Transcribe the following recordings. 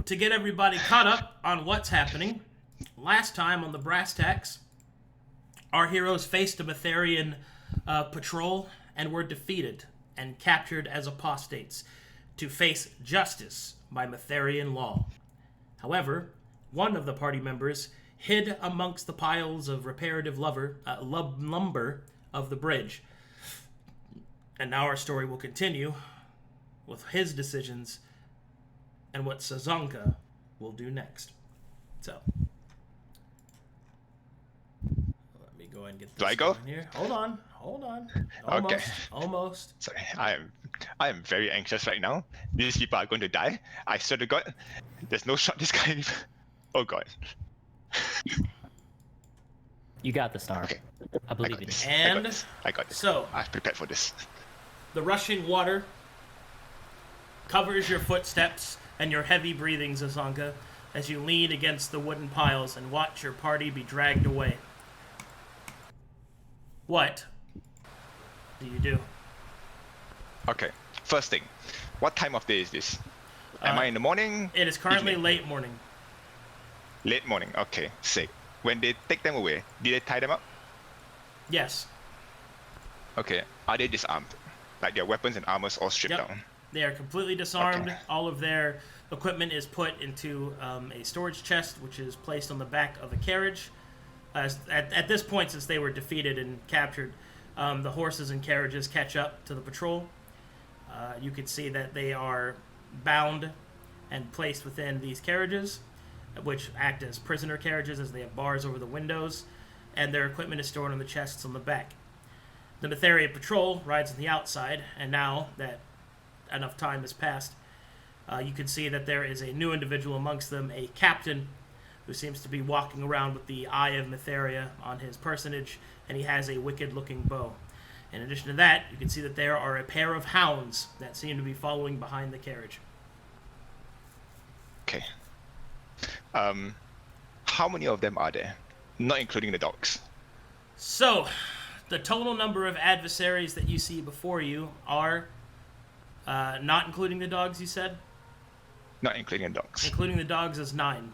to get everybody caught up on what's happening, last time on the Brass Tacks, our heroes faced a Metherian patrol and were defeated and captured as apostates to face justice by Metherian law. However, one of the party members hid amongst the piles of reparative lumber of the bridge. And now our story will continue with his decisions and what Sazanka will do next. So, let me go ahead and get this. Do I go? Here. Hold on. Almost. Okay. Almost. Sorry, I am very anxious right now. These people are going to die. I swear to God, there's no shot this guy. Oh God. You got this, Nara. Okay. I believe in you. And I got this. so, I've prepared for this. the rushing water covers your footsteps and your heavy breathing, Sazanka, as you lean against the wooden piles and watch your party be dragged away. What do you do? Okay. First thing, what time of day is this? Am I in the morning? It is currently evening? late morning. Late morning. Okay. Sick. When they take them away, did they tie them up? Yes. Okay. Are they disarmed? Like their weapons and armors all stripped Yep. down? They are completely disarmed. Okay. All of their equipment is put into a storage chest, which is placed on the back of a carriage. At this point, since they were defeated and captured, the horses and carriages catch up to the patrol. You can see that they are bound and placed within these carriages, which act as prisoner carriages as they have bars over the windows, and their equipment is stored on the chests on the back. The Metherian patrol rides on the outside, and now that enough time has passed, you can see that there is a new individual amongst them, a captain, who seems to be walking around with the Eye of Metheria on his personage, and he has a wicked-looking bow. In addition to that, you can see that there are a pair of hounds that seem to be following behind the carriage. Okay. How many of them are there? Not including the dogs. So, the total number of adversaries that you see before you are, not including the dogs, you said? Not including the dogs. Including the dogs is 9.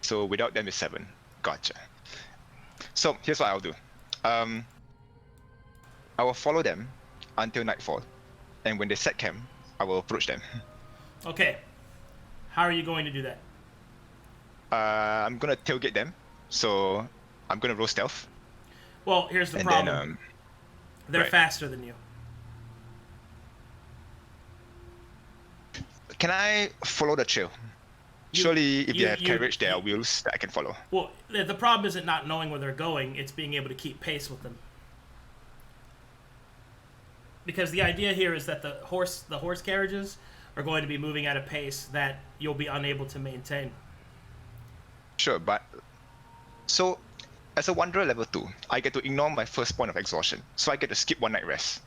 So without them is 7. Gotcha. So here's what I'll do. I will follow them until nightfall, and when they set camp, I will approach them. Okay. How are you going to do that? I'm gonna tailgate them, so I'm gonna roll stealth. Well, here's the And problem. then, They're right. faster than you. Can I follow the trail? Surely, if they have carriage, there are wheels that I can follow. Well, the problem isn't not knowing where they're going, it's being able to keep pace with them. Because the idea here is that the horse carriages are going to be moving at a pace that you'll be unable to maintain. Sure, but so as a wanderer level 2, I get to ignore my first point of exhaustion, so I get to skip one night rest.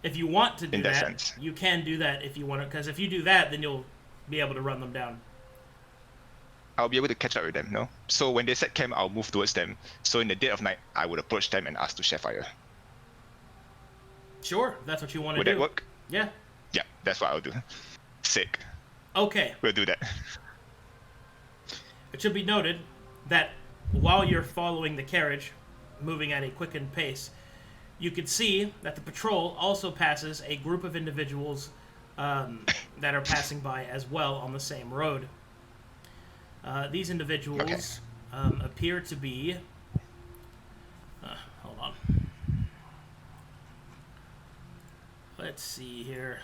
If you want to do In that that, sense. you can do that if you want to, because if you do that, then you'll be able to run them down. I'll be able to catch up with them, no? So when they set camp, I'll move towards them. So in the dead of night, I would approach them and ask to share fire. Sure, that's what you want to Would do. that work? Yeah. Yeah, that's what I'll do. Sick. Okay. We'll do that. It should be noted that while you're following the carriage, moving at a quickened pace, you can see that the patrol also passes a group of individuals that are passing by as well on the same road. These individuals appear to be... hold on. Let's see here.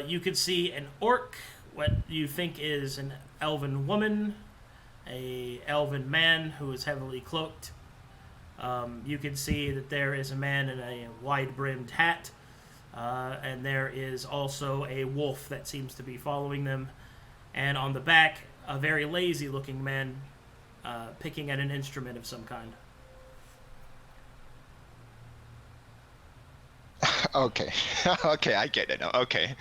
You can see an orc, what you think is an elven woman, a elven man who is heavily cloaked. You can see that there is a man in a wide-brimmed hat, and there is also a wolf that seems to be following them. And on the back, a very lazy-looking man picking at an instrument of some kind. Okay. Okay, I get it now. Okay.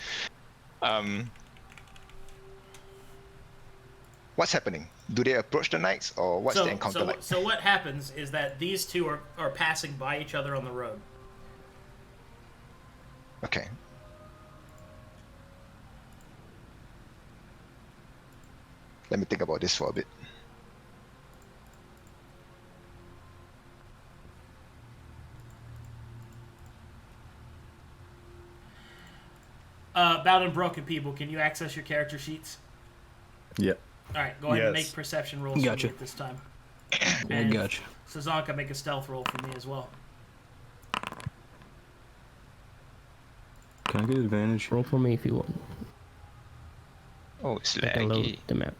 What's happening? Do they approach the knights, or what's the encounter like? So what happens is that these two are passing by each other on the road. Okay. Let me think about this for a bit. Bound and Broken people, can you access your character sheets? Yeah. All right, go ahead and Yes. make perception rolls for Gotcha. me at this time. I And gotcha. Sazanka, make a stealth roll for me as well. Can I get advantage? Roll for me if you want. Oh, it's I can load laggy. the map.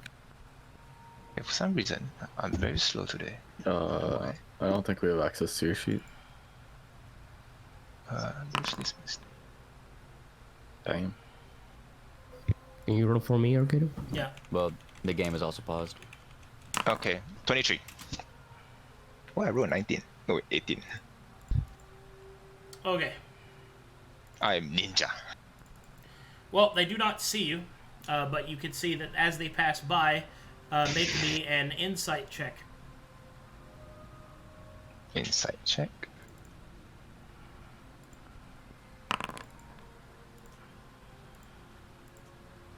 Yeah, for some reason, I'm very slow today. I don't think we have access to your sheet. Dismissed. Damn. Can you roll for me, Arcadum? Yeah. Well, the game is also paused. Okay, 23. Oh, I rolled 19. No, wait, 18. Okay. I'm ninja. Well, they do not see you, but you can see that as they pass by, make me an insight check. Insight check.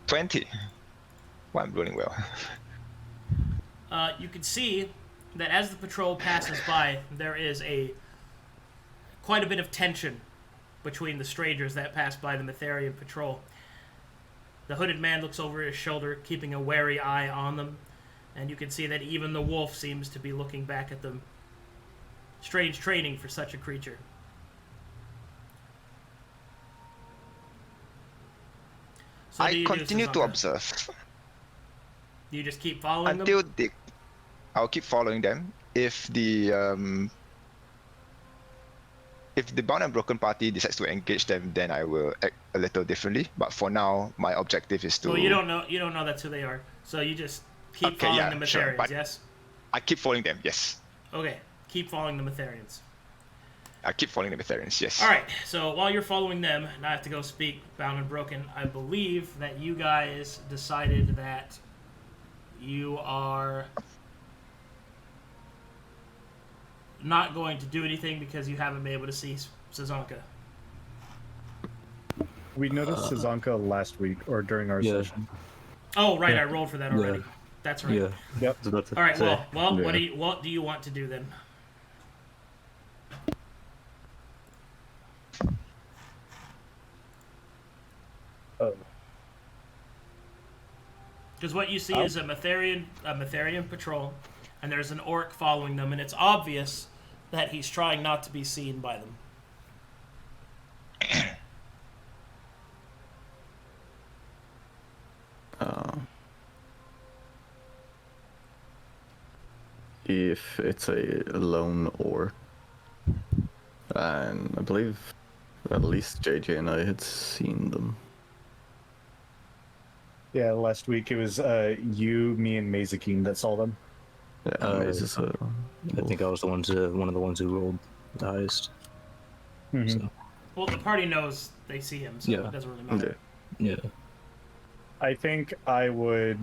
$20. Well, I'm rolling well. You can see that as the patrol passes by, there is quite a bit of tension between the strangers that pass by the Metherian patrol. The hooded man looks over his shoulder, keeping a wary eye on them, and you can see that even the wolf seems to be looking back at them. Strange training for such a creature. So what do I you do, continue to Sazanka? observe Do you just keep following until them? I'll keep following them. If the Bound and Broken party decides to engage them, then I will act a little differently. But for now, my objective is to. Well, you don't know that's who they are. So you just keep Okay, following yeah, the Metherians, sure, but- yes? I keep following them. Yes, Okay, keep following the Metherians. I keep following the Metherians. Yes. All right, so while you're following them, and I have to go speak Bound and Broken, I believe that you guys decided that you are not going to do anything because you haven't been able to see Sazanka. We noticed Sazanka last week or during our Yeah. session. Oh, right, Yeah. I rolled for that already. Yeah. That's right. Yeah. Yep. I was about to All right, say. well, Yeah. what do you want to do then? Oh. Because what you see is a Metherian patrol, and there's an orc following them, and it's obvious that he's trying not to be seen by them. If it's a lone orc, and I believe at least JJ and I had seen them. Yeah, last week it was you, me, and Mazakine that saw them. Is this a? I think I was one of the ones who rolled the highest. Mhm. So, Well, the party knows they see him, so Yeah. it doesn't really matter. Yeah. yeah. I think I would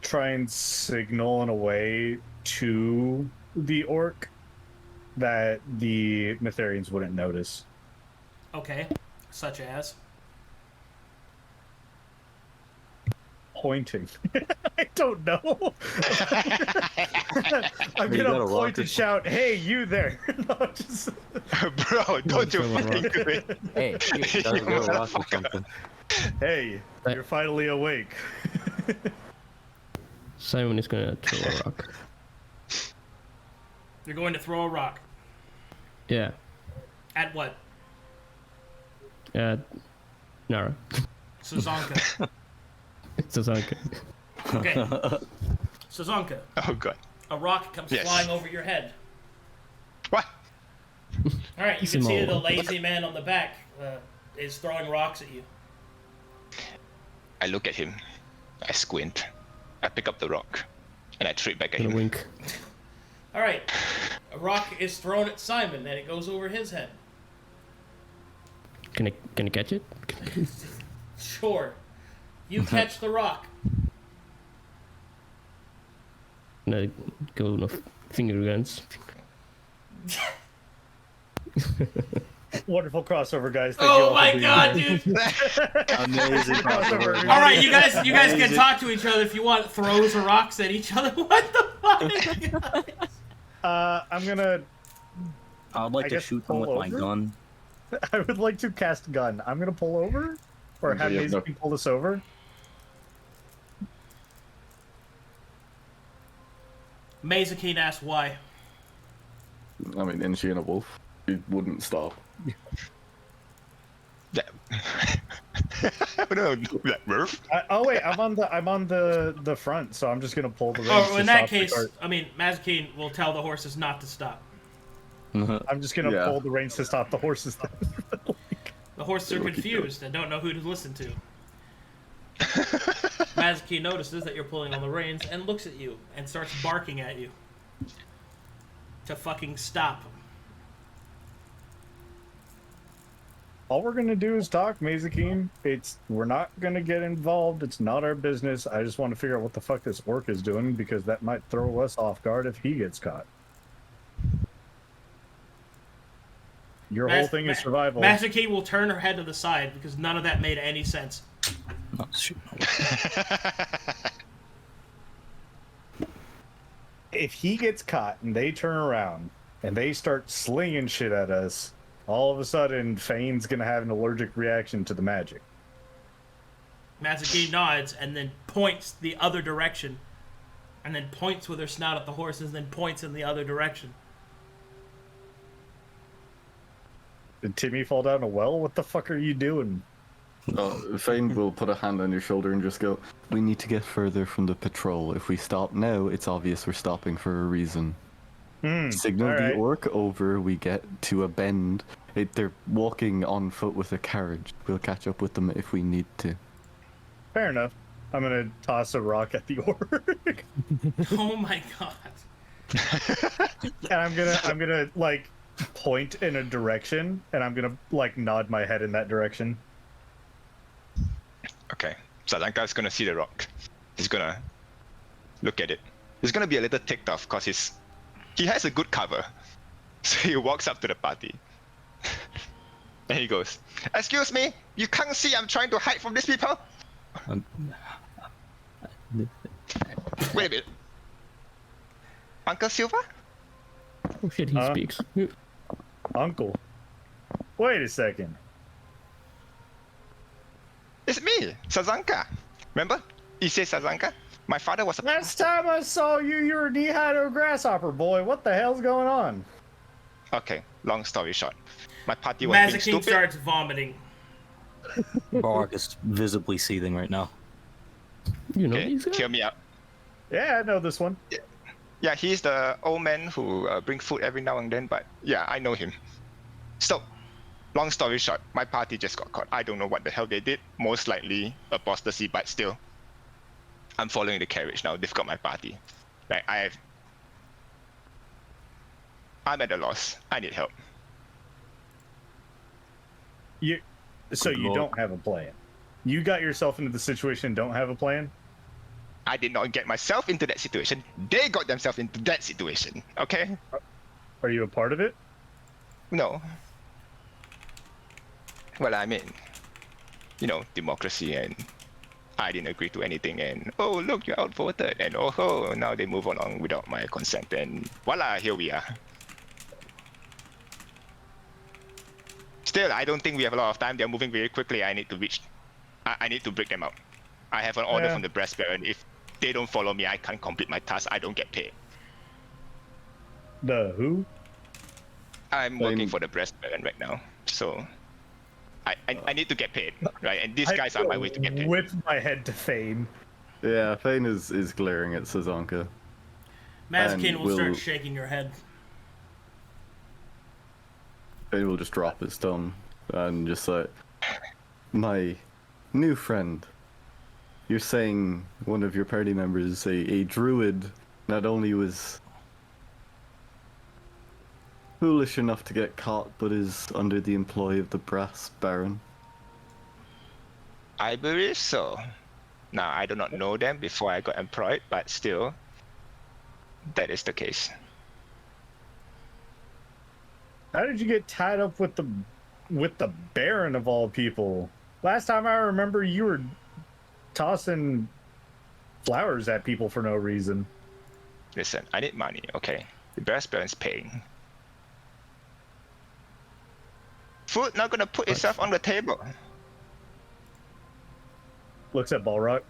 try and signal in a way to the orc that the Metherians wouldn't notice. Okay, such as? Pointing. I don't know. I'm You gonna got a point rocket. and shout, "Hey, you there!" No, just... Bro, don't you throw a fucking rock. do it. Hey, You doesn't go rock or motherfucker. something. Hey, you're finally awake. Simon is gonna throw a rock. You're going to throw a rock. Yeah. At what? Nara. Sazanka. Sazanka. Okay. Sazanka, Oh god. a rock comes Yes. flying over your head. What? All right, you can see Small. the lazy man on the back is throwing rocks at you. I look at him. I squint. I pick up the rock, and I throw it back at Gonna him. wink. All right, a rock is thrown at Simon, and it goes over his head. Can I catch it? Sure. You catch the rock. Can I go no finger guns? Wonderful crossover, guys. Thank you Oh all for my being god, here. dude! Amazing crossover. All right, you guys can talk to each other if you want. Throws or rocks at each other. What the fuck? I'm gonna. I'd like I to guess shoot them with pull my over? gun. I would like to cast gun. I'm gonna pull over, or have Yeah, no. Mason pull us over. Mazakeen asks why. I mean, isn't she in a wolf? She wouldn't stop. Yeah. No, that Murph. Oh wait, I'm on the front, so I'm just gonna pull the reins. Oh, to in that stop the case, cart. I mean, Mazakeen will tell the horses not to stop. I'm just gonna Yeah. pull the reins to stop the horses. The horses are They will keep confused and don't know who to listen to. Mazakeen notices that you're pulling on the reins and looks at you and starts barking at you to fucking stop. All we're gonna do is talk, Mazakeen. We're not gonna get involved. It's not our business. I just want to figure out what the fuck this orc is doing because that might throw us off guard if he gets caught. Your whole thing is survival. Mazakeen will turn her head to the side because none of that made any sense. Oh, shoot. If he gets caught and they turn around and they start slinging shit at us, all of a sudden Fane's gonna have an allergic reaction to the magic. Mazakeen nods and then points the other direction. And then points with her snout at the horses and then points in the other direction. Did Timmy fall down a well? What the fuck are you doing? Fane will put a hand on your shoulder and just go, "We need to get further from the patrol. If we stop now, it's obvious we're stopping for a reason. Signal the alright. orc over, we get to a bend. They're walking on foot with a carriage. We'll catch up with them if we need to." Fair enough. I'm gonna toss a rock at the orc. Oh my god. And I'm gonna like point in a direction, and I'm gonna like nod my head in that direction. Okay, Sazanka gonna see the rock. He's gonna look at it. He's gonna be a little ticked off because he has a good cover. So he walks up to the party. And he goes, "Excuse me, you can't see I'm trying to hide from these people?" Wait a minute. Uncle Silva? Oh shit, he speaks. Uncle. Wait a second. It's me, Sazanka. Remember? You say Sazanka? My father was a... Last time I saw you, you were a dehydrated grasshopper boy. What the hell's going on? Okay, long story short. My party was being Mazakeen stupid. starts vomiting. Bark is visibly seething right now. You know Okay, these guys? hear me out. Yeah, I know this one. Yeah, he's the old man who brings food every now and then, but yeah, I know him. So, long story short, my party just got caught. I don't know what the hell they did. Most likely apostasy, but still. I'm following the carriage now. They've got my party. Right, I'm at a loss. I need help. So you Lord. don't have a plan. You got yourself into the situation and don't have a plan? I did not get myself into that situation. They got themselves into that situation. Okay? Are you a part of it? No. Well, I mean, democracy, and I didn't agree to anything, and oh, look, you're outvoted, and oh, now they move on without my consent, and voila, here we are. Still, I don't think we have a lot of time. They're moving very quickly. I need to break them out. I have an order Yeah. from the Breast Baron. If they don't follow me, I can't complete my task. I don't get paid. The who? I'm working for the Breast Baron right now, so I need to get paid, right? And these guys are my way to get paid. Whip my head to Fane. Yeah, Fane is glaring at Sazanka. Mazakeen And will start we'll- shaking your head. Fane will just drop his thumb and just say, "My new friend, you're saying one of your party members, a druid, not only was foolish enough to get caught, but is under the employ of the Brass Baron?" I believe so. Now, I do not know them before I got employed, but still, that is the case. How did you get tied up with the with the Baron of all people. Last time I remember, you were tossing flowers at people for no reason. Listen, I need money, okay? The brass baron's paying. Food not gonna put itself on the table. Looks at Balrock.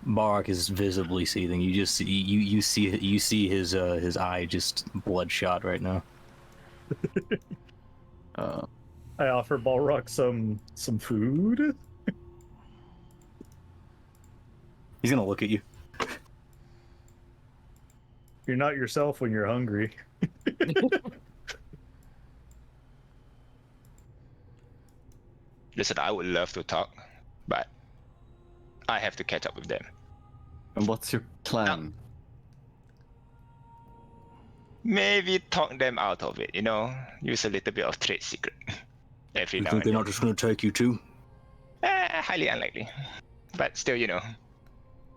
Balrock is visibly seething. You just see you see his eye just bloodshot right now. I offer Balrock some food. He's gonna look at you. You're not yourself when you're hungry. Listen, I would love to talk, but I have to catch up with them. And what's your plan? Maybe talk them out of it, you know? Use a little bit of trade secret. Every You now think and they're then. not just gonna take you too? Highly unlikely. But still, you know.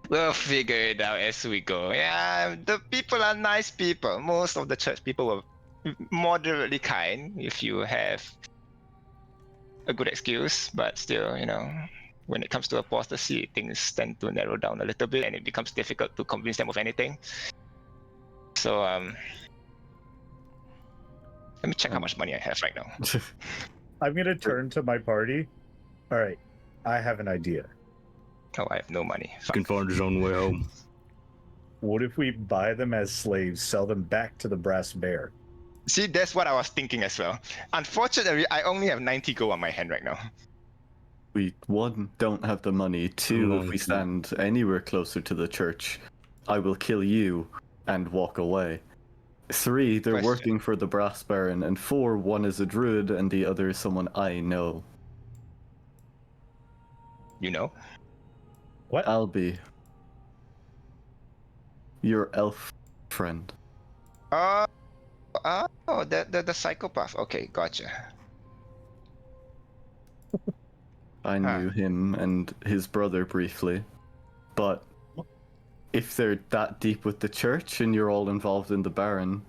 We'll figure it out as we go. Yeah, the people are nice people. Most of the church people were moderately kind if you have a good excuse, but still, you know, when it comes to apostasy, things tend to narrow down a little bit and it becomes difficult to convince them of anything. So, let me check how much money I have right now. I'm gonna turn to my party. All right, I have an idea. Oh, I have no money. He can find his own way home. What if we buy them as slaves, sell them back to the Brass Bear? See, that's what I was thinking as well. Unfortunately, I only have 90 gold on my hand right now. We, one, don't have the money. Two, if we stand anywhere closer to the church, I will kill you and walk away. Three, they're Question. working for the Brass Baron. And four, one is a druid and the other is someone I know. You know? What? Albie. Your elf friend. Oh, the psychopath. Okay, gotcha. I knew him and his brother briefly. But if they're that deep with the church and you're all involved in the Baron,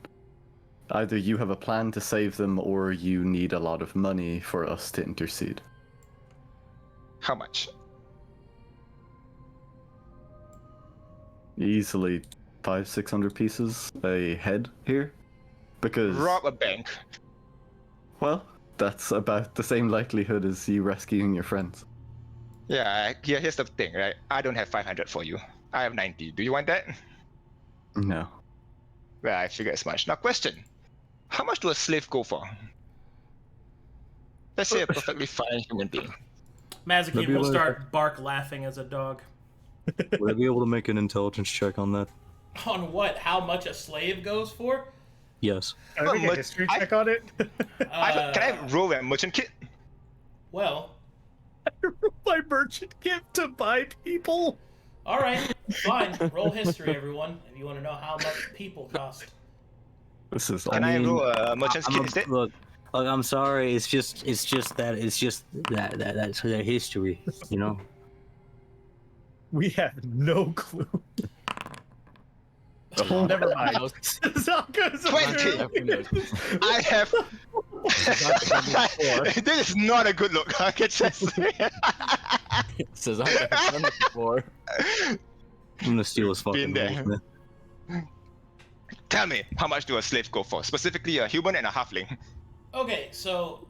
either you have a plan to save them or you need a lot of money for us to intercede. How much? Easily 500-600 pieces a head here. Because, Rob a bank. well, that's about the same likelihood as you rescuing your friends. Yeah, here's the thing, right? I don't have 500 for you. I have 90. Do you want that? No. Well, I figure as much. Now, question. How much do a slave go for? Let's say a perfectly fine human being. Mazikeen Maybe will like- start bark laughing as a dog. Would I be able to make an intelligence check on that? On what? How much a slave goes for? Yes. Can I make a history check on it? Can I roll a merchant kit? Well, My merchant gift to buy people. all right, fine. Roll history, everyone, if you want to know how much people cost. This is Can I roll a merchant's kit instead? Look, I'm sorry. It's just that that's their history, you know. We have no clue. Never mind. Sazanka's 20. I have. This is not a good look. I can just say. Sazanka has done it before. I'm gonna steal his fucking Been there. wolf, man. Tell me, how much do a slave go for? Specifically, a human and a halfling. Okay, so,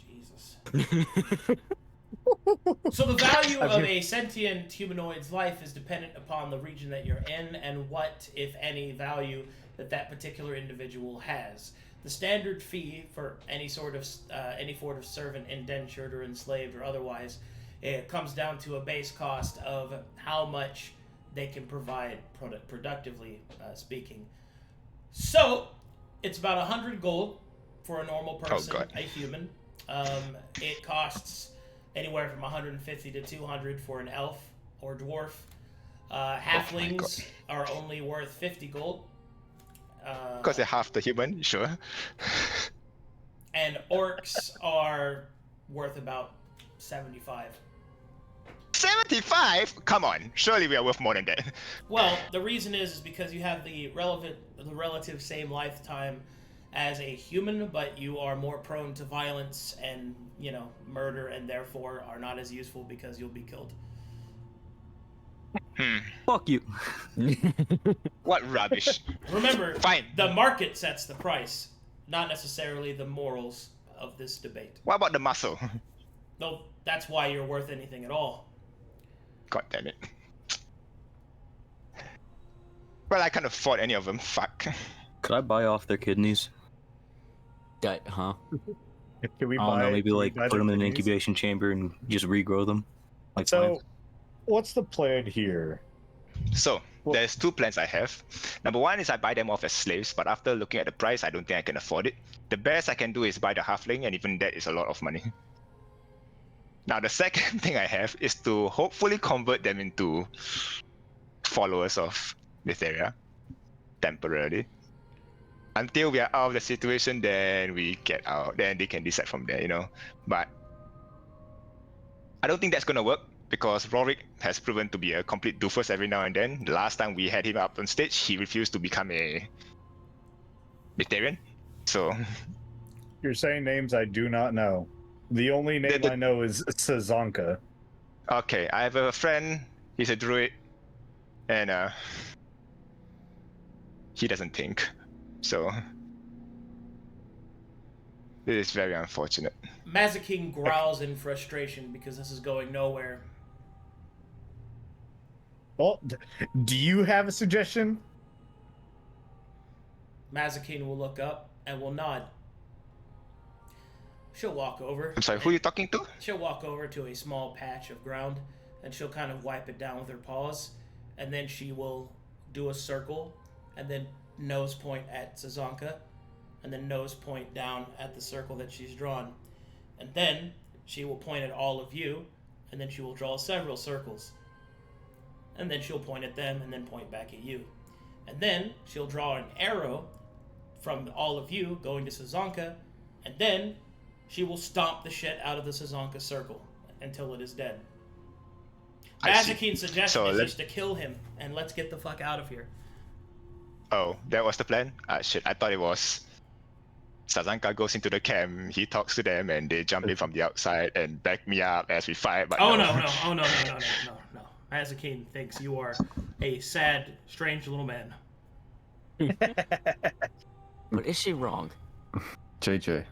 Jesus. So the value of a sentient humanoid's life is dependent upon the region that you're in and what, if any, value that particular individual has. The standard fee for any sort of servant, indentured or enslaved or otherwise, it comes down to a base cost of how much they can provide productively speaking. So it's about 100 gold for a normal person, God. a human. It costs anywhere from 150 to 200 for an elf or dwarf. Halflings are only worth 50 gold. Because they're half the human, sure. And orcs are worth about 75. 75? Come on, surely we are worth more than that. Well, the reason is because you have the relative same lifetime as a human, but you are more prone to violence and, murder, and therefore are not as useful because you'll be killed. Fuck you. What rubbish. Remember, Fine. the market sets the price, not necessarily the morals of this debate. What about the muscle? No, that's why you're worth anything at all. God damn it. Well, I can't afford any of them. Fuck. Could I buy off their kidneys? Huh? Can we I don't know, maybe can we like buy put them in an the incubation chamber and just regrow them. Like So, plants. what's the plan here? So, Well- there's 2 plans I have. Number 1 is I buy them off as slaves, but after looking at the price, I don't think I can afford it. The best I can do is buy the halfling, and even that is a lot of money. Now, the second thing I have is to hopefully convert them into followers of Mytheria temporarily. Until we are out of the situation, then we get out. Then they can decide from there, But I don't think that's gonna work because Roric has proven to be a complete doofus every now and then. The last time we had him up on stage, he refused to become a Mytherian. So You're saying names I do not know. The only name I know is Sazanka. okay, I have a friend. He's a druid, and he doesn't think. So it is very unfortunate. Mazikeen growls in frustration because this is going nowhere. Well, do you have a suggestion? Mazikeen will look up and will nod. She'll walk over. I'm sorry, who are you talking to? She'll walk over to a small patch of ground, and she'll kind of wipe it down with her paws, and then she will do a circle, and then nose point at Sazanka, and then nose point down at the circle that she's drawn. And then she will point at all of you, and then she will draw several circles. And then she'll point at them, and then point back at you. And then she'll draw an arrow from all of you going to Sazanka, and then she will stomp the shit out of the Sazanka circle until it is dead. I see. Mazikeen's suggestion So is let's- just to kill him, and let's get the fuck out of here. Oh, that was the plan? Shit, I thought it was Sazanka goes into the camp, he talks to them, and they jump in from the outside and back me up as we fight. But Oh no. Mazikeen thinks you are a sad, strange little man. But is she wrong? JJ,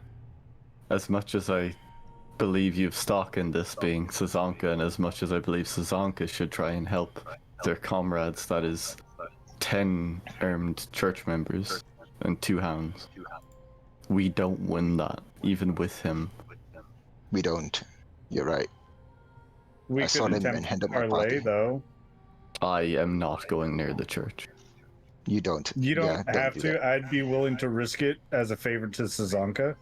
as much as I believe you've stock in this being Sazanka, and as much as I believe Sazanka should try and help their comrades, that is 10 armed church members and 2 hounds, we don't win that, even with him. we don't. You're right. We I saw could them and attempt handed my parlay, party. though. I am not going near the church. You don't. You don't Yeah, have do to. that. I'd be willing to risk it as a favor to Sazanka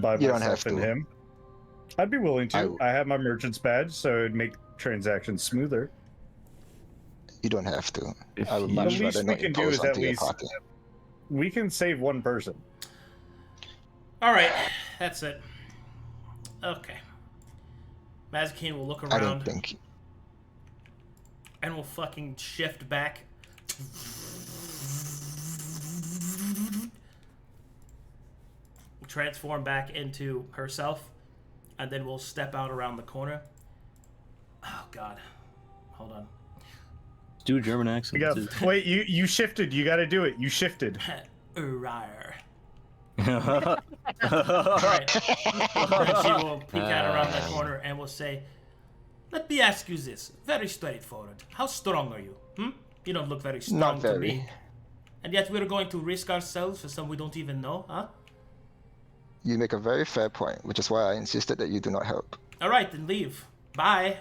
by You don't myself have and to. him. I'd be willing to. I- I have my merchant's badge, so it'd make transactions smoother. You don't have to. If I would you- much The least rather we not can do impose is at onto your least- party. We can save one person. All right, that's it. Okay. Mazikeen will look I don't around think. and will fucking shift back. Transform back into herself, and then we'll step out around the corner. Oh God, hold on. Do a German accent. You too. got, wait, you shifted. You got to do it. You shifted. Rawr. Alright. And she will peek out around the corner and will say, "Let me ask you this, very straightforward. How strong are you? You don't look very strong Not to very. me. And yet we're going to risk ourselves for some we don't even know, huh? You make a very fair point, which is why I insisted that you do not help. Alright, then leave. Bye."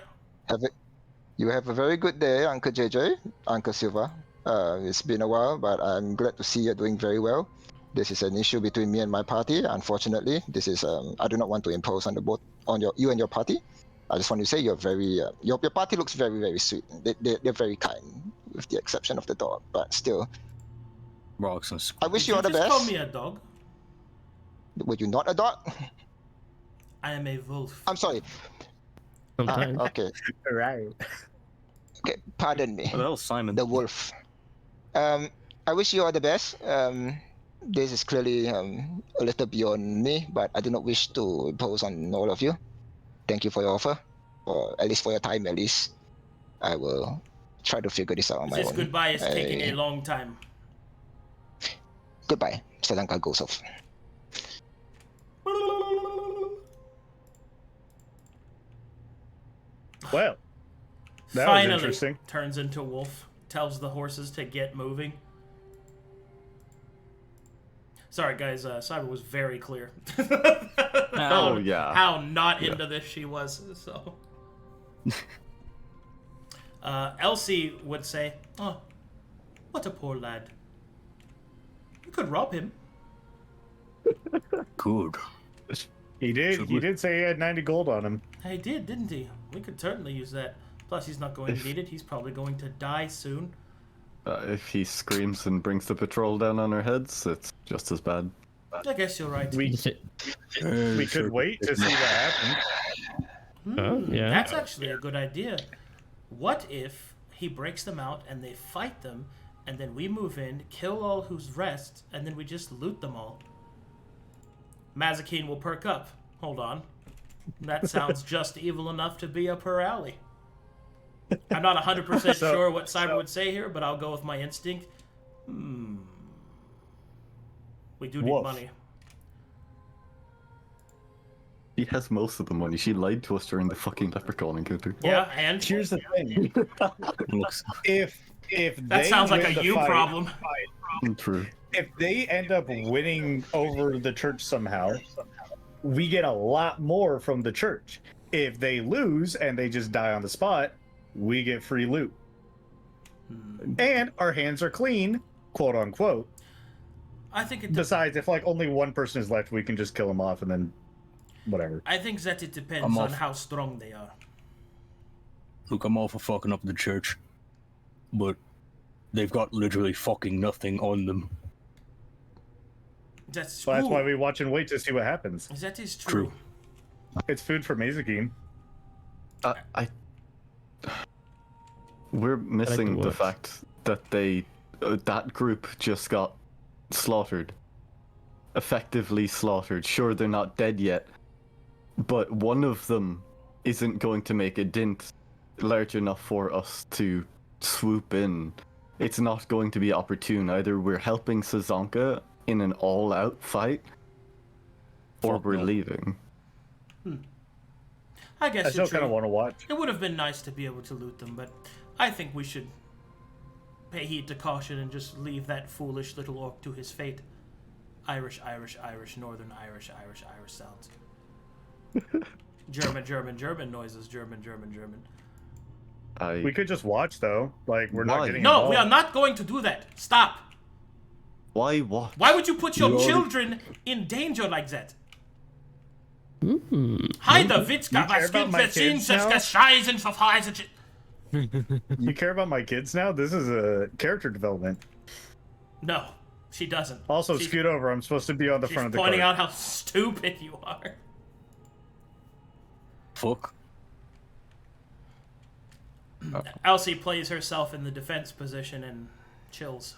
You have a very good day, Uncle JJ, Uncle Silva. It's been a while, but I'm glad to see you're doing very well. This is an issue between me and my party. Unfortunately, this is I do not want to impose on you and your party. I just want to say you're very your party looks very, very sweet. They're very kind, with the exception of the dog. But still, Rocks and I wish Did you all the just call best. me a dog? Were you not a dog? I am a wolf. I'm sorry. Sometimes. Okay. Right. Okay. Pardon me. What the hell, Simon? The wolf. I wish you all the best. this is clearly a little beyond me, but I do not wish to impose on all of you. Thank you for your offer, or at least for your time. At least I will try to figure this out on my This own. goodbye is taking a long time. Goodbye. Sazanka goes off. Well, that was Finally, interesting. turns into wolf. Tells the horses to get moving. Sorry, guys. Cyber was very clear. Oh, yeah. How not into this she was. So, Elsie would say, "Oh, what a poor lad. You could rob him." Good. He did say he had 90 gold on him. He did, didn't he? We could certainly use that. Plus, he's not going to need it. He's probably going to die soon. If he screams and brings the patrol down on our heads, it's just as bad. I guess you're right. We could wait to see what happens. Yeah. That's actually a good idea. What if he breaks them out and they fight them, and then we move in, kill all who's rest, and then we just loot them all? Mazikeen will perk up. Hold on. That sounds just evil enough to be up her alley. I'm not 100% sure what Cyber would say here, but I'll go with my instinct. We do need Wolf. money. She has most of the money. She lied to us during the fucking leprechaun encounter. Yeah, and Here's the thing: if that they sounds like win a the you fight- problem. True. If they end up winning over the church somehow, we get a lot more from the church. If they lose and they just die on the spot, we get free loot. And our hands are clean, quote unquote. I think it. Besides, if like only one person is left, we can just kill them off and then whatever. I think that it depends I'm on off. how strong they are. Look, I'm all for fucking up the church, but they've got literally fucking nothing on them. That's So that's ooh, why we watch and wait to see what happens. That is true. True. It's food for Mazikeen. We're missing the words. fact that that group just got slaughtered. Effectively slaughtered. Sure, they're not dead yet, but one of them isn't going to make a dent large enough for us to swoop in. It's not going to be opportune. Either we're helping Sazanka in an all-out fight, or Fuck we're no. leaving. I guess I still you're kind of true. want to watch. It would have been nice to be able to loot them, but I think we should pay heed to caution and just leave that foolish little orc to his fate. Irish, Irish, Irish, Northern Irish, Irish, Irish sounds. German, German, German noises. German, German, German. We could just watch though. Like we're not Why? getting No, involved. we are not going to do that. Stop. Why what? Why would you put your You already- children in danger like that? Heide Witzka, You care was about gibt my es kids das now? Gescheisen verfeiset? You care about my kids now? This is a character development. No, she doesn't. Also, She's- scoot over. I'm supposed to be on the She's front of the pointing car. out how stupid you are. Fuck. Elsie plays herself in the defense position and chills.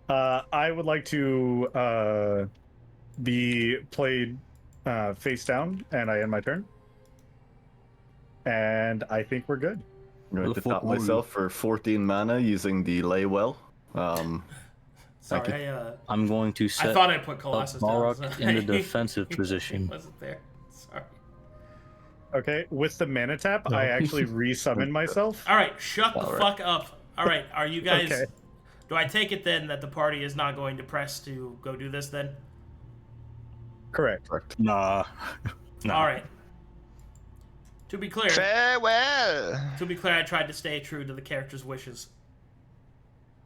I would like to be played face down, and I end my turn. And I think we're good. I'm going to The fuck tap were you? myself for 14 mana using the lay well. Sorry, I'm going to set I thought I put Colossus down. Balrog so- in the defensive He position. wasn't there. Sorry. Okay, with the mana tap, I actually resummon myself. All right, shut the All right. fuck up. All right, are you guys? Okay. Do I take it then that the party is not going to press to go do this then? Correct. Nah. Nah. All right. To be clear, Farewell. I tried to stay true to the character's wishes.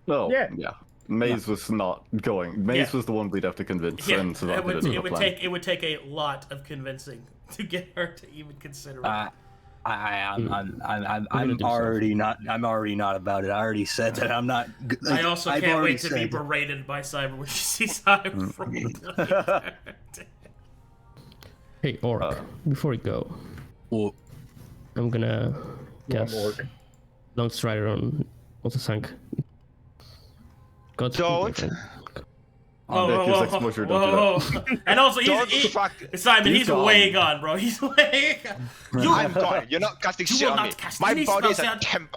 No, Yeah. yeah. Maze was not going. Maze Yeah. was the one we'd have to convince, Yeah, and Sazanka it would, didn't it have a would plan. take it would take a lot of convincing to get her to even consider it. I'm do already not. I'm already not about it. I already said that I'm not. I also I've can't already wait to be said- berated by Cyber when she sees how I rolled. Hey, Orc, before we go, Well, I'm gonna cast Orc. Long Strider on Sazanka. God, Don't. Whoa, Nick, whoa, his whoa, exposure, whoa, don't do whoa, whoa. And also, Don't fuck. Simon, he's gone. way gone, bro. He's way gone. I'm gone. You're not casting You shit will on not me. cast My any body is spells, a Dad. temp.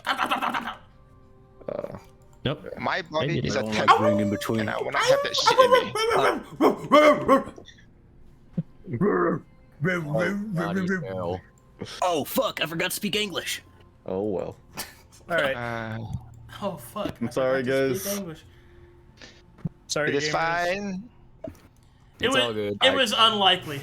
Nope. My body did is it. a Don't temp. like being in between. And I will not have that shit in me. Bloody hell. Oh fuck! I forgot to speak English. Oh well. All right. Oh fuck! I'm I sorry, forgot to speak guys. English. Sorry, It is gamers. fine. It's all good. It was unlikely,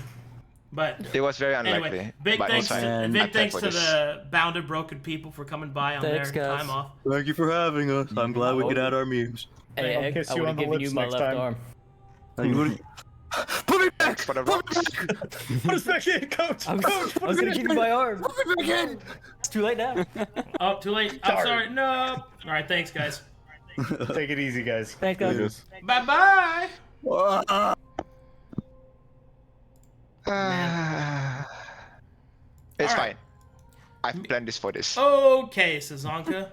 but It was very unlikely. anyway, big but thanks it's fine. to I big planned thanks for to this. the Bounded Broken people for coming by on Thanks, their guys. time off. Thank you for having us. I'm glad we could add our muse. I'll Hey, kiss I you would on have the given you lips my next left time. arm. Put me back. For the rocks. Put us back in, coach. I was Coach, gonna give you my arm. It's too late now. Oh, too late. I'm Sorry. sorry. No. All right, thanks, guys. take it easy, guys. Thanks, guys. Yes. Bye bye. It's All right. fine. I planned this for this. Okay, Sazanka.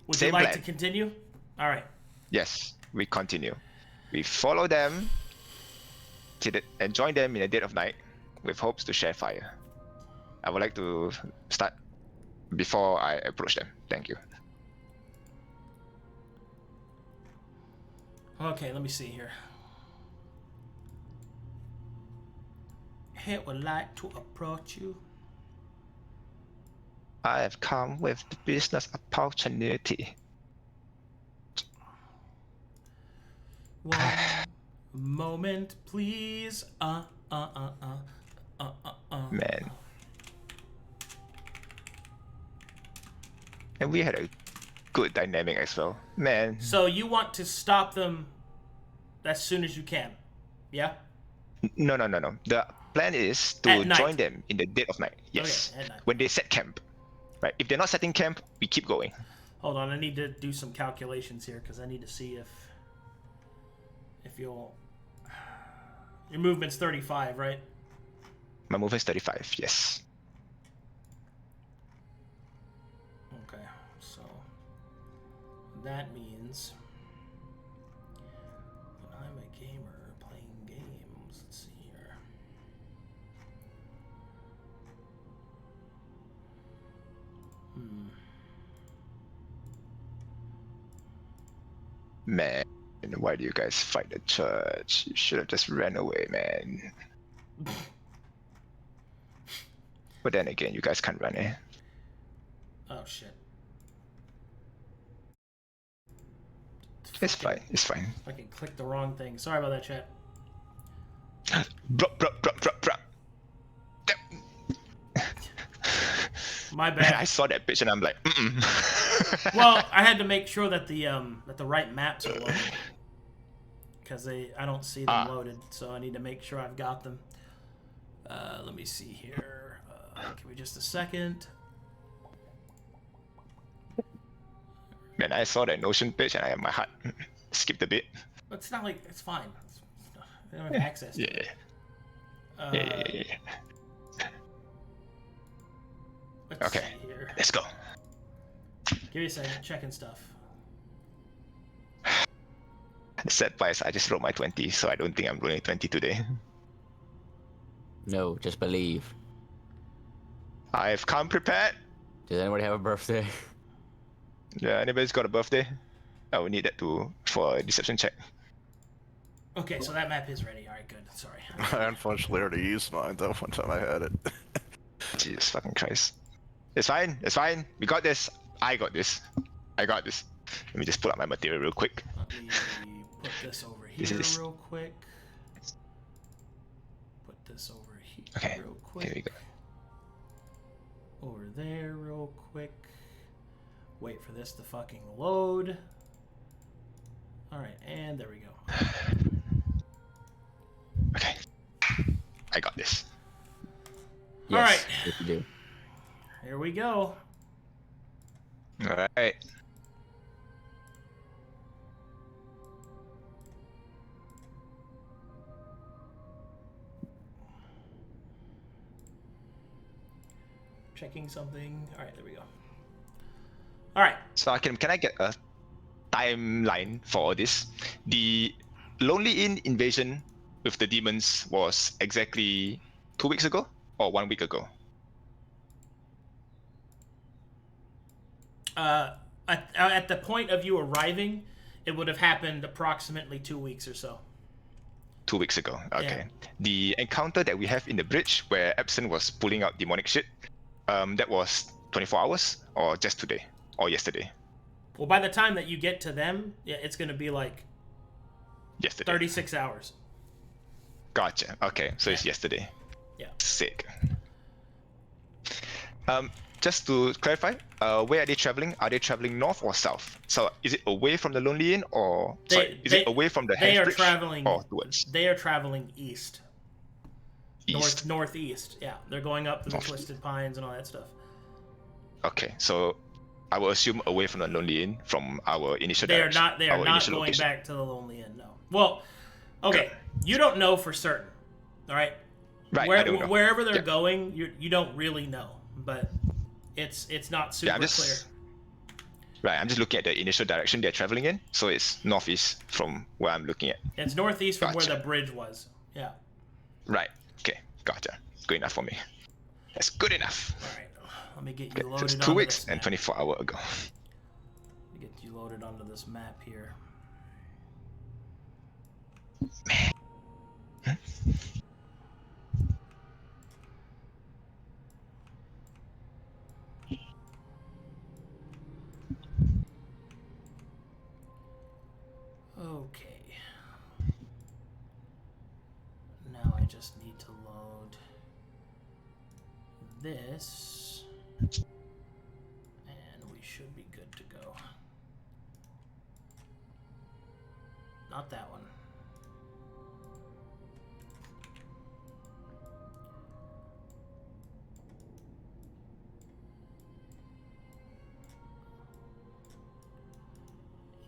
Would Same you like plan. to continue? All right. Yes, we continue. We follow them and join them in the dead of night with hopes to share fire. I would like to start before I approach them. Thank you. Okay, let me see here. Here would like to approach you. I have come with the business opportunity. One moment, please. Man. And we had a good dynamic as well. Man. So you want to stop them as soon as you can, yeah? No. The plan is to At night. join them in the dead of night. Yes. Okay, at night. When they set camp. Right. If they're not setting camp, we keep going. Hold on, I need to do some calculations here because I need to see if you'll. Your movement's 35, right? My move is 35, yes. Okay, so that means when I'm a gamer playing games. Let's see here. Man, why do you guys fight the church? You should have just ran away, man. But then again, you guys can't run, eh? Oh shit. It's fine, it's fine. I can click the wrong thing. Sorry about that, chat. Bruh. My Man, bad. I saw that bitch and I'm like, Well, I had to make sure that the right maps are loaded because I don't see them loaded, so I need to make sure I've got them. Let me see here. Give me just a second. Man, I saw that Notion bitch and my heart skipped a bit. But it's not like it's fine. I don't have access to Yeah. it. Yeah. Let's Okay. see here. Let's go. Give me a second. Checking stuff. The sad part is I just rolled my 20, so I don't think I'm rolling 20 today. No, just believe. I've come prepared. Does anybody have a birthday? Yeah, anybody's got a birthday? I will need that for a deception check. Okay, so that map is ready. All right, good. Sorry. I unfortunately already used mine that one time I had it. Jesus fucking Christ. It's fine. We got this. I got this. Let me just pull out my material real quick. Let me put this over This here is- real quick. Put this over here Okay, real here we quick. go. Over there real quick. Wait for this to fucking load. Alright, and there we go. Okay. I got this. Yes, Alright. yes, you do. Here we go. Alright. Checking something. Alright, there we go. Alright. So can I get a timeline for all this. The Lonely Inn invasion with the demons was exactly 2 weeks ago or 1 week ago. At the point of you arriving, it would have happened approximately 2 weeks or so. 2 weeks ago. Okay. Yeah. The encounter that we have in the bridge where Espen was pulling out demonic shit, that was 24 hours or just today or yesterday. Well, by the time that you get to them, yeah, it's going to be like Yesterday. 36 hours. Gotcha. Okay, so it's yesterday. Yeah. Sick. Just to clarify, where are they traveling? Are they traveling north or south? So is it away from the Lonely Inn or is it away from the They are Bridge traveling or towards They are traveling east. east? Northeast. Yeah, they're going up to the Twisted Pines and all that stuff. Okay, so I will assume away from the Lonely Inn from our initial They are direction. not. They are our not initial going location. back to the Lonely Inn. No. Well, okay. You don't know for certain. All right. Right. I don't know. Wherever they're going, you don't really know, but it's not super clear. Right. I'm just looking at the initial direction they're traveling in, so it's northeast from where I'm looking at. It's northeast from where Gotcha. the bridge was. Yeah. Right. Okay. Gotcha. Good enough for me. That's good enough. All right. Let me get you Okay, so loaded. it's onto 2 weeks this and map. 24 hours ago. Let me get you loaded onto this map here. Okay. Now I just need to load this, and we should be good to go. Not that one.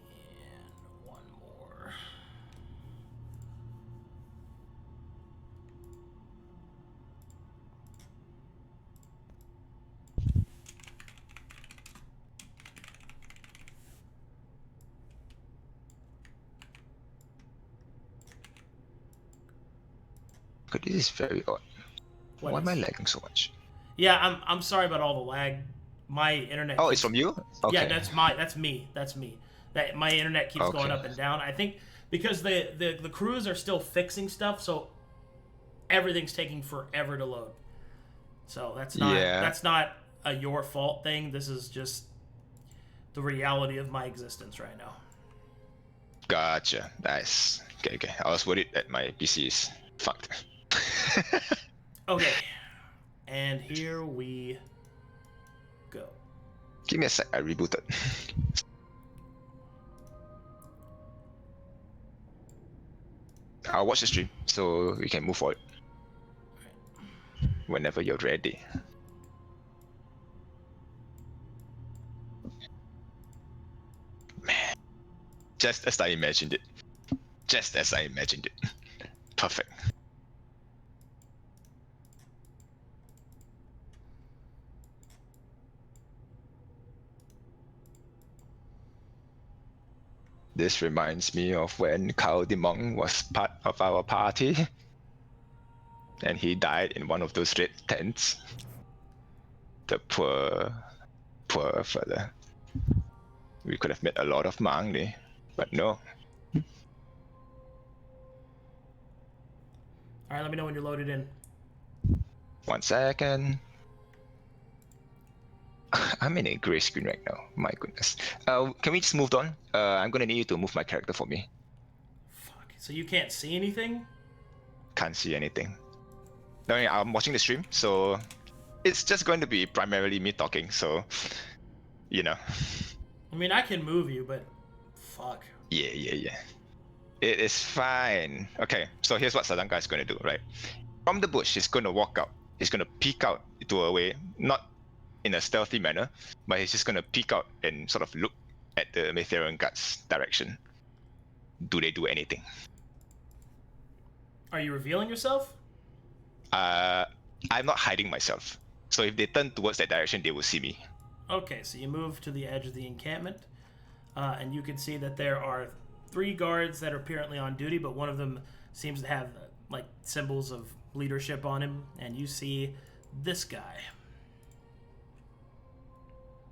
And one more. Okay, this is very odd. What Why am I is- lagging so much? Yeah, I'm sorry about all the lag. My internet. Oh, keeps- it's from you? Okay. Yeah, that's me. That's me. That my internet keeps going Okay. up and down. I think because the crews are still fixing stuff, so everything's taking forever to load. So that's not a your fault thing. This is just the reality of my existence right now. Gotcha. Nice. Okay. I was worried that my PC is fucked. Okay, and here we go. Give me a sec. I rebooted. I'll watch the stream so we can move forward. Whenever you're ready. Man, just as I imagined it. Just as I imagined it. Perfect. This reminds me of when Carl the Monk was part of our party. And he died in one of those red tents. The poor fella. We could have met a lot of money, but no. All right, let me know when you're loaded in. 1 second. I'm in a gray screen right now. My goodness. Can we just move on? I'm gonna need you to move my character for me. Fuck. So you can't see anything? Can't see anything. No, I'm watching the stream, so it's just going to be primarily me talking. So, you know. I mean, I can move you, but fuck. Yeah. It is fine. Okay, so here's what Sazanka is going to do, right? From the bush, he's going to walk out. He's going to peek out to a way, not in a stealthy manner, but he's just going to peek out and sort of look at the Mytherian guards' direction. Do they do anything? Are you revealing yourself? I'm not hiding myself. So if they turn towards that direction, they will see me. Okay, so you move to the edge of the encampment. and you can see that there are 3 guards that are apparently on duty, but one of them seems to have like symbols of leadership on him, and you see this guy.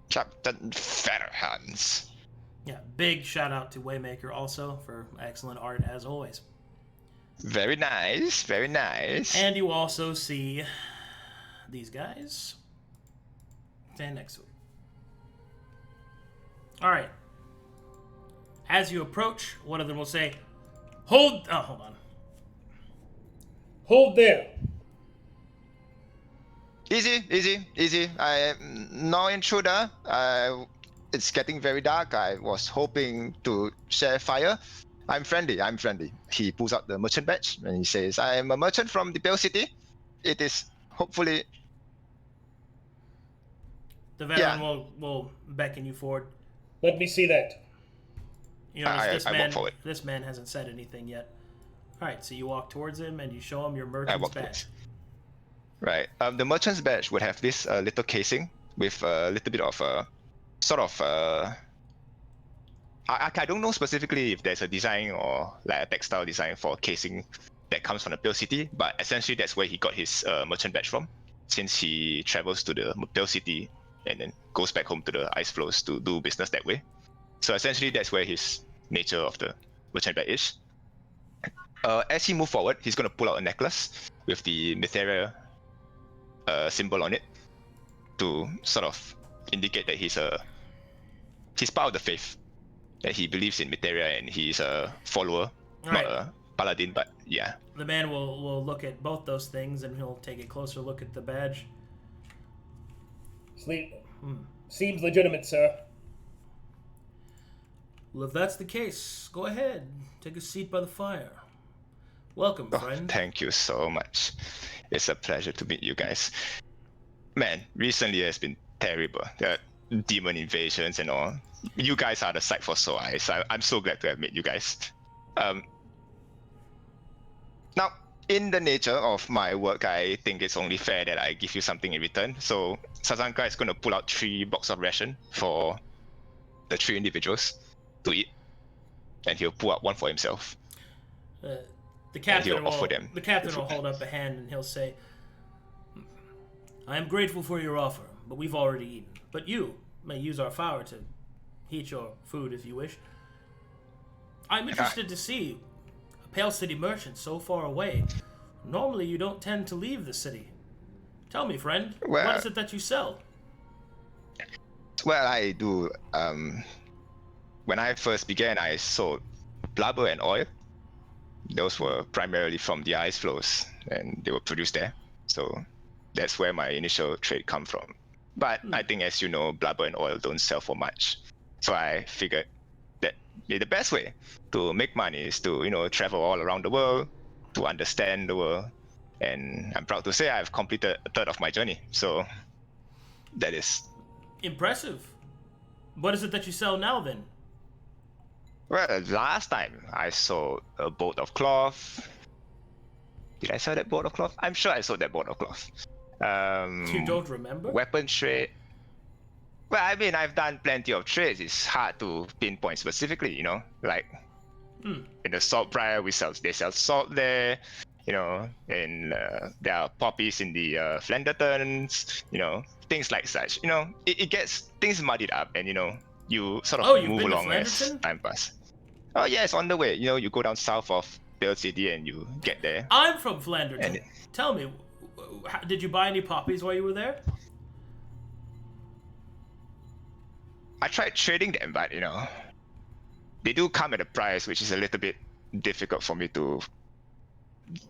Captain Featherhands. Yeah, big shout out to Waymaker also for excellent art as always. Very nice, very nice. And you also see these guys stand next to it. All right. As you approach, one of them will say, hold on. Hold there. Easy. I am no intruder. It's getting very dark. I was hoping to share fire. I'm friendly. He pulls out the merchant badge and he says, I am a merchant from the Pale City. It is hopefully... The veteran will beckon you forward. Let me see that. You notice I walk forward. This man hasn't said anything yet. All right, so you walk towards him and you show him your merchant's badge. Right. The merchant's badge would have this little casing with a little bit of sort of... I don't know specifically if there's a design or like a textile design for casing that comes from the Pale City, but essentially that's where he got his merchant badge from, since he travels to the Pale City and then goes back home to the ice flows to do business that way. So essentially that's where his nature of the merchant badge is. As he moves forward, he's going to pull out a necklace with the Mytheria symbol on it to sort of indicate that he's part of the faith, that he believes in Mytheria and he's a follower, not a paladin, but yeah. The man will look at both those things and he'll take a closer look at the badge. Seems legitimate, sir. Well, if that's the case, go ahead. Take a seat by the fire. Welcome, friend. Thank you so much. It's a pleasure to meet you guys. Man, recently it's been terrible. There are demon invasions and all. You guys are the sight for sore eyes. I'm so glad to have met you guys. Now, in the nature of my work, I think it's only fair that I give you something in return. So Sazanka is going to pull out 3 boxes of ration for the 3 individuals to eat, and he'll pull out 1 for himself. The captain will hold up a hand and he'll say, I am grateful for your offer, but we've already eaten. But you may use our fire to heat your food if you wish. I'm interested to see a Pale City merchant so far away. Normally you don't tend to leave the city. Tell me, friend, what is it that you sell? Well, I do. When I first began, I sold blubber and oil. Those were primarily from the ice flows, and they were produced there. So that's where my initial trade come from. But I think, as you know, blubber and oil don't sell for much. So I figured that the best way to make money is to, travel all around the world, to understand the world. And I'm proud to say I've completed a third of my journey. So that is impressive. What is it that you sell now, then? Well, last time I sold a boat of cloth. Did I sell that boat of cloth? I'm sure I sold that boat of cloth. You don't remember? Weapon trade. Well, I mean, I've done plenty of trades. It's hard to pinpoint specifically, Like, in the Salt Briar, they sell salt there, and there are poppies in the Flendertons, things like such. It gets things muddied up, and, you sort of move along as time passes. Oh, yeah, it's on the way. You go down south of Pale City and you get there. I'm from Flanderton. Tell me, did you buy any poppies while you were there? I tried trading them, but, they do come at a price which is a little bit difficult for me to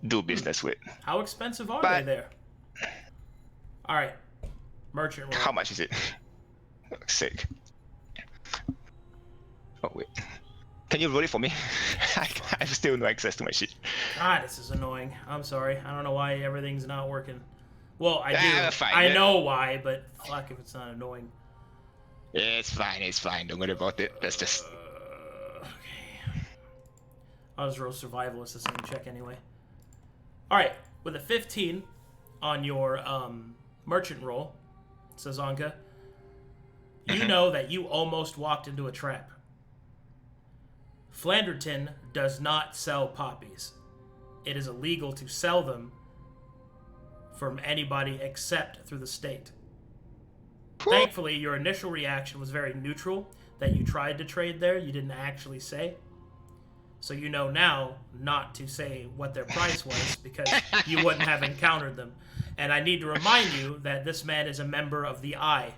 do business with. How expensive are they there? All right. Merchant roll. How much is it? Sick. Oh, wait. Can you roll it for me? I have still no access to my sheet. God, this is annoying. I'm sorry. I don't know why everything's not working. Well, I do. Fine, I know why, but fuck if it's not annoying. It's fine. Don't worry about it. That's just... Okay. I'll just roll survival as the same check anyway. Alright, with a 15 on your merchant roll, Sazanka, you know that you almost walked into a trap. Flanderton does not sell poppies. It is illegal to sell them from anybody except through the state. Thankfully, your initial reaction was very neutral, that you tried to trade there, you didn't actually say. So you know now not to say what their price was, because you wouldn't have encountered them. And I need to remind you that this man is a member of the Eye.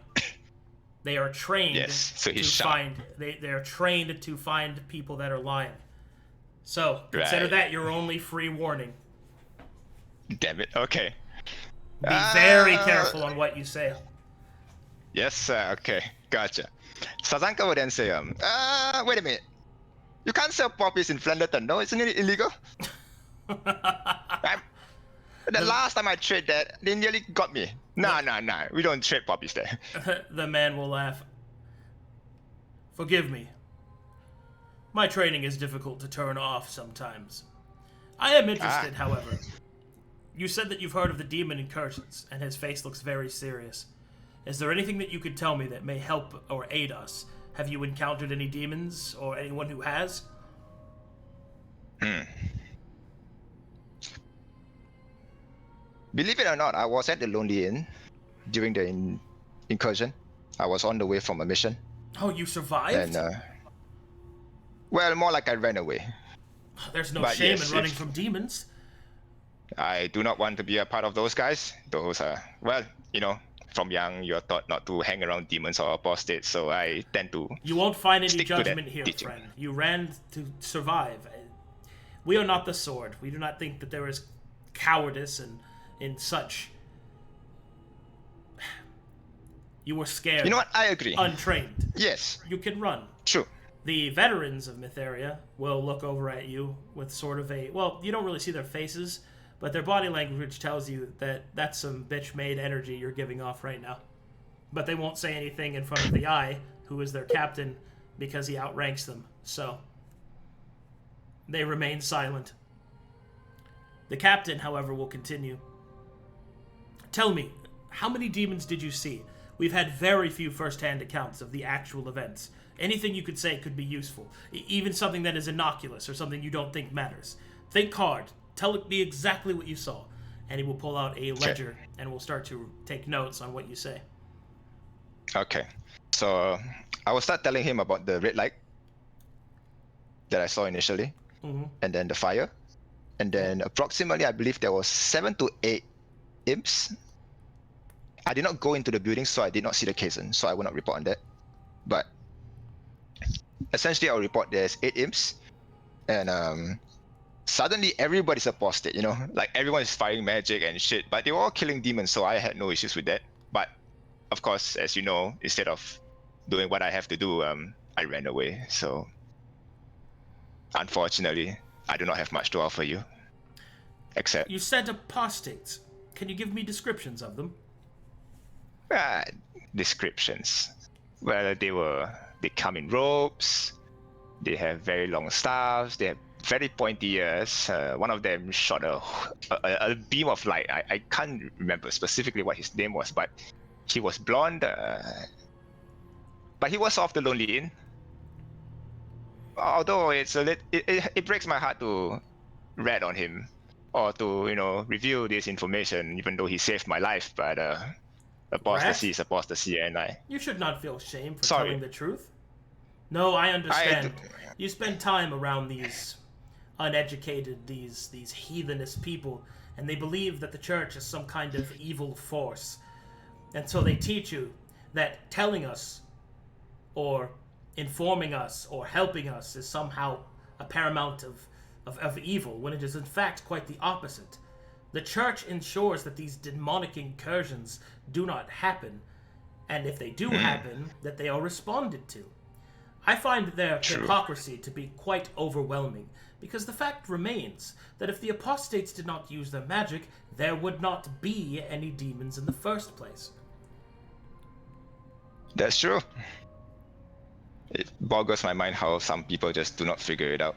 They are trained so to he's sharp. find. They are trained to find people that are lying. So consider that your only free warning. Damn it. Okay. Be very careful on what you say. Yes, sir. Okay. Gotcha. Sazanka would then say, wait a minute. You can't sell poppies in Flanderton, no? Isn't it illegal? The last time I traded that, they nearly got me. Nah. We don't trade poppies there. The man will laugh. Forgive me. My training is difficult to turn off sometimes. I am interested, however. You said that you've heard of the demon incursions, and his face looks very serious. Is there anything that you could tell me that may help or aid us? Have you encountered any demons, or anyone who has? Believe it or not, I was at the Lonely Inn during the incursion. I was on the way from a mission. Oh, you survived? And, well, more like I ran away. There's no But shame yes, in running from demons. I do not want to be a part of those guys. Those are, well, you know, from young you're taught not to hang around demons or apostates, so I tend to. You won't find any stick to that judgment here, teaching. friend. You ran to survive. We are not the sword. We do not think that there is cowardice in such. You were scared. You know what? I agree. Untrained. Yes. You can run. True. The veterans of Mytheria will look over at you with sort of a... Well, you don't really see their faces, but their body language tells you that that's some bitch-made energy you're giving off right now. But they won't say anything in front of the Eye, who is their captain, because he outranks them. So, they remain silent. The captain, however, will continue. Tell me, how many demons did you see? We've had very few first-hand accounts of the actual events. Anything you could say could be useful. Even something that is innocuous or something you don't think matters. Think hard. Tell me exactly what you saw. And he will pull out a ledger and will start to take notes on what you say. Okay. So I will start telling him about the red light that I saw initially. And then the fire. And then approximately, I believe there was 7 to 8 imps. I did not go into the building, so I did not see the caisson, so I will not report on that. But essentially, I'll report there's 8 imps, and suddenly everybody's apostate, you know? Like, everyone is firing magic and shit, but they were all killing demons, so I had no issues with that. But, of course, as you know, instead of doing what I have to do, I ran away, so unfortunately, I do not have much to offer you. Except... You said apostates. Can you give me descriptions of them? Descriptions. Well, they come in robes, they have very long staffs, they have very pointy ears. One of them shot a beam of light. I can't remember specifically what his name was, but he was blonde. But he was off the Lonely Inn. Although it breaks my heart to rat on him or to, you know, reveal this information, even though he saved my life. But apostasy is apostasy, and You should not feel shame for Sorry. telling the truth. No, I understand. You spend time around these uneducated, these heathenist people, and they believe that the church is some kind of evil force. And so they teach you that telling us, or informing us, or helping us is somehow a paramount of evil, when it is in fact quite the opposite. The church ensures that these demonic incursions do not happen, and if they do happen, that they are responded to. I find their hypocrisy to be quite overwhelming, because the fact remains that if the apostates did not use their magic, there would not be any demons in the first place. that's true. It boggles my mind how some people just do not figure it out.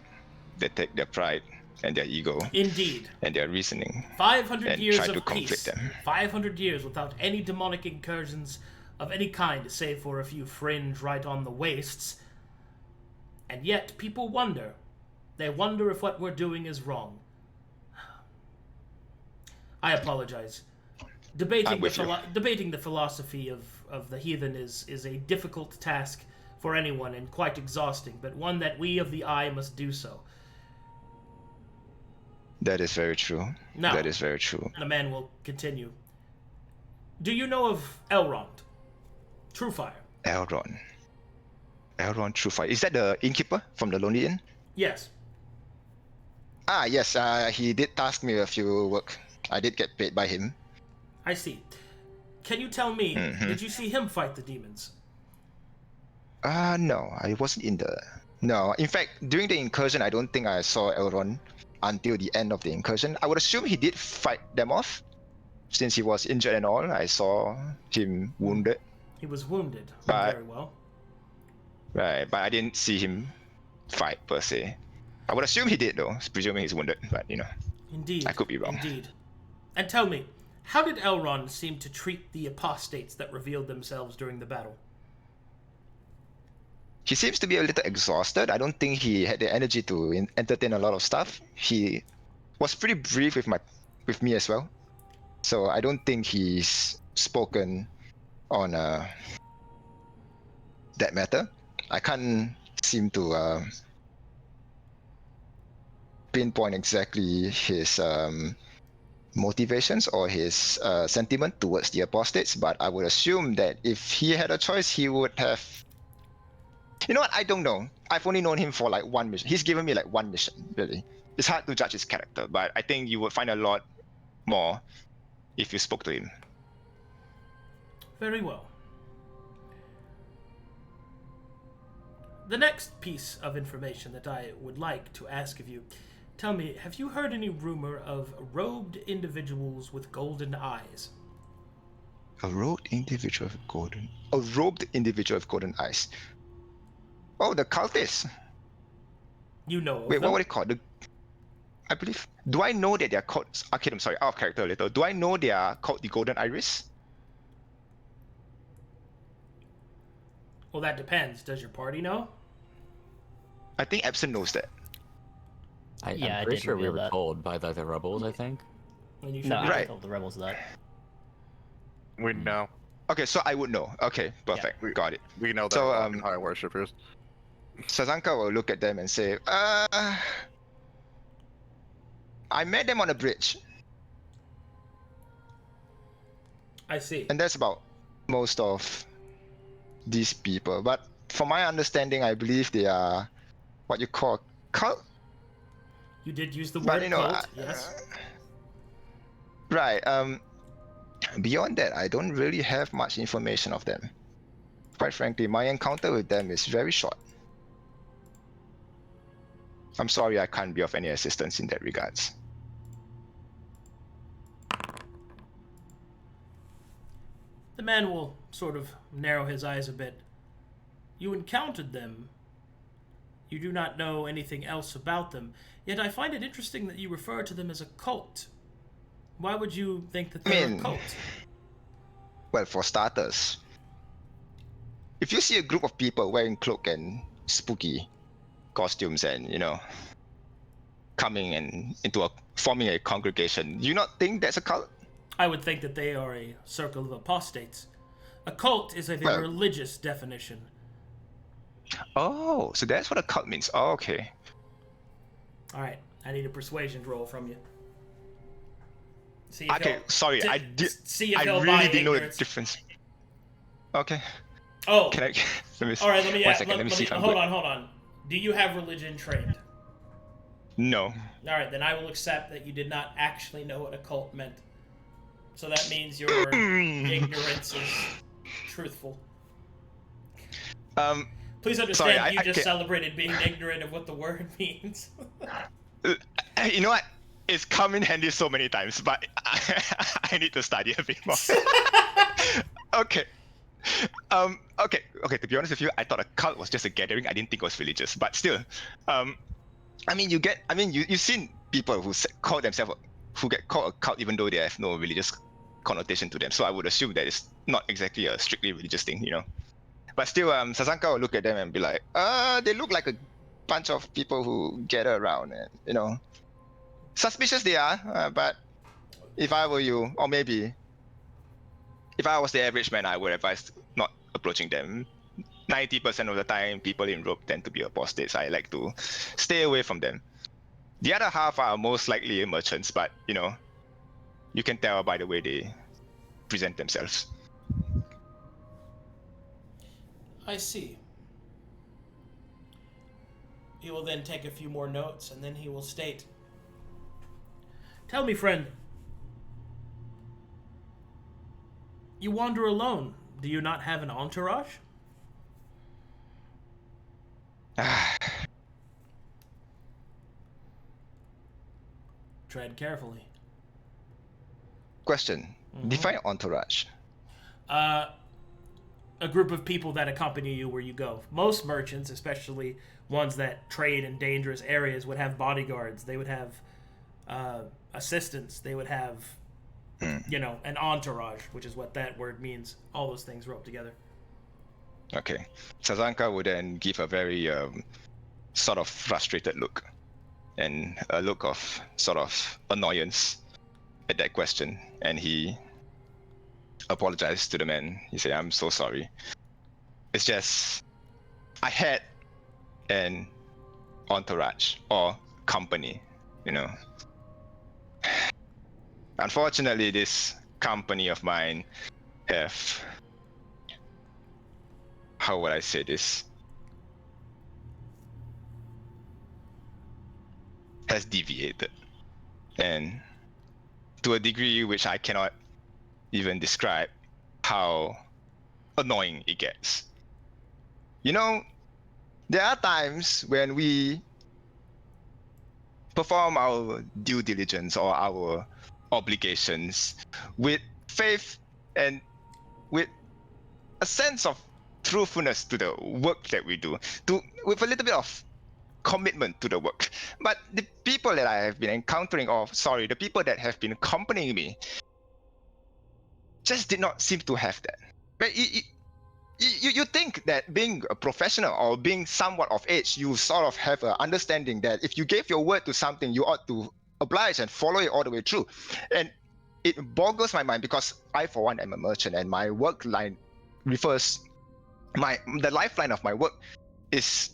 They take their pride and their ego Indeed. and their reasoning 500 and years try of to conflict peace. them. 500 years without any demonic incursions of any kind, save for a few fringe right on the wastes. And yet, people wonder. They wonder if what we're doing is wrong. I apologize. Debating the philosophy of the heathen is a difficult task for anyone and quite exhausting, but one that we of the Eye must do so. That is very true. Now, that is very true. The man will continue. Do you know of Elrond? Truefire. Elrond Truefire. Is that the innkeeper from the Lonely Inn? Yes. Ah, yes. He did task me a few work. I did get paid by him. I see. Can you tell me, did you see him fight the demons? No, I wasn't in the... No, in fact, during the incursion, I don't think I saw Elrond until the end of the incursion. I would assume he did fight them off. Since he was injured and all, I saw him wounded. He was wounded. But, very well. Right, but I didn't see him fight, per se. I would assume he did, though, presuming he's wounded, but, Indeed. I could be wrong. Indeed. And tell me, how did Elrond seem to treat the apostates that revealed themselves during the battle? He seems to be a little exhausted. I don't think he had the energy to entertain a lot of stuff. He was pretty brief with me as well. So I don't think he's spoken on that matter. I can't seem to pinpoint exactly his motivations or his sentiment towards the apostates, but I would assume that if he had a choice, he would have... You know what? I don't know. I've only known him for like one mission. He's given me like one mission, really. It's hard to judge his character, but I think you would find a lot more if you spoke to him. Very well. The next piece of information that I would like to ask of you, tell me, have you heard any rumor of robed individuals with golden eyes? A robed individual with golden eyes. Oh, the cultists. You know of Wait, them. what were they called? I believe... Do I know that they are called... Arcadum, sorry, out of character a little. Do I know they are called the Golden Iris? Well, that depends. Does your party know? I think Epson knows that. I'm I pretty did sure we reveal were that. told by the rebels, I think. And you should No, be- I Right. told the rebels that. We know. Okay, so I would know. Okay, perfect. Got it. We know that So, high worshippers. Sazanka will look at them and say, I met them on a bridge. I see. And that's about most of these people. But from my understanding, I believe they are what you call cult. You did use the But word cult, yes. Right. Beyond that, I don't really have much information of them. Quite frankly, my encounter with them is very short. I'm sorry I can't be of any assistance in that regards. The man will sort of narrow his eyes a bit. You encountered them. You do not know anything else about them. Yet I find it interesting that you refer to them as a cult. Why would you think that they're a cult? Well, for starters, if you see a group of people wearing cloak and spooky costumes and, coming and forming a congregation, you not think that's a cult? I would think that they are a circle of apostates. A cult is a very religious definition. Oh, so that's what a cult means. Oh, okay. All right, I need a persuasion roll from you. See if Okay, he'll- sorry, to- I did. See if I he'll really buy didn't know the ignorance. difference. Okay. Oh, Can I? Let me. all right. Let me One ask. second, let me see if I'm hold good. on. Do you have religion trained? No. All right, then I will accept that you did not actually know what a cult meant. So that means your ignorance is truthful. Please understand, sorry, you I just can't- celebrated being ignorant of what the word means. You know what? It's come in handy so many times, but I need to study a bit more. Okay. Okay. To be honest with you, I thought a cult was just a gathering. I didn't think it was religious, but still, you've seen people who call themselves, who get called a cult even though they have no religious connotation to them. So I would assume that it's not exactly a strictly religious thing, But still, Sazanka will look at them and be like, they look like a bunch of people who gather around, and suspicious they are. But if I were you, or maybe if I was the average man, I would advise not approaching them. 90% of the time, people in rope tend to be apostates. I like to stay away from them. The other half are most likely merchants, but you can tell by the way they present themselves. I see. He will then take a few more notes, and then he will state, "Tell me, friend, you wander alone. Do you not have an entourage?" Tread carefully. Question. Define entourage. A group of people that accompany you where you go. Most merchants, especially ones that trade in dangerous areas, would have bodyguards. They would have assistants. They would have, an entourage, which is what that word means. All those things roped together. Okay. Sazanka would then give a very sort of frustrated look and a look of sort of annoyance at that question. And he apologized to the man. He said, "I'm so sorry. It's just I had an entourage or company, Unfortunately, this company of mine have, how would I say this, has deviated, and to a degree which I cannot even describe how annoying it gets. There are times when we perform our due diligence or our obligations with faith and with a sense of truthfulness to the work that we do, with a little bit of commitment to the work. But the people that I have been encountering, the people that have been accompanying me, just did not seem to have that. But you think that being a professional or being somewhat of age, you sort of have an understanding that if you gave your word to something, you ought to oblige and follow it all the way through. And it boggles my mind because I, for one, am a merchant, and my work line refers, the lifeline of my work is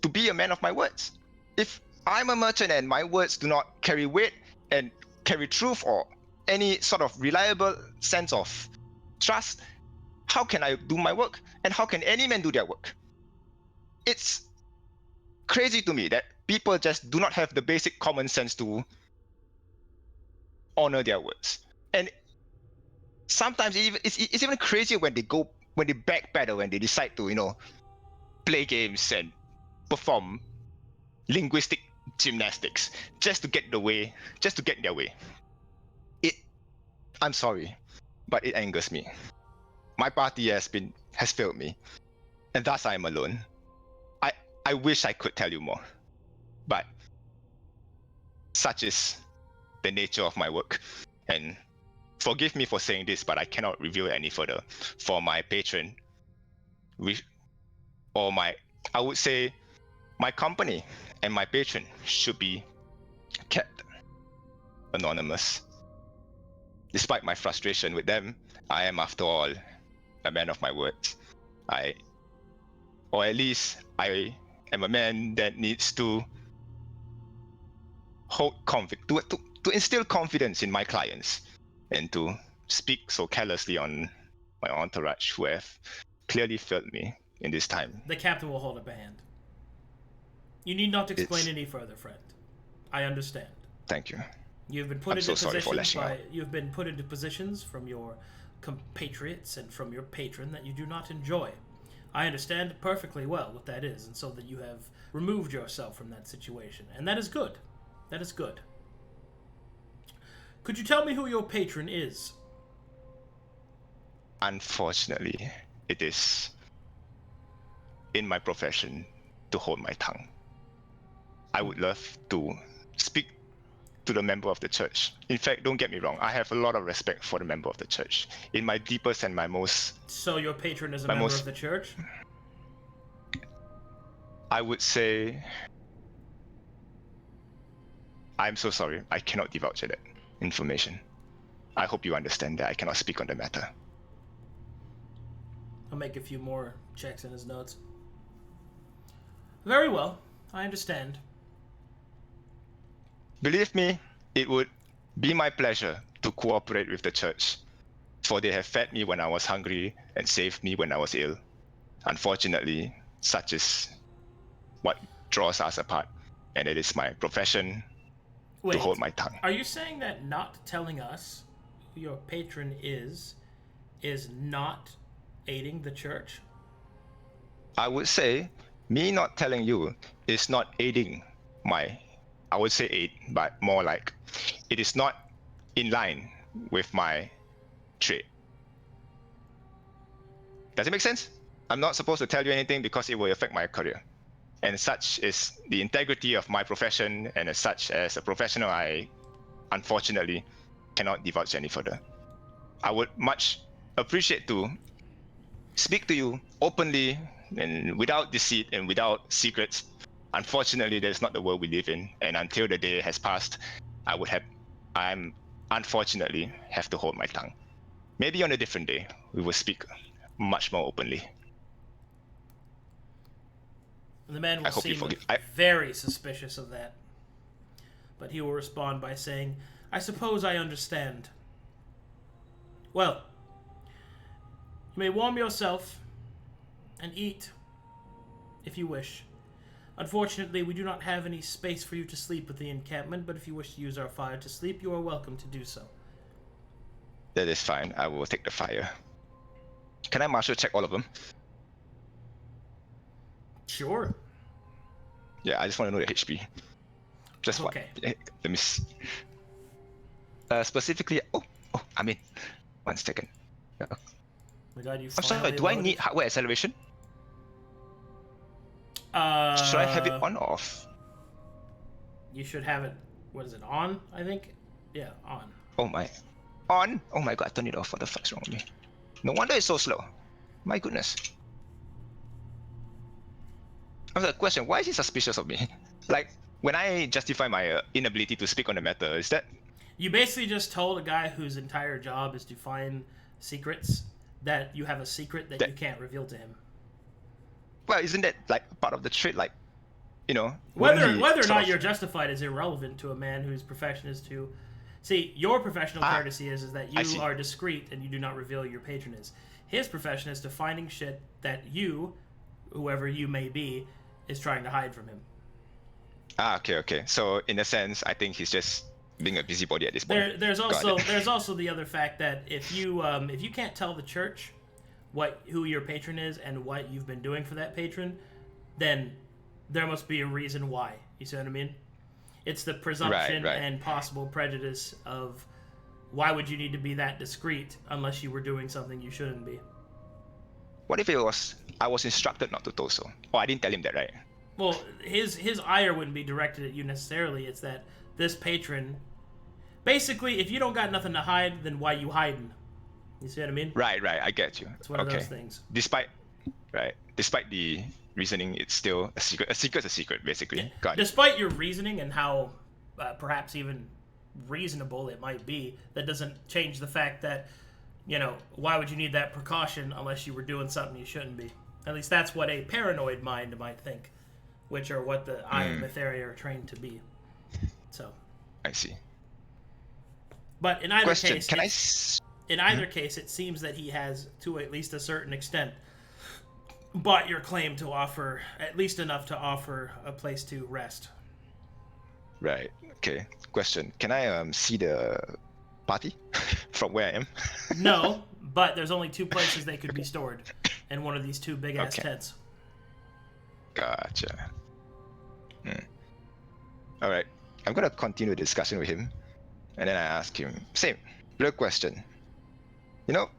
to be a man of my words. If I'm a merchant and my words do not carry weight and carry truth or any sort of reliable sense of trust, how can I do my work? And how can any man do their work? It's crazy to me that people just do not have the basic common sense to honor their words. And sometimes it's even crazier when they backpedal, when they decide to, play games and perform linguistic gymnastics just to get in their way. I'm sorry, but it angers me. My party has failed me, and thus I am alone. I wish I could tell you more, but such is the nature of my work. And forgive me for saying this, but I cannot reveal it any further. For my patron, I would say my company and my patron should be kept anonymous. Despite my frustration with them, I am, after all, a man of my words. Or at least I am a man that needs to to instill confidence in my clients, and to speak so carelessly on my entourage who have clearly failed me in this time. The captain will hold up a hand. You need not explain any further, friend. I understand. Thank you. You've been put You've been put into positions from your compatriots and from your patron that you do not enjoy. I understand perfectly well what that is, and so that you have removed yourself from that situation, and that is good. That is good. Could you tell me who your patron is? Unfortunately, it is in my profession to hold my tongue. I would love to speak to the member of the church. In fact, don't get me wrong, I have a lot of respect for the member of the church. In my deepest and my most... So your patron is a member of the church? I would say, I'm so sorry. I cannot divulge that information. I hope you understand that I cannot speak on the matter. I'll make a few more checks in his notes. Very well. I understand. Believe me, it would be my pleasure to cooperate with the church, for they have fed me when I was hungry and saved me when I was ill. Unfortunately, such is what draws us apart, and it is my profession to hold my tongue. Are you saying that not telling us who your patron is not aiding the church? I would say me not telling you is not aiding my, I would say aid, but more like it is not in line with my trade. Does it make sense? I'm not supposed to tell you anything because it will affect my career. And such is the integrity of my profession, and as such, as a professional, I unfortunately cannot divulge any further. I would much appreciate to speak to you openly and without deceit and without secrets. Unfortunately, that's not the world we live in, and until the day has passed, I'm unfortunately have to hold my tongue. Maybe on a different day, we will speak much more openly. The man will seem very suspicious of that. But he will respond by saying, I suppose I understand. Well, you may warm yourself and eat if you wish. Unfortunately, we do not have any space for you to sleep at the encampment, but if you wish to use our fire to sleep, you are welcome to do so. That is fine. I will take the fire. Can I martial check all of them? Sure. Yeah, I just want to know the HP. Just okay. Let me see. Specifically, I mean, 1 second. Oh my God, you I'm sorry, do I need hardware acceleration? Should I have it on or off? You should have it, what is it, on, I think? Yeah, on. Oh my. On? Oh my God, I turned it off. What the fuck's wrong with me? No wonder it's so slow. My goodness. I have a question, why is he suspicious of me? Like, when I justify my inability to speak on the matter, is that... You basically just told a guy whose entire job is to find secrets that you have a secret that you can't reveal to him. Well, isn't that like part of the trade? Like, you know, whether or not you're justified is irrelevant to a man whose profession is to... See, your professional courtesy is that you are discreet and you do not reveal your patron is. His profession is to finding shit that you, whoever you may be, is trying to hide from him. Okay. So in a sense, I think he's just being a busybody at this point. There's also the other fact that if you can't tell the church who your patron is and what you've been doing for that patron, then there must be a reason why. You see what I mean? It's the presumption and possible prejudice of why would you need to be that discreet unless you were doing something you shouldn't be. What if I was instructed not to do so? Oh, I didn't tell him that, right? Well, his ire wouldn't be directed at you necessarily. It's that this patron... Basically, if you don't got nothing to hide, then why you hiding? You see what I mean? Right, I get you. It's one of those things. Despite the reasoning, it's still a secret. A secret's a secret, basically. Yeah. Got it. Despite your reasoning and how perhaps even reasonable it might be, that doesn't change the fact that, you know, why would you need that precaution unless you were doing something you shouldn't be? At least that's what a paranoid mind might think, which are what the Eyumah are trained to be. So. I see. But in either case, it seems that he has, to at least a certain extent, bought your claim to offer at least enough to offer a place to rest. Right. Okay. Question: can I see the party from where I am? No, but there's only 2 places they could be stored, in one of these 2 big ass tents. Gotcha. All right. I'm gonna continue the discussion with him. And then I ask him, same, real question. You know,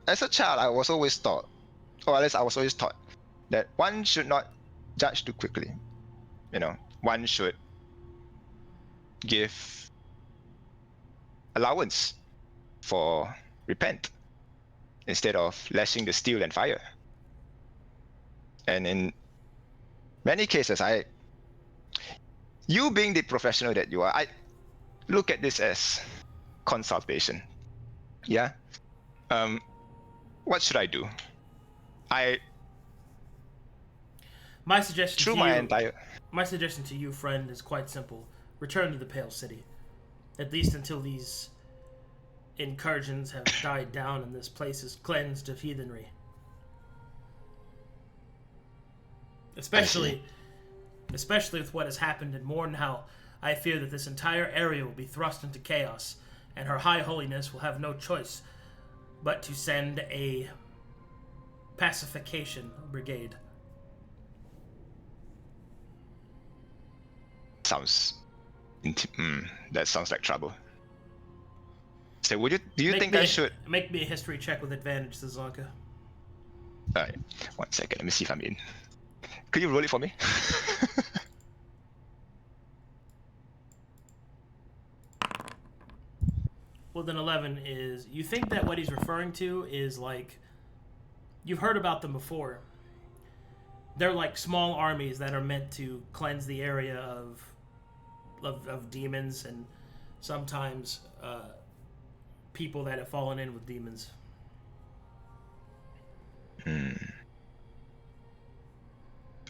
as a child, I was always taught, or at least I was always taught, that one should not judge too quickly. You know, one should give allowance for repent instead of lashing the steel and fire. And in many cases, you being the professional that you are, I look at this as consultation. Yeah. What should I do? My suggestion through to my you, entire. my suggestion to you, friend, is quite simple. Return to the Pale City, at least until these incursions have died down and this place is cleansed of heathenry. Especially with what has happened in Mornhow, I fear that this entire area will be thrust into chaos, and Her High Holiness will have no choice but to send a pacification brigade. That sounds like trouble. So do you think I should? Make me a history check with advantage, Sazanka. Alright, 1 second. Let me see if I'm in. Could you roll it for me? Well, then 11 is... You think that what he's referring to is like... You've heard about them before. They're like small armies that are meant to cleanse the area of demons and sometimes people that have fallen in with demons.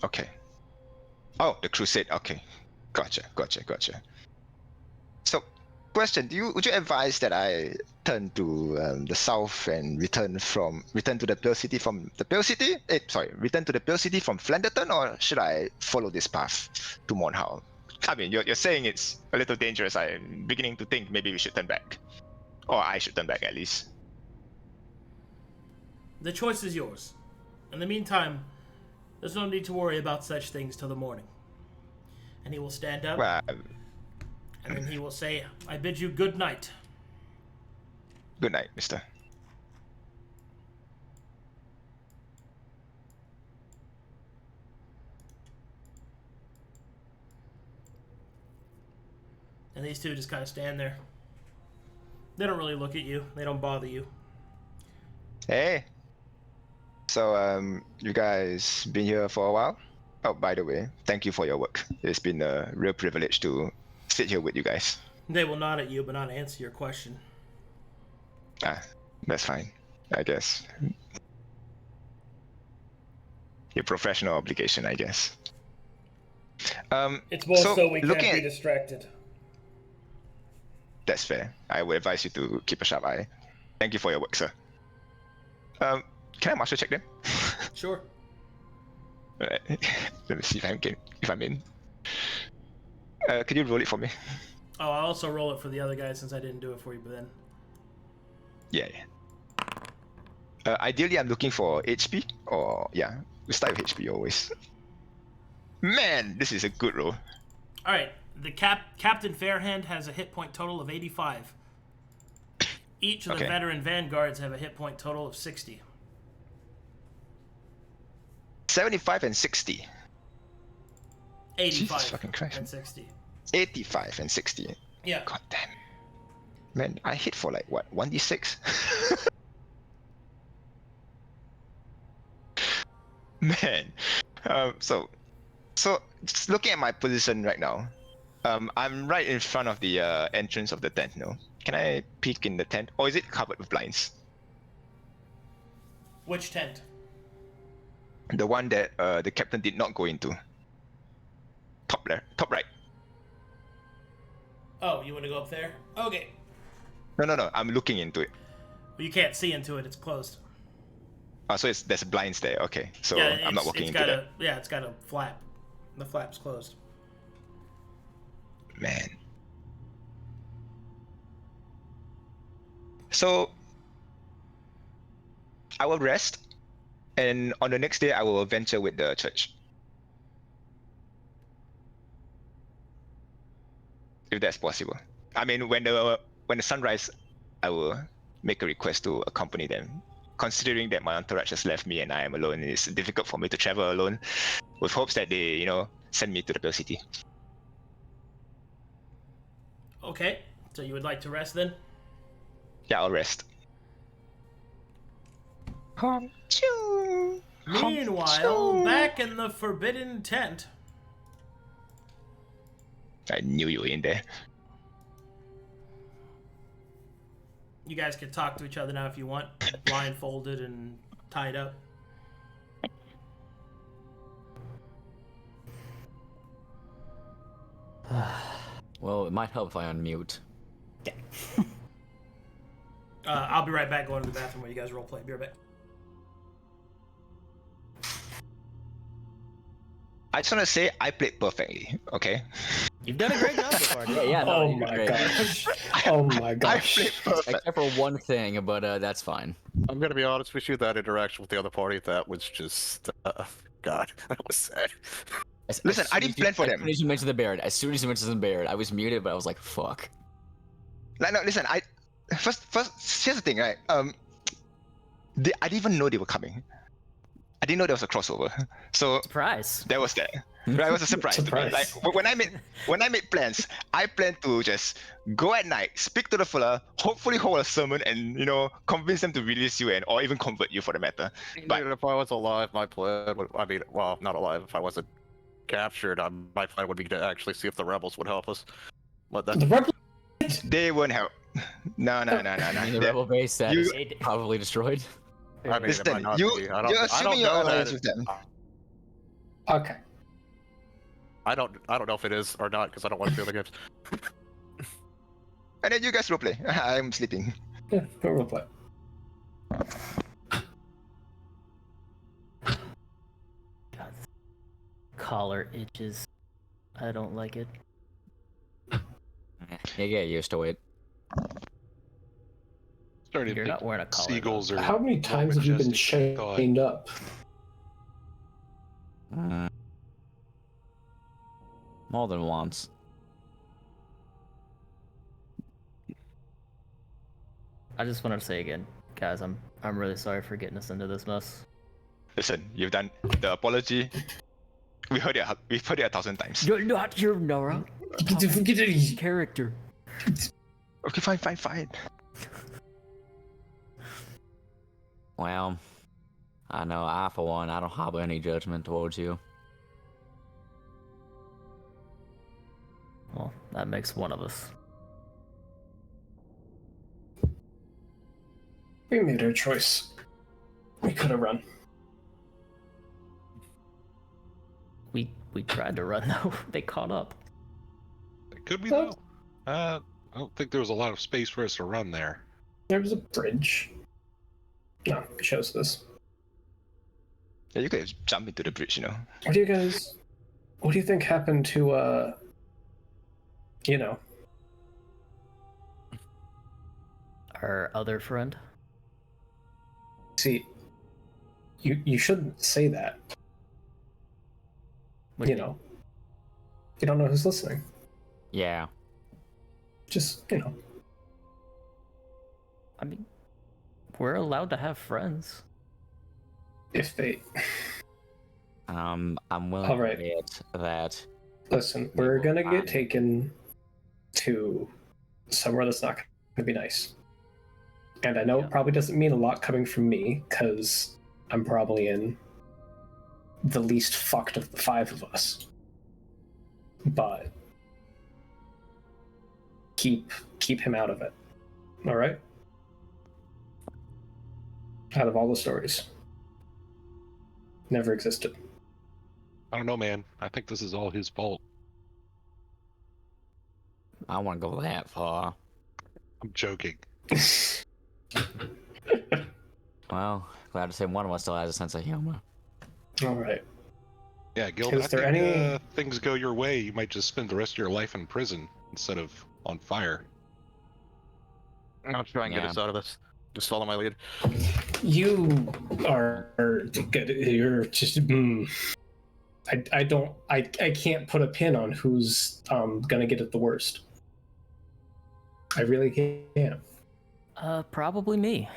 Okay. Oh, the crusade. Okay. Gotcha. So, question: would you advise that I turn to the south and return to the Pale City from the Pale City? Return to the Pale City from Flanderton, or should I follow this path to Mornhow? I mean, you're saying it's a little dangerous. I'm beginning to think maybe we should turn back, or I should turn back at least. The choice is yours. In the meantime, there's no need to worry about such things till the morning. And he will stand up, Well, and then he will say, I bid you good night. good night, mister. And these two just kind of stand there. They don't really look at you. They don't bother you. Hey. So, you guys been here for a while? Oh, by the way, thank you for your work. It's been a real privilege to sit here with you guys. They will nod at you, but not answer your question. That's fine, I guess. Your professional obligation, I guess. It's more so we can't be distracted. That's fair. I would advise you to keep a sharp eye. Thank you for your work, sir. Can I master check them? Sure. Alright. Let me see if I'm in. Could you roll it for me? Oh, I'll also roll it for the other guy since I didn't do it for you, but then. Yeah. Ideally, I'm looking for HP, or we start with HP always. Man, this is a good roll. All right, the Captain Fairhand has a hit point total of 85. Each of the veteran vanguards have a hit point total of 60. 75 and 60. 85 Jesus fucking Christ. and 60. 85 and 60. Yeah. God damn. Man, I hit for like what, 1d6? Man. So just looking at my position right now, I'm right in front of the entrance of the tent, no? Can I peek in the tent? Or is it covered with blinds? Which tent? The one that the captain did not go into. Top right. Oh, you want to go up there? Okay. No. I'm looking into it. Well, you can't see into it. It's closed. So there's blinds there. Okay, so Yeah, I'm not walking into that. Yeah, it's got a flap. The flap's closed. Man. So I will rest, and on the next day I will venture with the church. If that's possible. I mean, when the sunrise, I will make a request to accompany them. Considering that my entourage has left me and I am alone, it's difficult for me to travel alone, with hopes that they, send me to the Pale City. Okay, so you would like to rest then? Yeah, I'll rest. Meanwhile, back in the Forbidden Tent. I knew you were in there. You guys can talk to each other now if you want, blindfolded and tied up. Well, it might help if I unmute. I'll be right back going to the bathroom while you guys roleplay. Be right back. I just want to say I played perfectly, okay? You've done a great job so far. Yeah, no, Oh you did my great. gosh. Oh my I gosh. played perfect. Except for one thing, but that's fine. I'm gonna be honest with you. That interaction with the other party, that was just, God, that was sad. Listen, I didn't plan for As them. soon as you mentioned the Baird, I was muted, but I was like, fuck. Like, no, listen, first, here's the thing, right? I didn't even know they were coming. I didn't know there was a crossover. So Surprise. that was that. Right, it was a surprise. To me. Surprise. Like when I made plans, I planned to just go at night, speak to the fella, hopefully hold a sermon, and convince them to release you or even convert you for the matter. But Dude, if I was alive, my plan would, I mean, well, not alive. If I wasn't captured, my plan would be to actually see if the rebels would help us. But The that's rebel. they won't help. No. And the rebel base that is probably destroyed. I mean, it Listen, might not you're be. I don't assuming you're know alliance that. with them. Okay. I don't know if it is or not because I don't want to feel the games. And then you guys roleplay. I'm sleeping. Yeah, go roleplay. God, collar itches. I don't like it. You get used to it. Starting You're to not think wearing a collar. seagulls are How many more times have you been majestic than I thought. chained up? More than once. I just wanted to say again, guys, I'm really sorry for getting us into this mess. Listen, you've done the apology. We've heard it 1,000 times. You're not your Nara. Character. Okay, fine. Well, I know I, for one, I don't harbor any judgment towards you. Well, that makes one of us. We made our choice. We could have run. We tried to run though. They caught up. Could we though? I don't think there was a lot of space for us to run there. There was a bridge. No, it shows this. Yeah, you could have jumped into the bridge, What do you think happened to Our other friend. See, you shouldn't say that. What You don't know who's listening. Yeah. Just, I mean, we're allowed to have friends. if they... I'm willing All right. to admit that. Listen, we're gonna get taken to somewhere that's not gonna be nice. And I know it probably doesn't mean a lot coming from me, because I'm probably in the least fucked of the five of us. But keep him out of it. Alright? Out of all the stories. Never existed. I don't know, man. I think this is all his fault. I don't want to go that far. I'm joking. Well, glad to say one of us still has a sense of humor. Alright. Yeah, Gilden, I Is there think any- things go your way, you might just spend the rest of your life in prison instead of on fire. I'll try and get Yeah. us out of this. Just follow my lead. You are good. You're just. I can't put a pin on who's gonna get it the worst. I really can't. Probably me,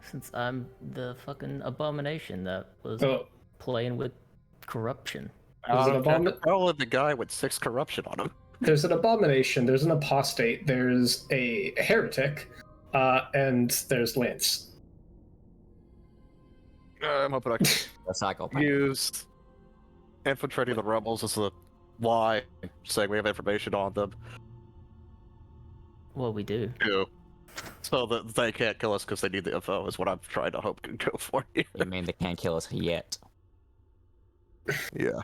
since I'm the fucking abomination that was Oh. playing with corruption. There's an Probably the guy with 6 corruption on him. There's an abomination. There's an apostate. There's a heretic, and there's Lance. I'm hoping I can A psychopath. use infiltrating the rebels as a lie, saying we have information on them. Well, we do. Too. So that they can't kill us because they need the info is what I'm trying to hope can go for you. You mean they can't kill us yet? Yeah.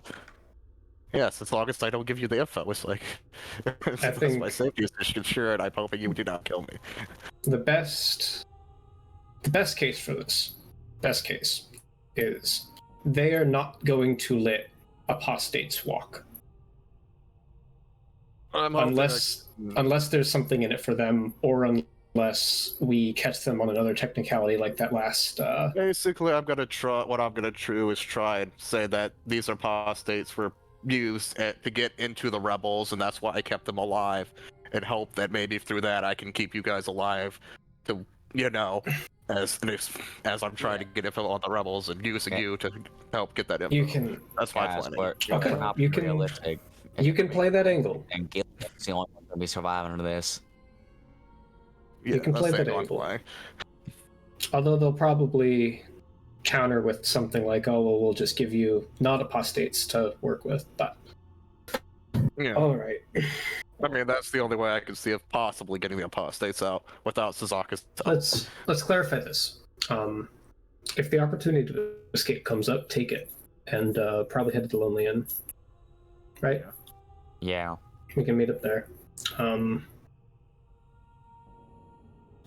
Yes, as long as I don't give you the info, it's like that's think- my safety is ensured. I'm hoping you do not kill me. The best case for this, is they are not going to let apostates walk unless there's something in it for them, or unless we catch them on another technicality like that last. Basically, I'm gonna try. What I'm gonna do is try and say that these apostates were used to get into the rebels, and that's why I kept them alive, and hope that maybe through that I can keep you guys alive. To as I'm trying to get info on the rebels and using you to help get that info. You can. That's my Guys, planning. we're Okay, not you can- realistic. You can play that angle. And Gilden's the only one gonna be surviving under this. You can that's play the that angle I'm angle. playing. Although they'll probably counter with something like, "Oh, well, we'll just give you not apostates to work with." But Yeah. all right. I mean, that's the only way I can see of possibly getting the apostates out without Sazanka's help. Let's clarify this. If the opportunity to escape comes up, take it, and probably head to the Lonely Inn. Right? Yeah. We can meet up there.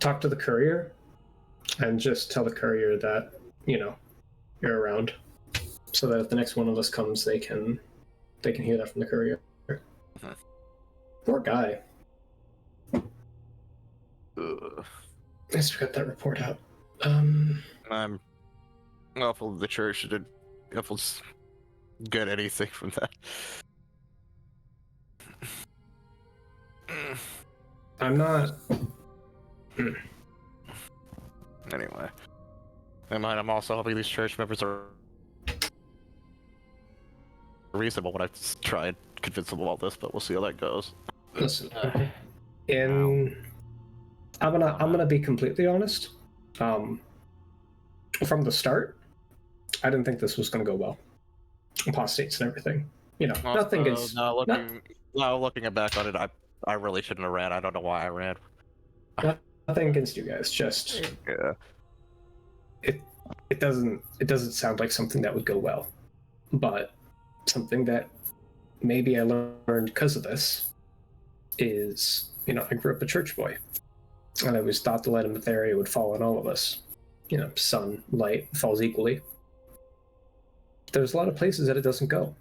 Talk to the courier, and just tell the courier that you're around, so that if the next one of us comes, they can hear that from the courier. Poor guy. Ugh. I just got that report out. I'm awful the church did if let's get anything from that. I'm not. Anyway. I'm also hoping these church members are reasonable when I try and convince them of all this, but we'll see how that goes. Listen, I'm gonna be completely honest. From the start, I didn't think this was gonna go well. Apostates and everything. Nothing is. Looking back on it, I really shouldn't have ran. I don't know why I ran. Nothing against you guys. Just Yeah. it doesn't sound like something that would go well, but something that maybe I learned because of this is, I grew up a church boy, and I always thought the light of Matheria would fall on all of us. Sun, light falls equally. There's a lot of places that it doesn't go.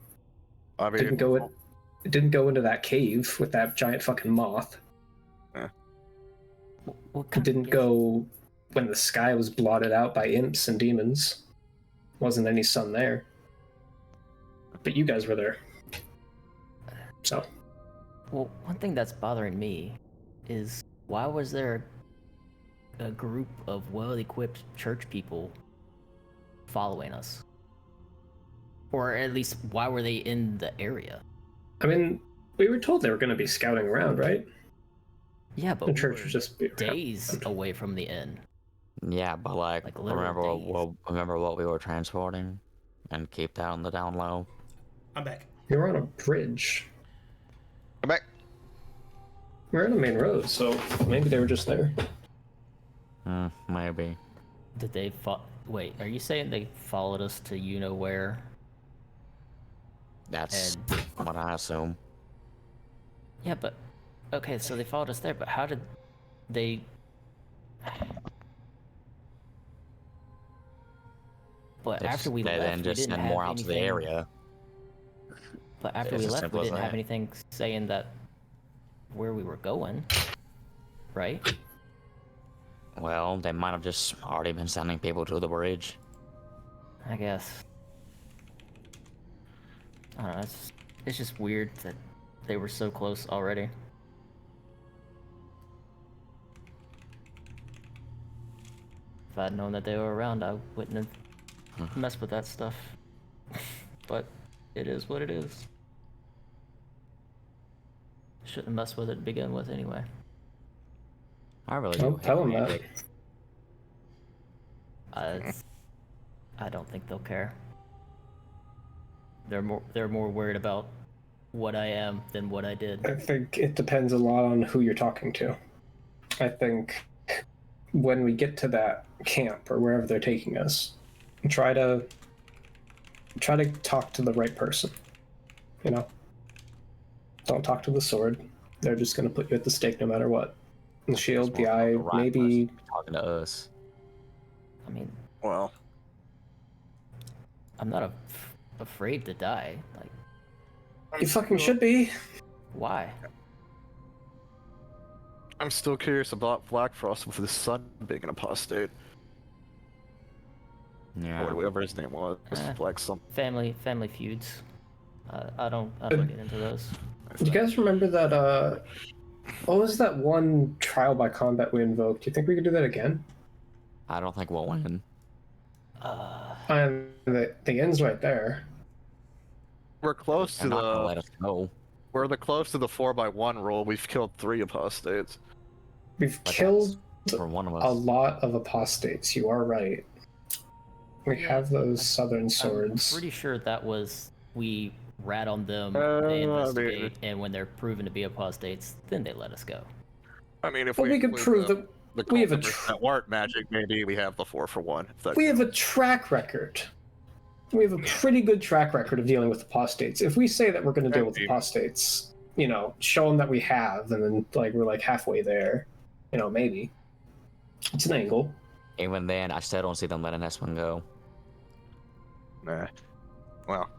I mean, It didn't go into that cave with that giant fucking moth. It didn't go when the sky was blotted out by imps and demons. Wasn't any sun there. But you guys were there. So. Well, one thing that's bothering me is why was there a group of well-equipped church people following us? Or at least, why were they in the area? I mean, we were told they were going to be scouting around, right? Yeah, but the church was just days away from the inn. Yeah, but remember literal what we were transporting, and keep that on the down low. I'm back. You were on a bridge. I'm back. We're on a main road, so maybe they were just there. Maybe. Did they wait, are you saying they followed us to where? That's what I assume. Yeah, but okay, so they followed us there, but how did they? But after we left, then just we didn't send have more out to the anything- area. But after It's we as left, simple we as didn't have that. anything saying that where we were going, right? Well, they might have just already been sending people to the bridge. I guess. I don't know, it's just weird that they were so close already. If I'd known that they were around, I wouldn't have messed with that stuff. But it is what it is. Shouldn't have messed with it to begin with anyway. I really Don't do. tell them that. I don't think they'll care. They're more worried about what I am than what I did. I think it depends a lot on who you're talking to. I think when we get to that camp or wherever they're taking us, try to talk to the right person. You know? Don't talk to the sword. They're just going to put you at the stake no matter what. The shield, the eye, maybe... Talking to us. I mean... Well... I'm not afraid to die. Like... You fucking should be. Why? I'm still curious about Black Frost with his son being an apostate. Yeah. Or whatever his name was. Black something. Family feuds. I don't get into those. Do you guys remember that, what was that one trial by combat we invoked? Do you think we could do that again? I don't think we'll win. The end's right there. We're close to They're not gonna the... let us go. We're close to the 4x1 rule. We've killed 3 apostates. We've But killed for one of us. a lot of apostates, you are right. We have those southern swords. I'm pretty sure that was... We rat on them, they investigate, and when they're proven to be apostates, then they let us go. I mean, if Well, we could prove that we have a that weren't magic, maybe we have the 4-for-1. we have a track record. We have a pretty good track record of dealing with apostates. If we say that we're going to deal with apostates, you know, show them that we have, and then like we're like halfway there, you know, maybe it's an angle. Even then, I still don't see them letting Espen go. Nah. Well.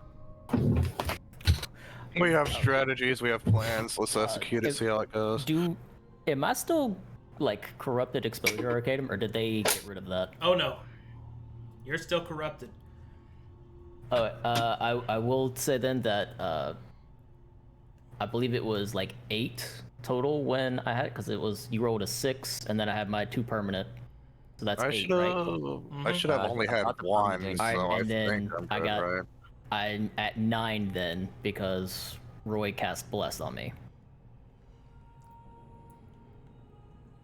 We have strategies, we have plans. Let's execute it, see how it goes. Am I still like corrupted exposure Arcadum, or did they get rid of that? Oh no, you're still corrupted. Oh, I will say then that I believe it was like 8 total when I had it, because it was you rolled a 6 and then I had my 2 permanent, so that's 8, right? I should have only had 1, so I and then think I'm I good, got right? I'm at 9 then because Roy cast Bless on me.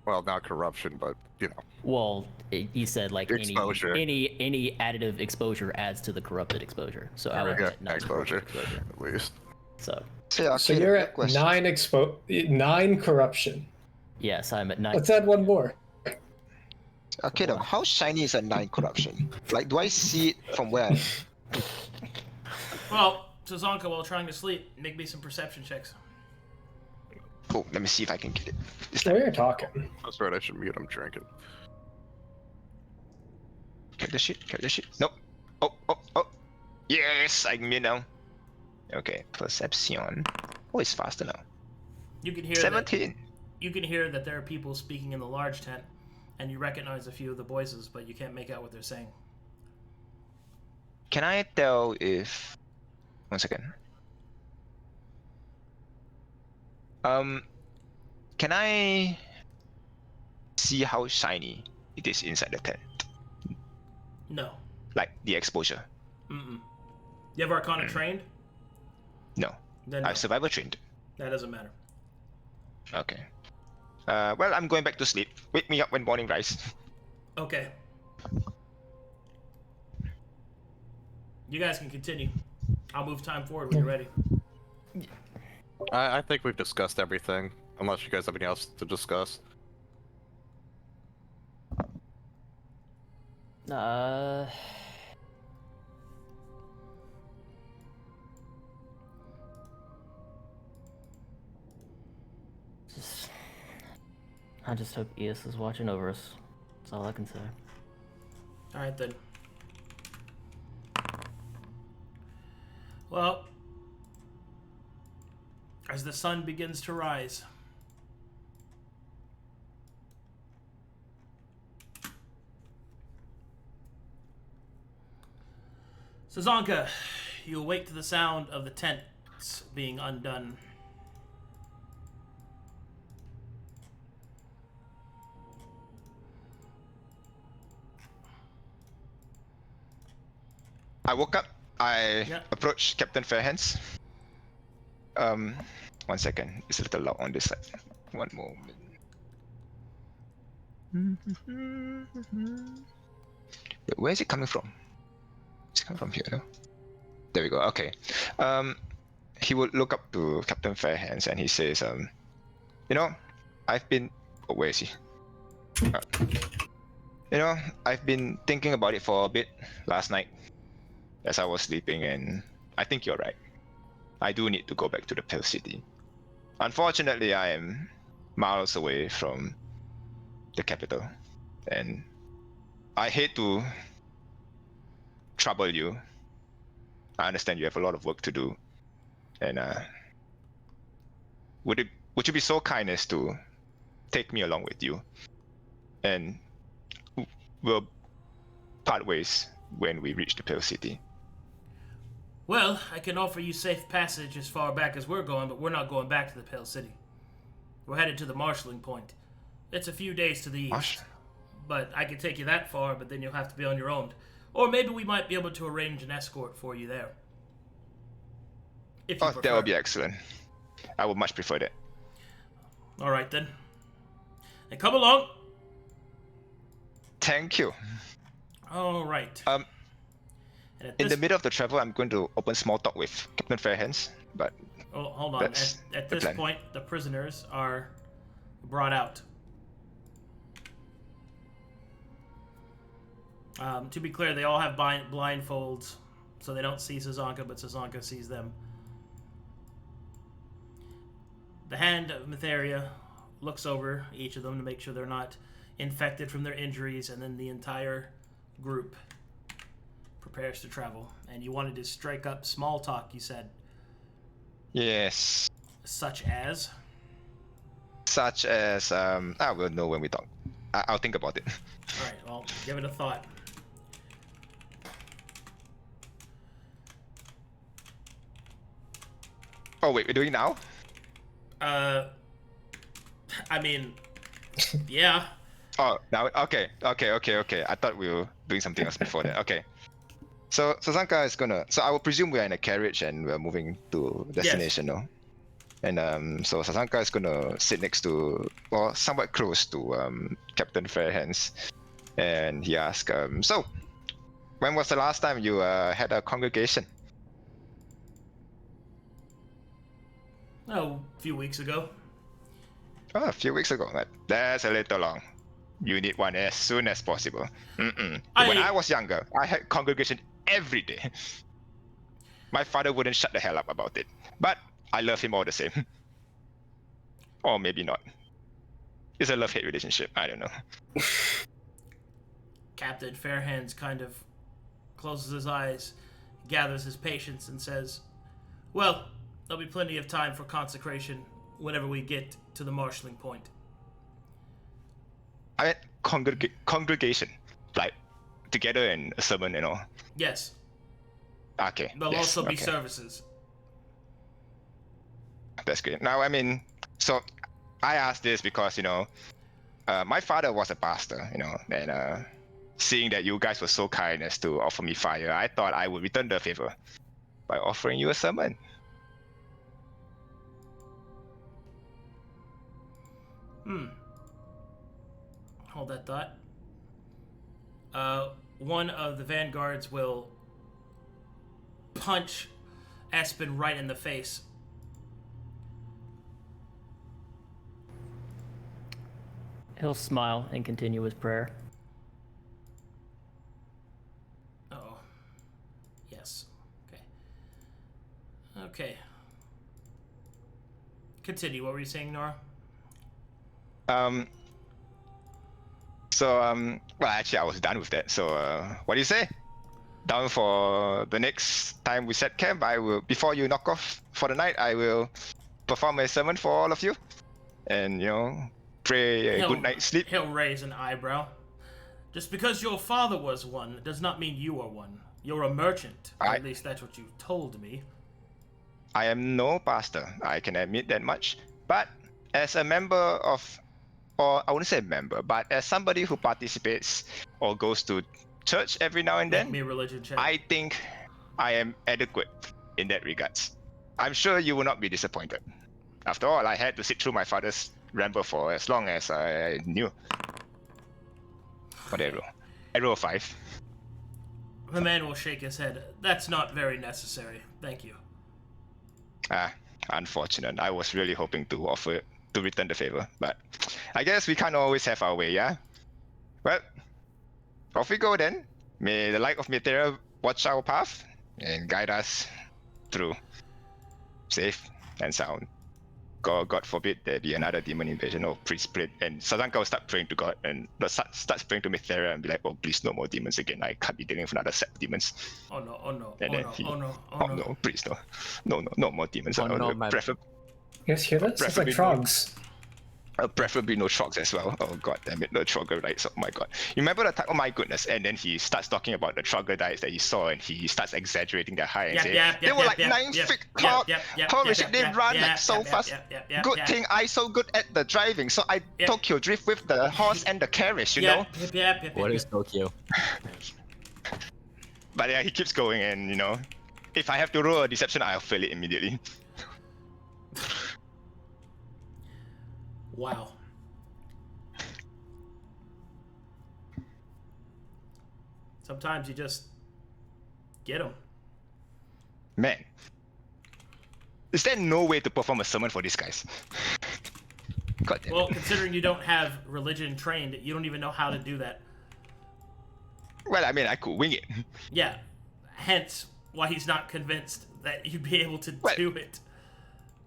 Well, not corruption, but you know. Well, he said like Exposure. any additive exposure adds to the corrupted exposure. So I would get 9 exposure, exposure at least. So you're at 9 corruption. Yes, I'm at 9. Let's add one more. Okay, now, how shiny is a 9 corruption? Like, do I see it from where? Well, Sazanka, while trying to sleep, make me some perception checks. Oh, let me see if I can get it. Now you're talking. That's right, I should mute him drinking. Carry the shit. Nope. Oh. Yes, I can mute now. Okay, perception. Oh, it's faster now. You can hear 17. You can hear that there are people speaking in the large tent, and you recognize a few of the voices, but you can't make out what they're saying. Can I tell if... One second. Can I see how shiny it is inside the tent? No. Like the exposure? Mm-mm. You have Arcana trained? No. Then no. I've Survivor trained. That doesn't matter. Okay. Well, I'm going back to sleep. Wake me up when morning rise. Okay. You guys can continue. I'll move time forward when you're ready. I think we've discussed everything, unless you guys have anything else to discuss. I just hope ES is watching over us. That's all I can say. Alright then. Well, as the sun begins to rise, Sazanka, you awake to the sound of the tents being undone. I woke up. I approached Captain Fairhands. 1 second. It's a little loud on this side. One moment. Wait, where is it coming from? It's coming from here, no? There we go. Okay. He would look up to Captain Fairhands and he says, you know, I've been. Oh, where is he? You know, I've been thinking about it for a bit last night as I was sleeping, and I think you're right. I do need to go back to the Pale City. Unfortunately, I am miles away from the capital, and I hate to trouble you. I understand you have a lot of work to do, and would you be so kind as to take me along with you, and we'll part ways when we reach the Pale City. Well, I can offer you safe passage as far back as we're going, but we're not going back to the Pale City. We're headed to the marshalling point. It's a few days to the east. But I can take you that far, but then you'll have to be on your own. Or maybe we might be able to arrange an escort for you there. If you prefer. That would be excellent. I would much prefer that. All right, then. And come along. Thank you. All right. In the middle of the travel, I'm going to open small talk with Captain Fairhands, but... Oh, hold on. At this point, the prisoners are brought out. To be clear, they all have blindfolds, so they don't see Sazanka, but Sazanka sees them. The hand of Mytheria looks over each of them to make sure they're not infected from their injuries, and then the entire group prepares to travel. And you wanted to strike up small talk, you said. Yes. Such as? Such as, I will know when we talk. I'll think about it. Alright, well, give it a thought. Oh, wait, we're doing now? I mean, yeah. Oh, now, okay. I thought we were doing something else before that. Okay. So Sazanka is gonna. So I will presume we are in a carriage and we're moving to destination, no? And so Sazanka is gonna sit next to, or somewhat close to Captain Fairhands, and he asks, so when was the last time you had a congregation? Oh, a few weeks ago. Oh, a few weeks ago. That's a little long. You need one as soon as possible. When I was younger, I had congregation every day. My father wouldn't shut the hell up about it, but I love him all the same. Or maybe not. It's a love-hate relationship. I don't know. Captain Fairhands kind of closes his eyes, gathers his patience, and says, well, there'll be plenty of time for consecration whenever we get to the marshalling point. I meant congregation, like together in a sermon and all. Yes. Okay. There'll also be services. That's great. Now, I mean, so I asked this because, my father was a pastor, and seeing that you guys were so kind as to offer me fire, I thought I would return the favor by offering you a sermon. Hold that thought. One of the vanguards will punch Espen right in the face. He'll smile and continue his prayer. Oh. Yes. Okay. Continue. What were you saying, Nara? Well, actually, I was done with that. So, what do you say? Down for the next time we set camp, I will, before you knock off for the night, I will perform a sermon for all of you. And, pray a good night's sleep. He'll raise an eyebrow. Just because your father was one does not mean you are one. You're a merchant. Or at least that's what you told me. I am no pastor. I can admit that much. But as a member of, or I wouldn't say member, but as somebody who participates or goes to church every now and then, me a religion check. I think I am adequate in that regards. I'm sure you will not be disappointed. After all, I had to sit through my father's ramble for as long as I knew. What did I roll? I rolled 5. The man will shake his head. That's not very necessary. Thank you. Unfortunate. I was really hoping to offer to return the favor, but I guess we can't always have our way, yeah? Well, off we go then. May the light of Mysteria watch our path and guide us through. Safe and sound. God forbid there be another demon invasion or priest split, and Sazanka will start praying to God and starts praying to Mysteria and be like, oh please no more demons again. I can't be dealing with another set of demons. Oh no, oh no, And oh then no, he, oh no, oh no, please no more demons. Oh no, my... You guys hear that? It's like frogs. Preferably no trogs as well. Oh god damn it, no troglodytes. Oh my god. You remember the time? Oh my goodness. And then he starts talking about the troglodytes that he saw, and he starts exaggerating their height and say they were like 9 feet tall. Holy shit, they run like so fast. Good thing I so good at the driving, so I Tokyo drift with the horse and the carriage, you know? What is Tokyo? But yeah, he keeps going, and you know, if I have to roll a deception, I'll fail it immediately. Wow. Sometimes you just get them. Man, is there no way to perform a summon for these guys? God damn Well, it. considering you don't have religion trained, you don't even know how to do that. Well, I mean, I could wing it. Yeah, hence why he's not convinced that you'd be able to do it.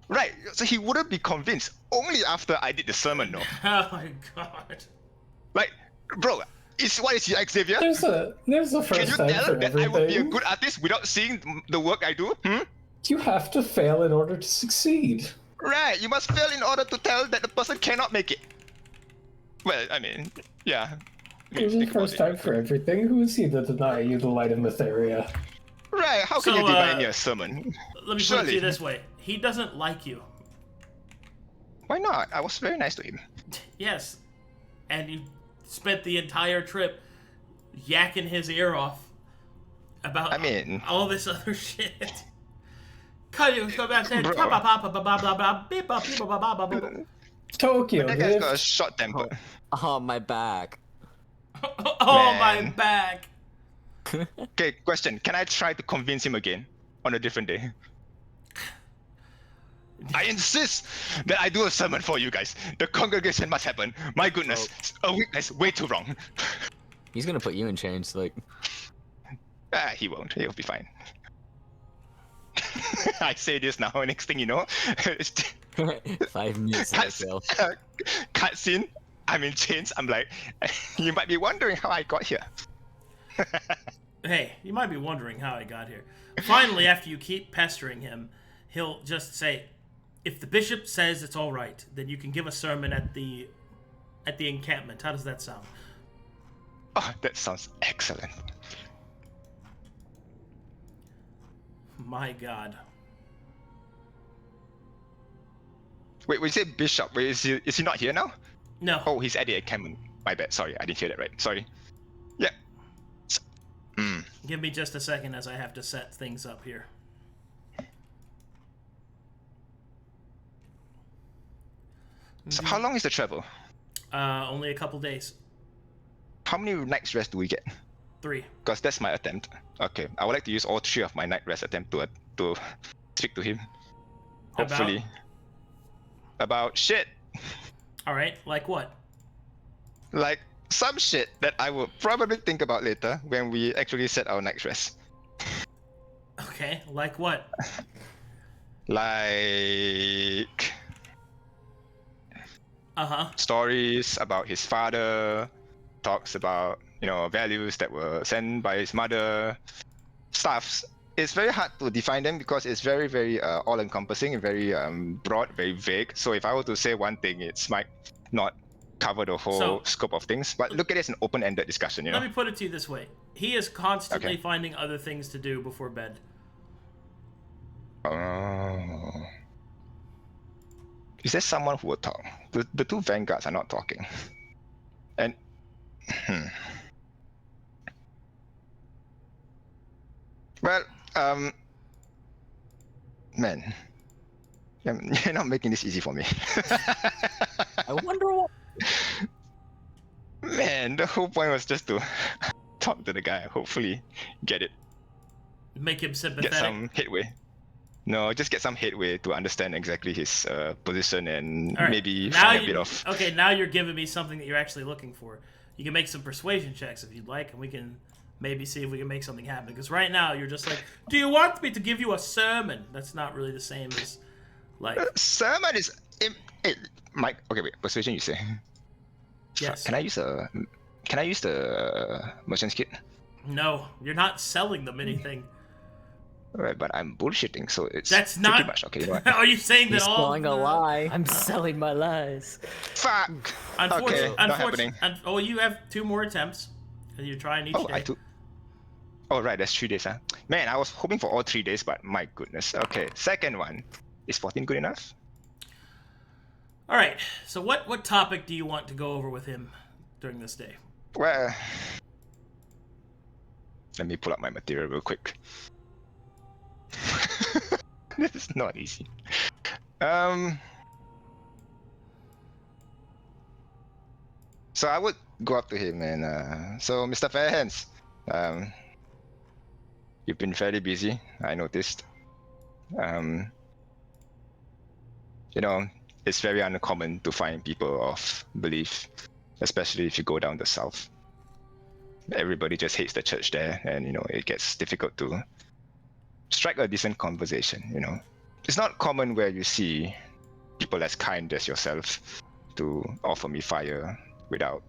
Right, so he wouldn't be convinced only after I did the sermon, no? Oh my god. Like, bro, what is he, Xavier? There's a first Can you time tell for that everything. I would be a good artist without seeing the work I do? You have to fail in order to succeed. Right, you must fail in order to tell that the person cannot make it. Well, I mean, yeah. There's a first time for everything. Who is he to deny you the light of Mysteria? Right, how can you deny me a sermon? Let me put it to you this way. He doesn't like you. Why not? I was very nice to him. Yes. And you spent the entire trip yakking his ear off about all this other shit. Tokyo, that guy's got a short temper. Oh, my back. Oh, my back. Okay, question. Can I try to convince him again on a different day? I insist that I do a sermon for you guys. The congregation must happen. My goodness, a week is way too wrong. He's gonna put you in chains, like. He won't. He'll be fine. I say this now, next thing you know, 5 minutes later. Cutscene. I'm in chains. I'm like, you might be wondering how I got here. Hey, you might be wondering how I got here. Finally, after you keep pestering him, he'll just say, if the bishop says it's all right, then you can give a sermon at the encampment. How does that sound? Oh, that sounds excellent. My god. Wait, we said bishop. Wait, is he not here now? No. Oh, he's at the encampment. My bad. Sorry, I didn't hear that right. Sorry. Yeah. Give me just a second as I have to set things up here. So how long is the travel? Only a couple days. How many nights rest do we get? 3. Because that's my attempt. Okay, I would like to use all 3 of my night rest attempt to speak to him. Hopefully. About shit. Alright, like what? Like some shit that I will probably think about later when we actually set our night rest. Okay, like what? Like... stories about his father, talks about, you know, values that were sent by his mother, stuffs. It's very hard to define them because it's very, very all-encompassing and very broad, very vague. So if I were to say one thing, it might not cover the whole scope of things. But look at it as an open-ended discussion, you know? Let me put it to you this way. He is constantly finding other things to do before bed. Oh. Is there someone who will talk? The 2 vanguards are not talking. And... Well, man. You're not making this easy for me. I wonder what... Man, the whole point was just to talk to the guy. Hopefully, get it. Make him Get sympathetic. some headway. No, just get some headway to understand exactly his position and All right. maybe Now find a bit of. Okay, now you're giving me something that you're actually looking for. You can make some persuasion checks if you'd like, and we can maybe see if we can make something happen. Because right now you're just like, do you want me to give you a sermon? That's not really the same as like. Sermon is. Mike. Okay, wait. Persuasion, you say? Yes. Can I use the merchant's kit? No, you're not selling them anything. Right, but I'm bullshitting, so it's That's pretty not. much okay. You know what? Are you saying that He's all? telling a lie. I'm selling my lies. Fuck. Okay, not happening. Oh, you have 2 more attempts, and you're trying each Oh, day. I took. Oh, right, that's 3 days, huh? Man, I was hoping for all 3 days, but my goodness. Okay, second one. Is 14 good enough? All right. So what topic do you want to go over with him during this day? Well, let me pull up my material real quick. This is not easy. So I would go up to him and so Mr. Fairhands, you've been fairly busy, I noticed. You know, it's very uncommon to find people of belief, especially if you go down the south. Everybody just hates the church there, and you know, it gets difficult to strike a decent conversation, you know. It's not common where you see people as kind as yourself to offer me fire without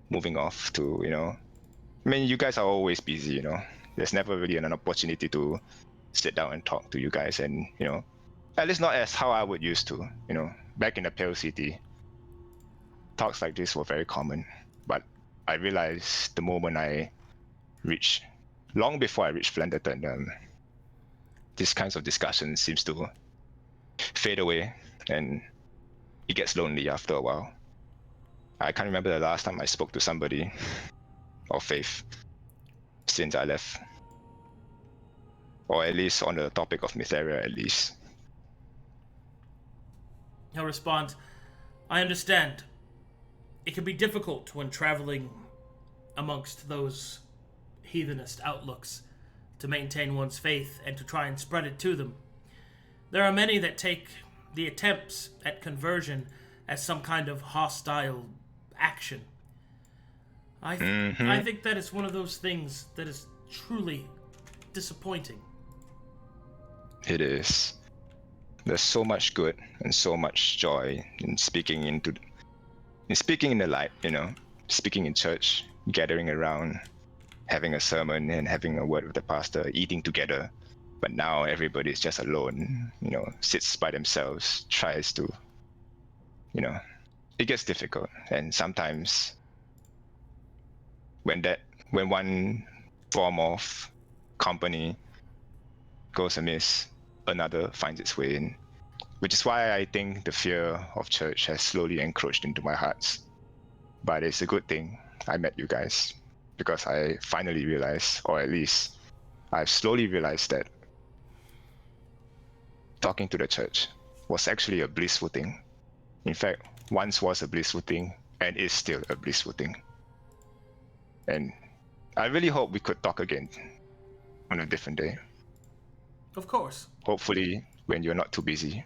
moving off to, you know. I mean, you guys are always busy, you know. There's never really an opportunity to sit down and talk to you guys, and, you know, at least not as how I would used to, you know. Back in the Pale City, talks like this were very common, but I realized the moment I reached, long before I reached Flenderton, these kinds of discussions seems to fade away, and it gets lonely after a while. I can't remember the last time I spoke to somebody of faith since I left, or at least on the topic of Mytheria, at least. He'll respond, I understand. It can be difficult when traveling amongst those heathenist outlooks to maintain one's faith and to try and spread it to them. There are many that take the attempts at conversion as some kind of hostile action. I think that is one of those things that is truly disappointing. It is. There's so much good and so much joy in speaking in the light, you know, speaking in church, gathering around, having a sermon and having a word with the pastor, eating together. But now everybody's just alone, you know, sits by themselves, tries to, you know, it gets difficult. And sometimes when one form of company goes amiss, another finds its way in, which is why I think the fear of church has slowly encroached into my heart. But it's a good thing I met you guys, because I finally realized, or at least I've slowly realized, that talking to the church was actually a blissful thing. In fact, once was a blissful thing and is still a blissful thing. And I really hope we could talk again on a different day. Of course. Hopefully when you're not too busy.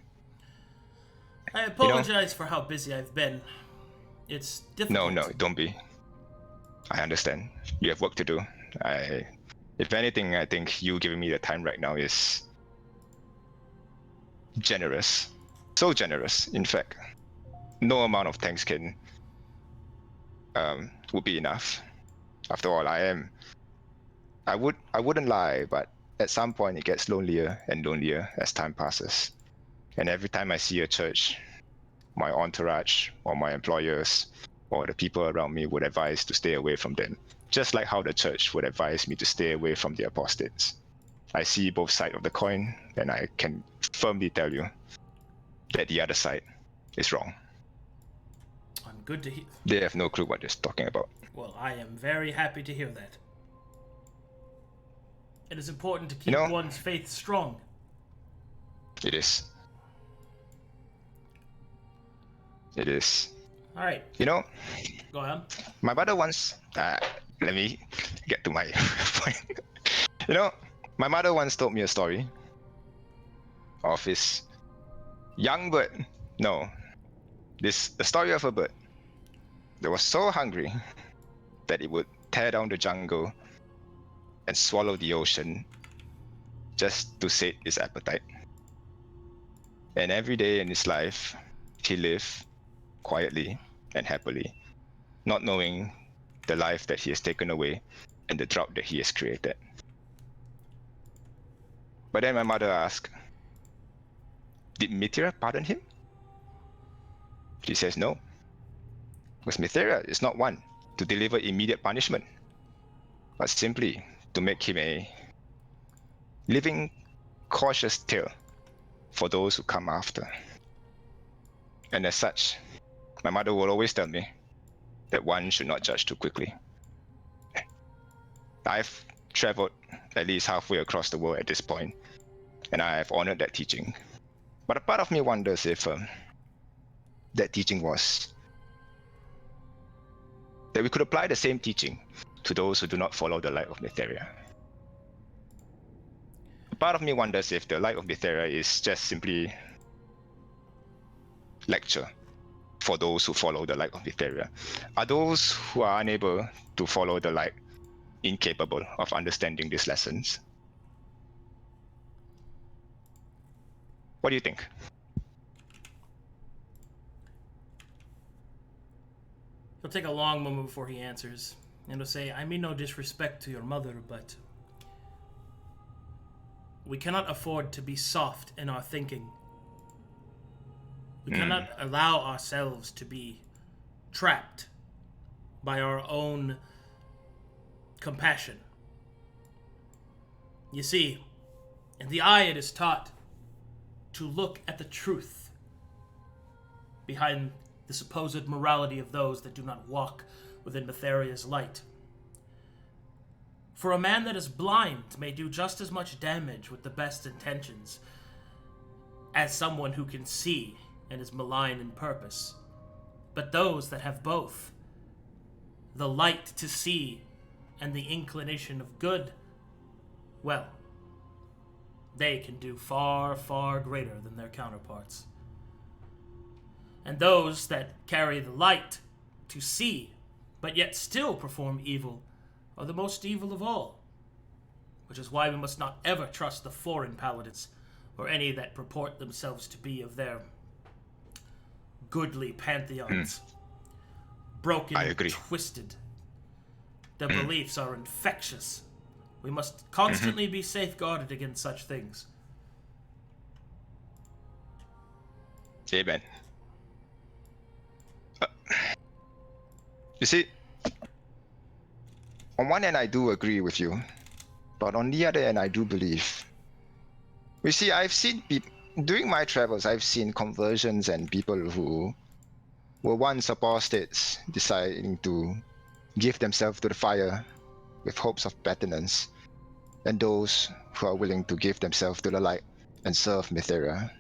I apologize for how busy I've been. It's difficult. No, don't be. I understand. You have work to do. If anything, I think you giving me the time right now is generous. So generous, in fact. No amount of thanks can would be enough. After all, I wouldn't lie, but at some point it gets lonelier and lonelier as time passes. And every time I see a church, my entourage or my employers or the people around me would advise to stay away from them, just like how the church would advise me to stay away from the apostates. I see both sides of the coin, and I can firmly tell you that the other side is wrong. I'm good to hear. They have no clue what they're talking about. Well, I am very happy to hear that. It is important to keep one's faith strong. It is. It is. All right. You know, go ahead. My brother once, let me get to my point. You know, my mother once told me a story of this young bird. No, the story of a bird that was so hungry that it would tear down the jungle and swallow the ocean just to sate its appetite. And every day in his life, he lived quietly and happily, not knowing the life that he has taken away and the drought that he has created. But then my mother asked, did Mithra pardon him? She says no, because Mithra is not one to deliver immediate punishment, but simply to make him a living, cautious tale for those who come after. And as such, my mother will always tell me that one should not judge too quickly. I've traveled at least halfway across the world at this point, and I have honored that teaching. But a part of me wonders if that teaching was that we could apply the same teaching to those who do not follow the light of Mithra. A part of me wonders if the light of Mithra is just simply lecture for those who follow the light of Mithra. Are those who are unable to follow the light incapable of understanding these lessons? What do you think? He'll take a long moment before he answers, and he'll say, I mean no disrespect to your mother, but we cannot afford to be soft in our thinking. We cannot allow ourselves to be trapped by our own compassion. You see, in the eye it is taught to look at the truth behind the supposed morality of those that do not walk within Mithra's light. For a man that is blind may do just as much damage with the best intentions as someone who can see and is malign in purpose. But those that have both, the light to see and the inclination of good, well, they can do far, far greater than their counterparts. And those that carry the light to see, but yet still perform evil, are the most evil of all. Which is why we must not ever trust the foreign paladins, or any that purport themselves to be of their goodly pantheons. Broken and twisted. Their beliefs are infectious. We must constantly be safeguarded against such things. Amen. You see, on one end I do agree with you, but on the other end I do believe. You see, I've seen people, during my travels, I've seen conversions and people who were once apostates deciding to give themselves to the fire with hopes of penitence, and those who are willing to give themselves to the light and serve Mithra.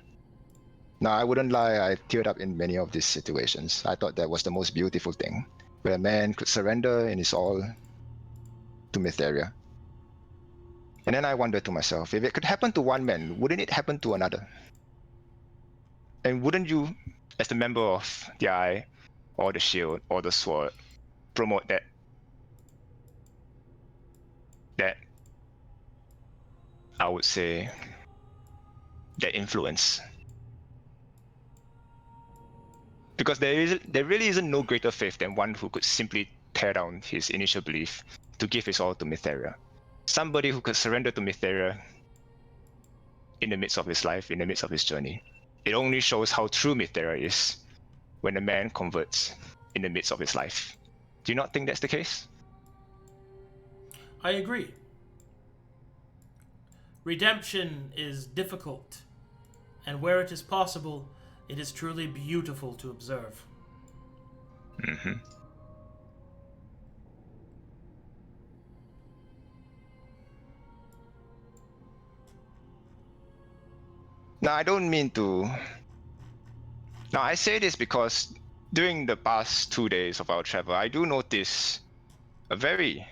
Now, I wouldn't lie, I teared up in many of these situations. I thought that was the most beautiful thing, where a man could surrender in his all to Mithra. And then I wondered to myself, if it could happen to one man, wouldn't it happen to another? And wouldn't you, as the member of the Eye, or the Shield, or the Sword, promote that I would say, that influence? Because there really isn't no greater faith than one who could simply tear down his initial belief to give his all to Mithra. Somebody who could surrender to Mithra in the midst of his life, in the midst of his journey. It only shows how true Mithra is when a man converts in the midst of his life. Do you not think that's the case? I agree. Redemption is difficult, and where it is possible, it is truly beautiful to observe. Now, I don't mean to... Now, I say this because during the past 2 days of our travel, I do notice a very,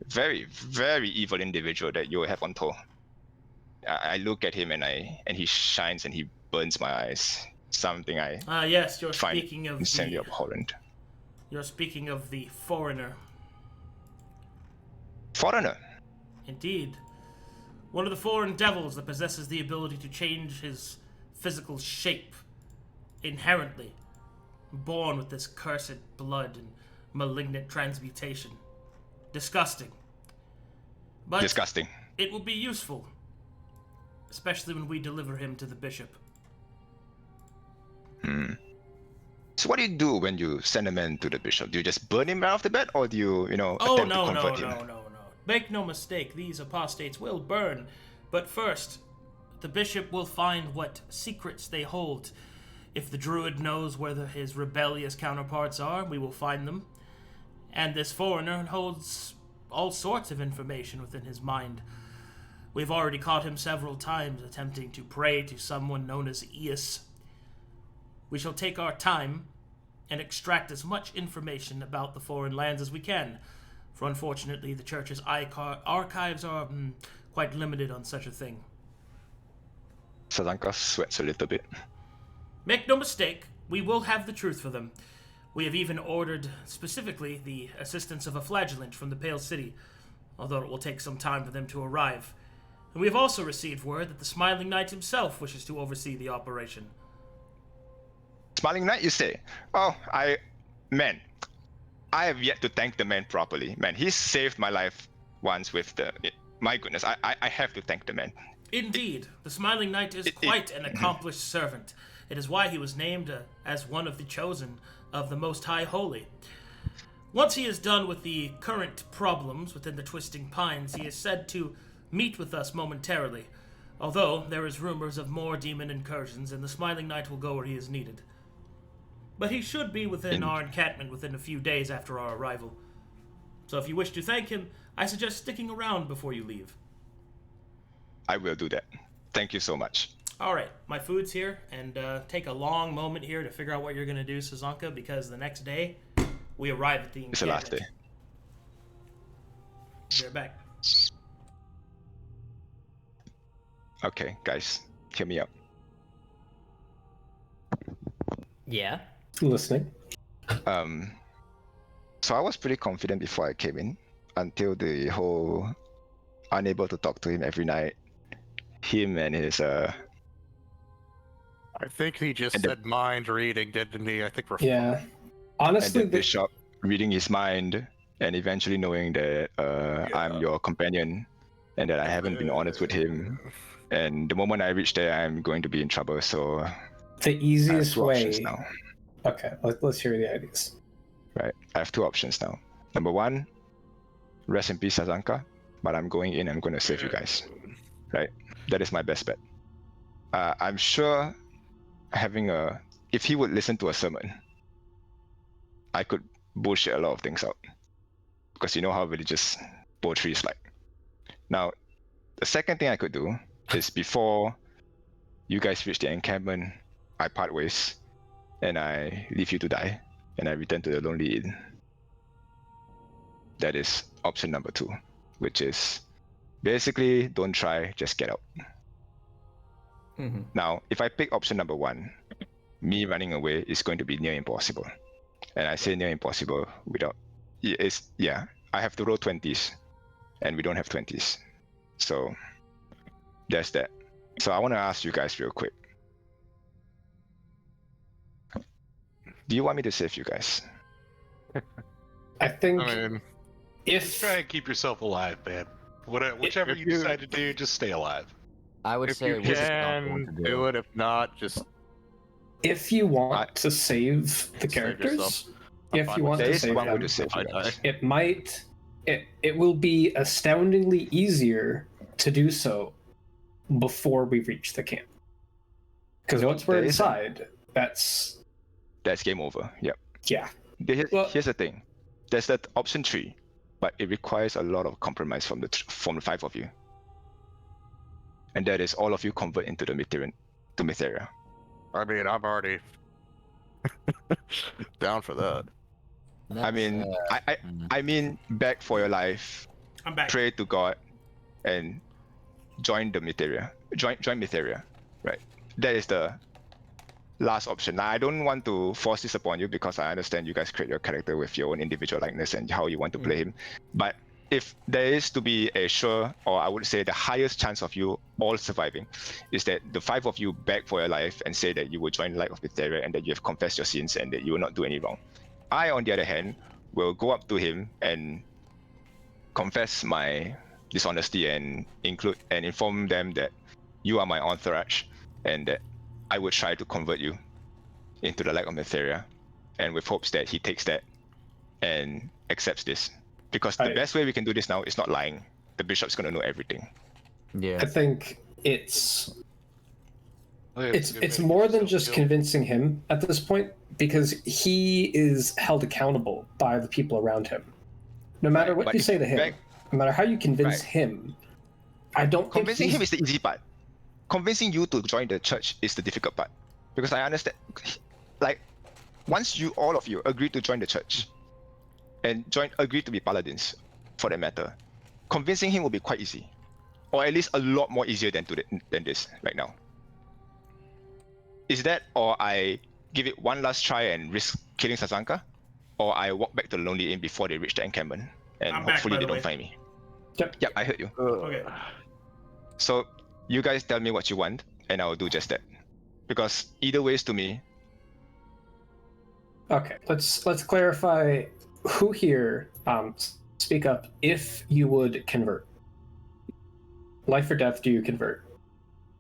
very, very evil individual that you have on tour. I look at him and he shines and he burns my eyes. Something I yes, you're find speaking of insanely abhorrent. You're speaking of the foreigner. Foreigner? Indeed. One of the foreign devils that possesses the ability to change his physical shape inherently. Born with this cursed blood and malignant transmutation. Disgusting. But disgusting. It will be useful. Especially when we deliver him to the bishop. So what do you do when you send a man to the bishop? Do you just burn him right off the bat, or do you, attempt to convert him? No. Make no mistake, these apostates will burn. But first, the bishop will find what secrets they hold. If the druid knows where his rebellious counterparts are, we will find them. And this foreigner holds all sorts of information within his mind. We've already caught him several times attempting to pray to someone known as Eus. We shall take our time and extract as much information about the foreign lands as we can, for unfortunately the church's archives are quite limited on such a thing. Sazanka sweats a little bit. Make no mistake, we will have the truth for them. We have even ordered specifically the assistance of a flagellant from the Pale City, although it will take some time for them to arrive. And we have also received word that the Smiling Knight himself wishes to oversee the operation. Smiling Knight, you say? Oh, I have yet to thank the man properly. Man, he saved my life once with my goodness, I have to thank the man. Indeed, the Smiling Knight is quite an accomplished servant. It is why he was named as one of the chosen of the Most High Holy. Once he is done with the current problems within the Twisting Pines, he is said to meet with us momentarily, although there is rumors of more demon incursions and the Smiling Knight will go where he is needed. But he should be within our encampment within a few days after our arrival. So if you wish to thank him, I suggest sticking around before you leave. I will do that. Thank you so much. Alright, my food's here, and take a long moment here to figure out what you're going to do, Sazanka, because the next day, we arrive at the encampment. It's the last day. They're back. Okay, guys, hear me out. Yeah? Listening. So I was pretty confident before I came in, until the whole unable to talk to him every night. Him and his I think he just said mind reading, didn't he? I think we're Yeah. Honestly, and the bishop reading his mind and eventually knowing that I'm your companion and that I haven't been honest with him. And the moment I reach there, I'm going to be in trouble. So the easiest way. Now. Okay, let's hear the ideas. Right, I have two options now. Number one, rest in peace, Sazanka. But I'm going in. I'm going to save you guys. Right, that is my best bet. I'm sure if he would listen to a sermon, I could bullshit a lot of things out. Because you know how religious poetry is like. Now, the second thing I could do is before you guys reach the encampment, I part ways and I leave you to die and I return to the Lonely Inn. That is option number 2, which is basically don't try, just get out. Now, if I pick option number 1, me running away is going to be near impossible. And I say near impossible without, I have to roll 20s and we don't have 20s. So there's that. So I want to ask you guys real quick. Do you want me to save you guys? I think if try and keep yourself alive, man. Whichever you decide to do, just stay alive. I would say you can do it. If not, just if you want to save the characters, if you want to save them, it will be astoundingly easier to do so before we reach the camp. Because once we're inside, that's game over. Yep. Yeah. Here's the thing. There's that option 3, but it requires a lot of compromise from the 5 of you. And that is all of you convert into the Mytheria. I mean, I'm already down for that. I mean, I mean, beg for your life. I'm back. Pray to God, and join the Mytheria. Join Mytheria, right? That is the last option. Now, I don't want to force this upon you because I understand you guys create your character with your own individual likeness and how you want to play him. But if there is to be a sure, or I would say the highest chance of you all surviving, is that the 5 of you beg for your life and say that you will join the Light of Mytheria and that you have confessed your sins and that you will not do any wrong. I, on the other hand, will go up to him and confess my dishonesty and inform them that you are my entourage and that I would try to convert you into the Light of Mytheria, and with hopes that he takes that and accepts this. Because the best way we can do this now is not lying. The bishop's gonna know everything. Yeah. I think it's more than just convincing him at this point, because he is held accountable by the people around him. No matter what you say to him, no matter how you convince him, I don't think convincing him is the easy part. Convincing you to join the church is the difficult part, because I understand. Like, once all of you agree to join the church, and agree to be paladins, for that matter, convincing him will be quite easy, or at least a lot more easier than this right now. Is that, or I give it one last try and risk killing Sazanka, or I walk back to the Lonely Inn before they reach the encampment, and hopefully they don't find me. Yep, I heard you. Okay. So you guys tell me what you want, and I will do just that. Because either ways to me. Okay, let's clarify. Who here, speak up if you would convert. Life or death, do you convert?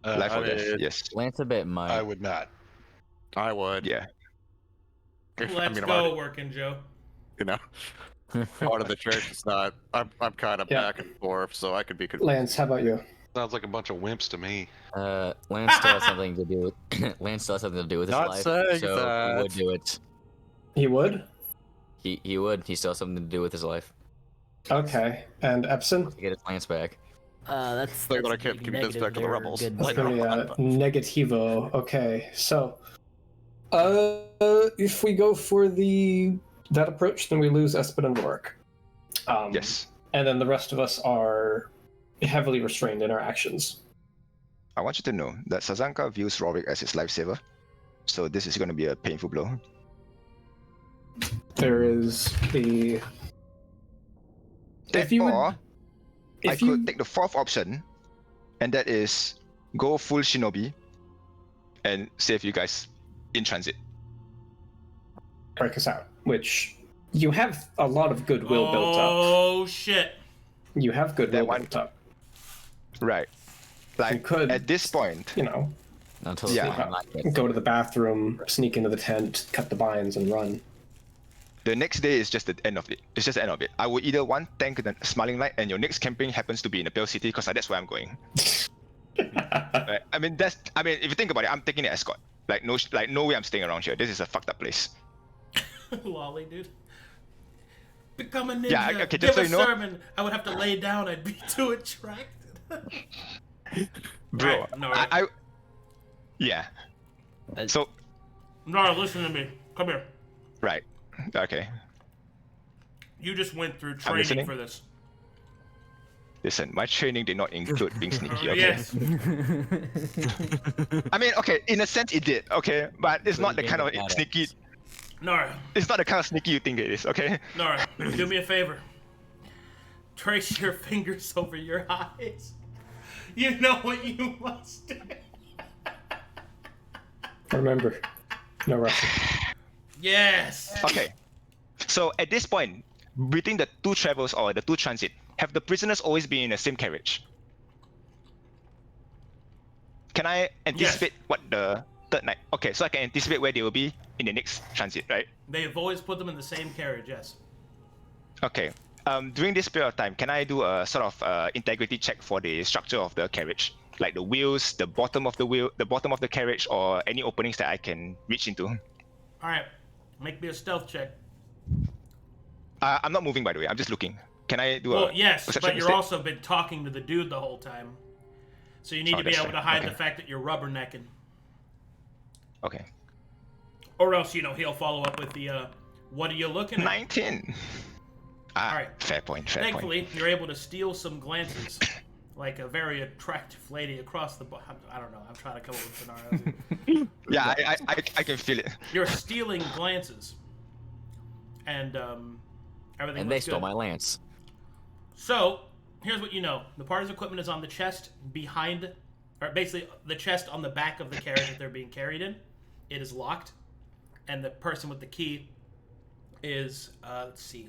Life or death, yes. Lancebit might. I would not. I would. Yeah. Let's go, WorkinJoe. You know, part of the church is not. I'm kind of back and forth, so I could be. Lance, how about you? Sounds like a bunch of wimps to me. Lance still has something to do with. Lance still has something to do with his Not life, saying so that. he would do it. He would? He would. He still has something to do with his life. Okay, and Epson? To get his Lance back. They're gonna keep this back to the rebels. That's gonna be a negativo. Okay, so if we go for that approach, then we lose Espen and Roric. Yes. And then the rest of us are heavily restrained in our actions. I want you to know that Sazanka views Roric as his lifesaver, so this is going to be a painful blow. There is the. Therefore, I could take the 4th option, and that is go full shinobi and save you guys in transit. Break us out, which you have a lot of goodwill built up. Oh shit! You have goodwill built up. Right. Like, you could, at this point, go to the bathroom, sneak into the tent, cut the binds, and run. The next day is just the end of it. It's just the end of it. I will either tank the Smiling Light, and your next camping happens to be in the Pale City, because that's where I'm going. Right? I mean, if you think about it, I'm taking the escort. No way I'm staying around here. This is a fucked up place. Lolly, dude. Become a ninja. Yeah, okay, Give just so a you know, sermon. I would have to lay down. I'd be too attracted. Bro, right, no, yeah. So. Nara, listen to me. Come here. Right. Okay. You just went through training for this. Listen, my training did not include being sneaky, okay? Yes. I mean, okay, in a sense it did, okay? But it's not the kind of sneaky... Nara. It's not the kind of sneaky you think it is, okay? Nara, do me a favor. Trace your fingers over your eyes. You know what you must do. Remember, no rushing. Yes. Okay. So at this point, between the 2 travels or the 2 transit, have the prisoners always been in the same carriage? Can I anticipate what the 3rd night? Okay, so I can anticipate where they will be in the next transit, right? They've always put them in the same carriage, yes. Okay. During this period of time, can I do a sort of integrity check for the structure of the carriage? Like the wheels, the bottom of the carriage, or any openings that I can reach into? Alright. Make me a stealth check. I'm not moving, by the way. I'm just looking. Can I do well, a yes, perception but you're mistake? also been talking to the dude the whole time. So you need to be able to hide the fact that you're rubbernecking. Okay. Or else, he'll follow up with the What are you looking at? 19. Ah, All right. fair point. Thankfully, you're able to steal some glances, like a very attractive lady across the. I don't know. I'm trying to come up with scenarios. Yeah, I can feel it. You're stealing glances, and everything. And they looks stole good. my lance. So here's what you know: the party's equipment is on the chest behind, or basically the chest on the back of the carriage that they're being carried in. It is locked, and the person with the key is let's see.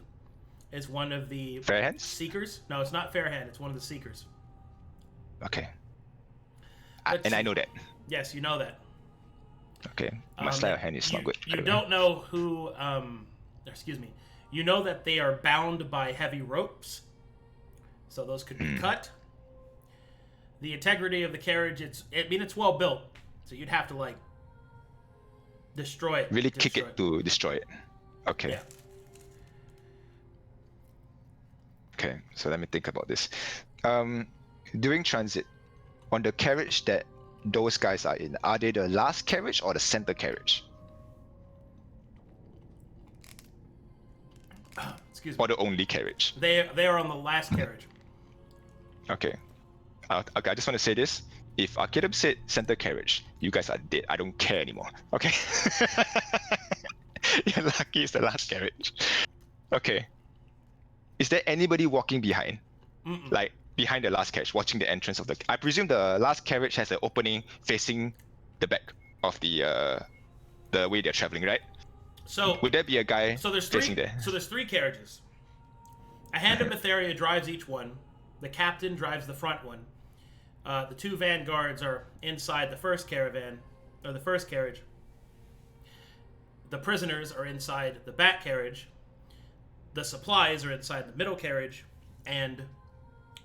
Is one of the Fairhands? Seekers. No, it's not Fairhand. It's one of the Seekers. Okay. And I know that. Yes, you know that. Okay. My sleight of hand is not good. You don't know who. Excuse me. You know that they are bound by heavy ropes, so those could be cut. The integrity of the carriage. It's well built, so you'd have to like destroy it. Really kick it to destroy it. Okay. Yeah. Okay, so let me think about this. During transit, on the carriage that those guys are in, are they the last carriage or the center carriage? Excuse me. Or the only carriage? They are on the last carriage. Okay. Okay, I just want to say this. If Arcadum said center carriage, you guys are dead. I don't care anymore. Okay? You're lucky it's the last carriage. Okay. Is there anybody walking behind? Like, behind the last carriage, watching the entrance of the... I presume the last carriage has an opening facing the back of the way they're traveling, right? So would there be a guy facing there? So there's 3 carriages. A hand of Matheria drives each one. The captain drives the front one. The 2 vanguards are inside the first caravan, or the first carriage. The prisoners are inside the back carriage. The supplies are inside the middle carriage, and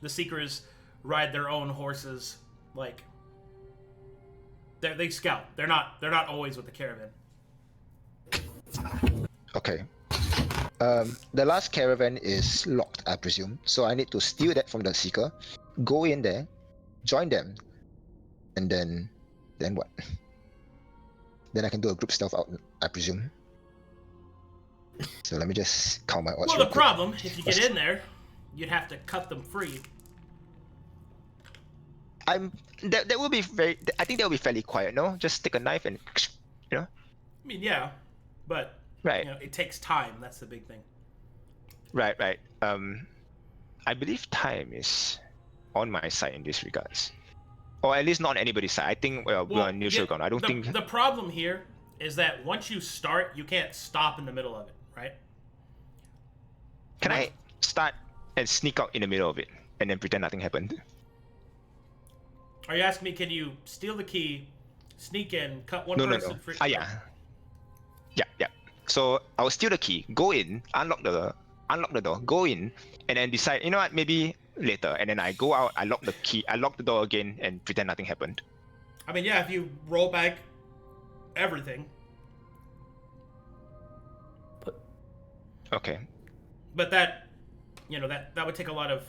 the Seekers ride their own horses. Like they scout. They're not always with the caravan. Okay. The last caravan is locked, I presume. So I need to steal that from the Seeker, go in there, join them, and then what? Then I can do a group stealth out, I presume. So let me just count my odds. Well, the problem, if you get in there, you'd have to cut them free. That will be very. I think that will be fairly quiet. No, just take a knife and, you know. I mean, yeah, but right. You know, it takes time. That's the big thing. Right. I believe time is on my side in this regards, or at least not on anybody's side. I think we're on neutral ground. I don't think the problem here is that once you start, you can't stop in the middle of it, right? Can I start and sneak out in the middle of it and then pretend nothing happened? Are you asking me, can you steal the key, sneak in, cut one No. person free? Yeah. So I'll steal the key, go in, unlock the door, go in, and then decide, you know what, maybe later. And then I go out, I lock the key, I lock the door again, and pretend nothing happened. I mean, yeah, if you roll back everything. Okay. But that, you know, that would take a lot of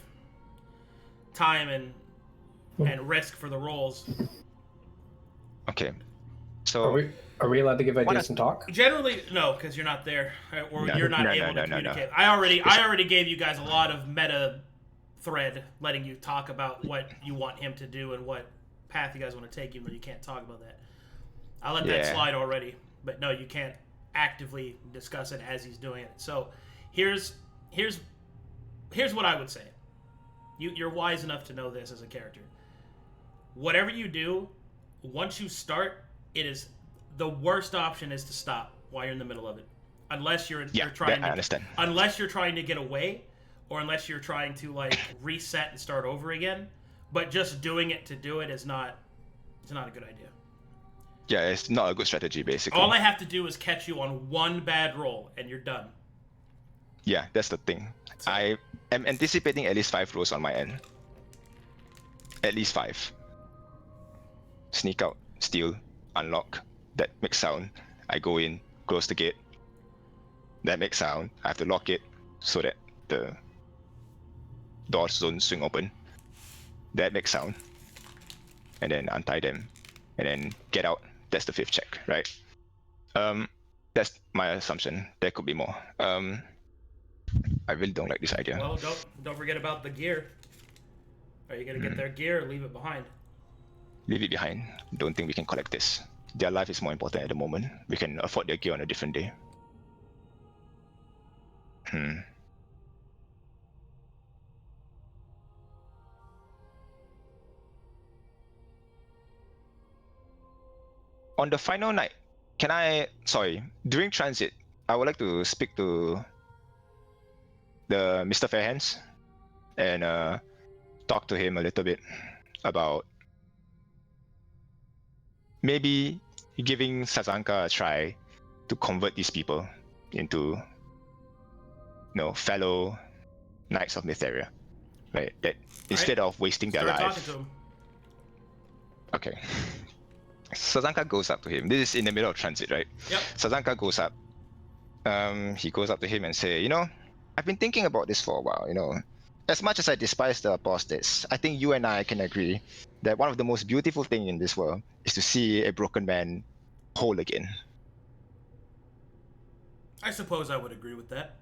time and risk for the rolls. Okay. So are we allowed to give ideas and talk? Generally, no, because you're not there, or No, you're not no, able no, to no, communicate. no. I already gave you guys a lot of meta thread, letting you talk about what you want him to do and what path you guys want to take, even though you can't talk about that. I let that slide already, but no, you can't actively discuss it as he's doing it. So here's what I would say. You're wise enough to know this as a character. Whatever you do, once you start, it is the worst option is to stop while you're in the middle of it, unless you're trying. I understand. Unless you're trying to get away, or unless you're trying to like reset and start over again. But just doing it to do it is not. It's not a good idea. Yeah, it's not a good strategy, basically. All I have to do is catch you on one bad roll, and you're done. Yeah, that's the thing. I am anticipating at least 5 rolls on my end. At least 5. Sneak out, steal, unlock. That makes sound. I go in, close the gate. That makes sound. I have to lock it so that the doors don't swing open. That makes sound. And then untie them. And then get out. That's the 5th check, right? That's my assumption. There could be more. I really don't like this idea. Well, don't forget about the gear. Are you gonna get their gear or leave it behind? Leave it behind. Don't think we can collect this. Their life is more important at the moment. We can afford their gear on a different day. On the final night, during transit, I would like to speak to the Mr. Fairhands and talk to him a little bit about maybe giving Sazanka a try to convert these people into, fellow Knights of Mytheria, right? That instead of wasting their Start life. talking to him. Okay. Sazanka goes up to him. This is in the middle of transit, right? Yep. Sazanka goes up. He goes up to him and say, I've been thinking about this for a while, As much as I despise the apostates, I think you and I can agree that one of the most beautiful things in this world is to see a broken man whole again. I suppose I would agree with that.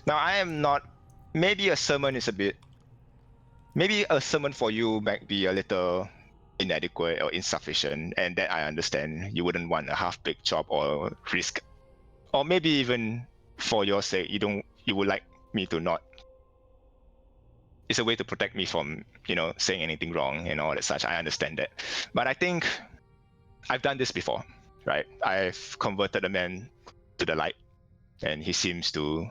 Now, I am not... Maybe a sermon for you might be a little inadequate or insufficient, and that I understand. You wouldn't want a half-baked job or risk. Or maybe even for your sake, you would like me to not. It's a way to protect me from, saying anything wrong and all that such. I understand that. But I think I've done this before, right? I've converted a man to the light, and he seems to...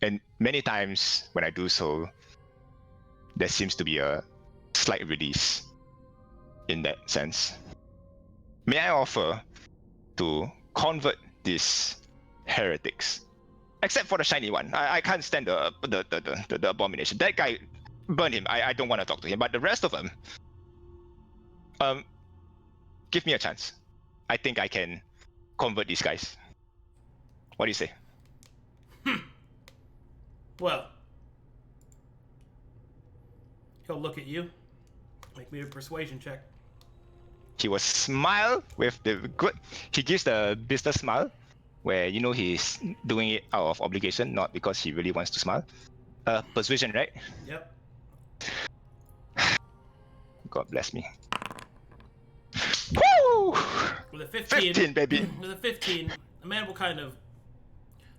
And many times when I do so, there seems to be a slight release in that sense. May I offer to convert these heretics? Except for the shiny one. I can't stand the abomination. That guy, burn him. I don't want to talk to him. But the rest of them, give me a chance. I think I can convert these guys. What do you say? Well, he'll look at you. Make me a persuasion check. He will smile with the good. He gives the business smile, where he's doing it out of obligation, not because he really wants to smile. Persuasion, right? Yep. God bless me. Woo! With a 15, 15, baby. With a 15, a man will kind of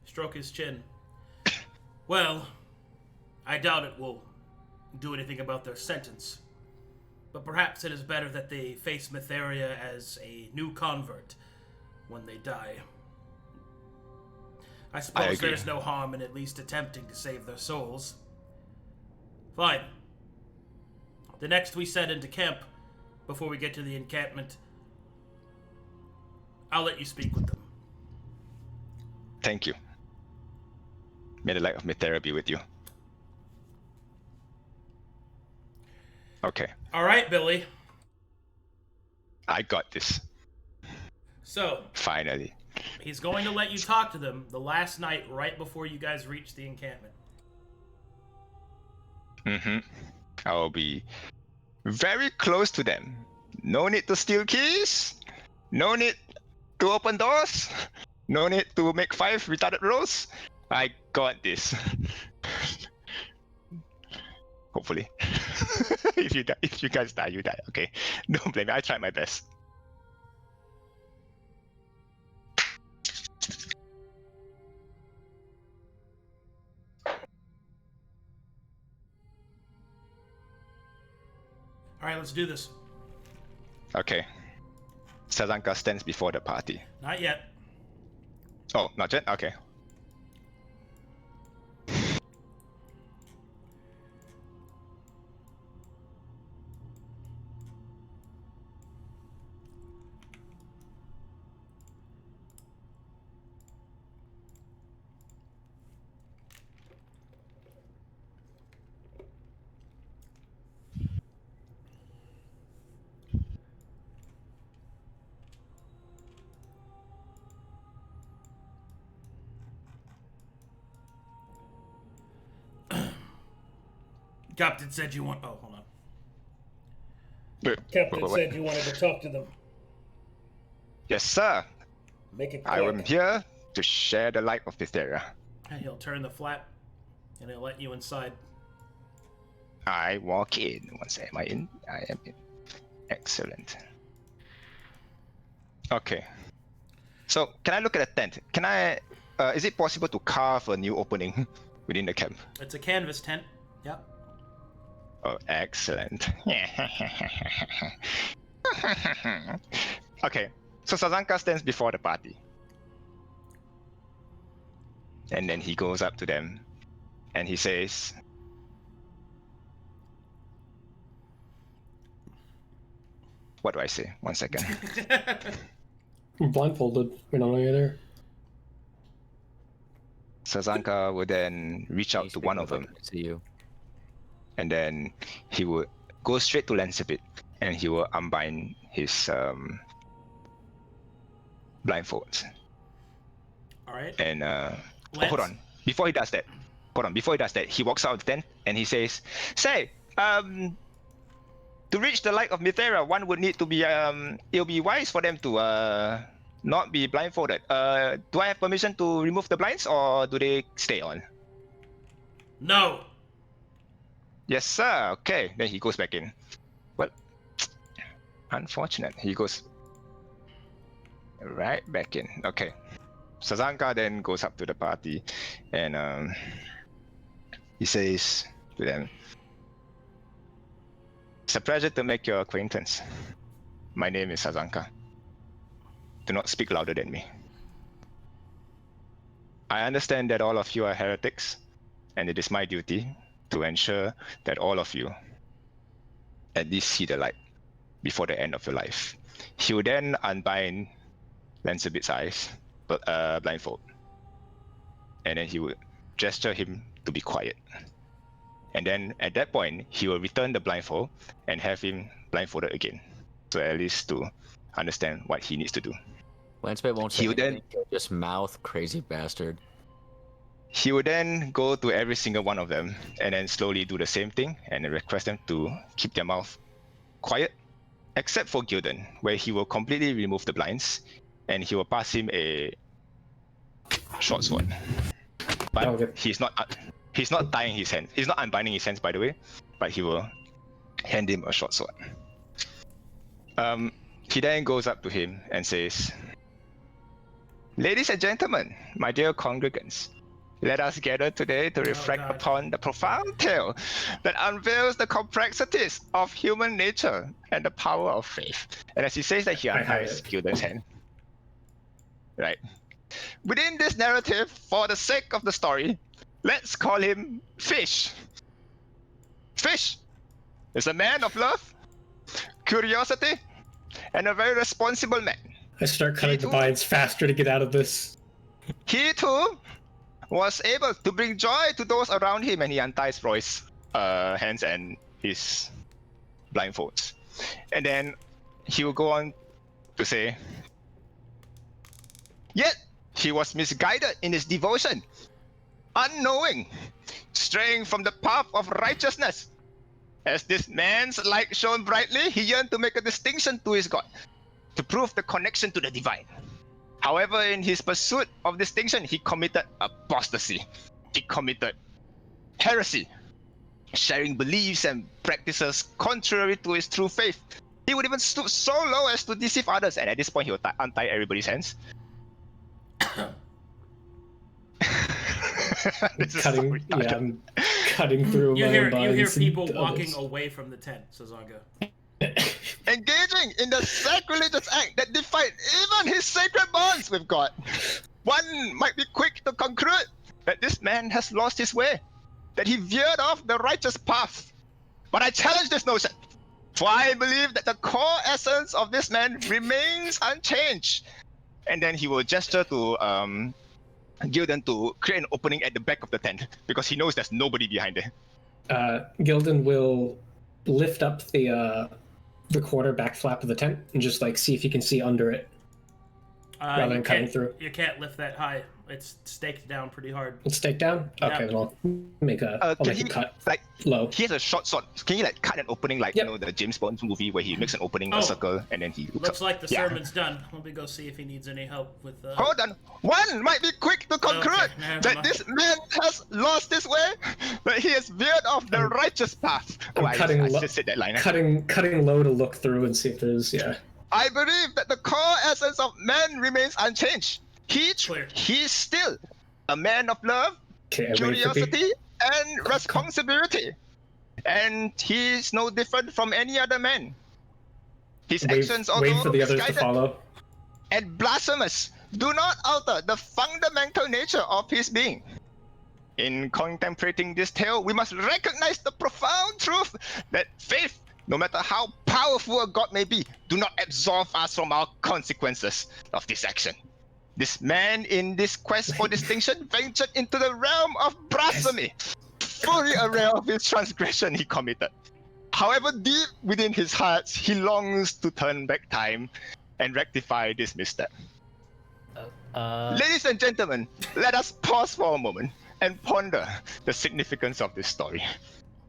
stroke his chin. Well, I doubt it will do anything about their sentence. But perhaps it is better that they face Mytheria as a new convert when they die. I suppose there's no harm in at least attempting to save their souls. Fine. The next we set into camp, before we get to the encampment, I'll let you speak with them. Thank you. May the light of Mytheria be with you. Okay. All right, Billy. I got this. So, finally. He's going to let you talk to them the last night right before you guys reach the encampment. I will be very close to them. No need to steal keys. No need to open doors. No need to make 5 retarded rolls. I got this. Hopefully. If you guys die, you die. Okay. Don't blame me. I tried my best. All right, let's do this. Okay. Sazanka stands before the party. Not yet. Oh, not yet? Okay. Captain said you want... Oh, hold on. Wait, Captain what? said you wanted to talk to them. Yes, sir. Make it I am quick. here to share the light of Mysteria. And he'll turn the flap, and he'll let you inside. I walk in. Once am I in? I am in. Excellent. Okay. So, can I look at the tent? Can I? Is it possible to carve a new opening within the camp? It's a canvas tent. Yep. Oh, excellent. Okay. So Sazanka stands before the party. And then he goes up to them and he says, what do I say? 1 second. I'm blindfolded. We don't know you're there. Sazanka would then reach out to one of them. See you. And then he would go straight to Lancebit and he will unbind his blindfolds. All right. And hold on. Before he does that, he walks out of the tent and he says, "Say, to reach the light of Mysteria, one would need to be it'll be wise for them to not be blindfolded. Do I have permission to remove the blinds or do they stay on?" No. Yes, sir. Okay. Then he goes back in. Well, unfortunate. He goes right back in. Okay. Sazanka then goes up to the party and he says to them, "It's a pleasure to make your acquaintance. My name is Sazanka. Do not speak louder than me. I understand that all of you are heretics, and it is my duty to ensure that all of you at least see the light before the end of your life." He will then unbind Lancebit's eyes, blindfold, and then he would gesture him to be quiet. And then at that point, he will return the blindfold and have him blindfolded again, so at least to understand what he needs to do. Lancebit won't say anything, just mouth crazy bastard. He would then go to every single one of them and then slowly do the same thing and request them to keep their mouth quiet, except for Gilden, where he will completely remove the blinds and he will pass him a short sword. But he's not tying his hands. He's not unbinding his hands, by the way, but he will hand him a short sword. He then goes up to him and says, "Ladies and gentlemen, my dear congregants, let us gather today to reflect upon the profound tale that unveils the complexities of human nature and the power of faith." And as he says that, he unties Gilden's hand. Right. Within this narrative, for the sake of the story, let's call him Fish. Fish is a man of love, curiosity, and a very responsible man. I start cutting the binds faster to get out of this. He too was able to bring joy to those around him, and he unties Roy's hands and his blindfolds. And then he will go on to say, "Yet he was misguided in his devotion, unknowing, straying from the path of righteousness. As this man's light shone brightly, he yearned to make a distinction to his God, to prove the connection to the divine. However, in his pursuit of distinction, he committed apostasy. He committed heresy, sharing beliefs and practices contrary to his true faith. He would even stoop so low as to deceive others." And at this point, he will untie everybody's hands. I'm cutting through You my hear binds. people and walking others. away from the tent, Sazanka. Engaging in the sacrilegious act that defied even his sacred bonds with God. One might be quick to conclude that this man has lost his way, that he veered off the righteous path. But I challenge this notion, for I believe that the core essence of this man remains unchanged. And then he will gesture to Gilden to create an opening at the back of the tent, because he knows there's nobody behind it. Gilden will lift up the quarter back flap of the tent and just like see if you can see under it, rather than cutting through. You can't lift that high. It's staked down pretty hard. It's take down? Okay, then I'll make a cut like low. he has a short sword. Can you like cut an opening like you know the James Bond movie where he makes an opening a circle and then he looks like the sermon's done. Let me go see if he needs any help with Hold on. One might be quick to conclude that this man has lost his way, but he has veered off the righteous path. I'm cutting I just said that line. Cutting low to look through and see if there's I believe that the core essence of man remains unchanged. He's still a man of love, curiosity, and responsibility. And he's no different from any other man. His actions, although for the others to misguided follow. and blasphemous, do not alter the fundamental nature of his being. In contemplating this tale, we must recognize the profound truth that faith, no matter how powerful a god may be, do not absolve us from our consequences of this action. This man, in this quest for distinction, ventured into the realm of blasphemy, fully aware of his transgression he committed. However, deep within his heart, he longs to turn back time and rectify this misstep. Ladies and gentlemen, let us pause for a moment and ponder the significance of this story.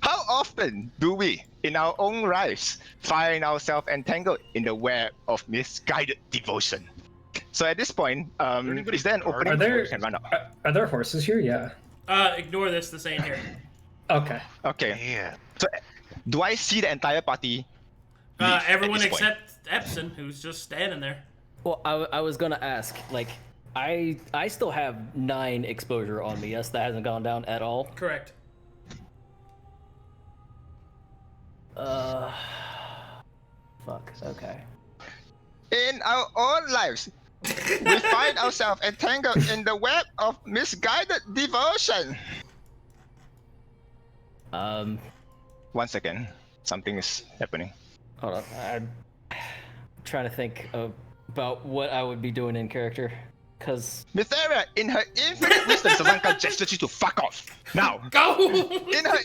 How often do we, in our own lives, find ourselves entangled in the web of misguided devotion? So at this point, is there an opening where we can run up? Are there horses here? Yeah. Ignore this. This ain't here. Okay. Okay. Yeah. So, do I see the entire party? Everyone except Epson, who's just standing there. Well, I was gonna ask, like, I still have 9 exposure on me. Yes, that hasn't gone down at all. Correct. Fuck. Okay. In our own lives, we find ourselves entangled in the web of misguided devotion. 1 second. Something is happening. Hold on. I'm trying to think about what I would be doing in character. Cause Mytheria, in her infinite wisdom, Sazanka gestures you to fuck off. Now, go! In her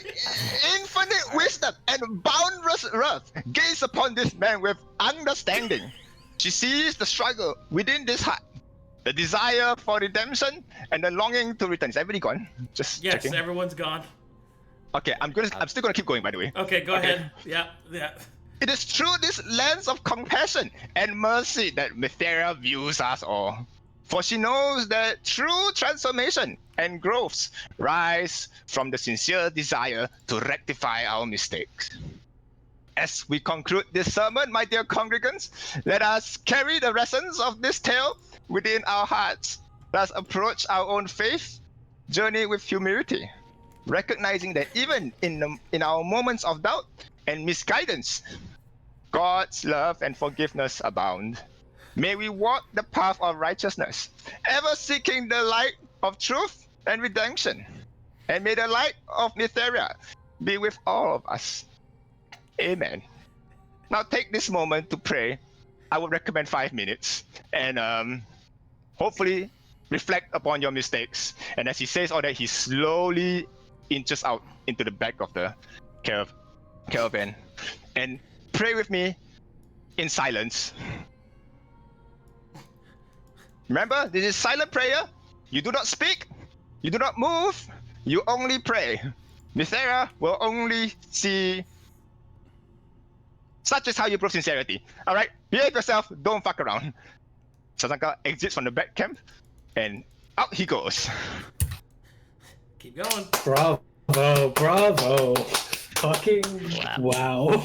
infinite wisdom and boundless wrath, gaze upon this man with understanding. She sees the struggle within this heart, the desire for redemption, and the longing to return. Is everybody gone? Just yes, checking. Everyone's gone. Okay, I'm still gonna keep going. By the way. Okay, go ahead. Yeah. It is through this lens of compassion and mercy that Mytheria views us all. For she knows that true transformation and growths rise from the sincere desire to rectify our mistakes. As we conclude this sermon, my dear congregants, let us carry the essence of this tale within our hearts. Let us approach our own faith journey with humility, recognizing that even in our moments of doubt and misguidance, God's love and forgiveness abound. May we walk the path of righteousness, ever seeking the light of truth and redemption. And may the light of Mytheria be with all of us. Amen. Now take this moment to pray. I would recommend 5 minutes. And hopefully reflect upon your mistakes. And as he says all that, he slowly inches out into the back of the caravan. And pray with me in silence. Remember, this is silent prayer. You do not speak. You do not move. You only pray. Mytheria will only see. Such is how you prove sincerity. Alright, behave yourself. Don't fuck around. Sazanka exits from the back camp. And out he goes. Keep going. Bravo. Fucking wow.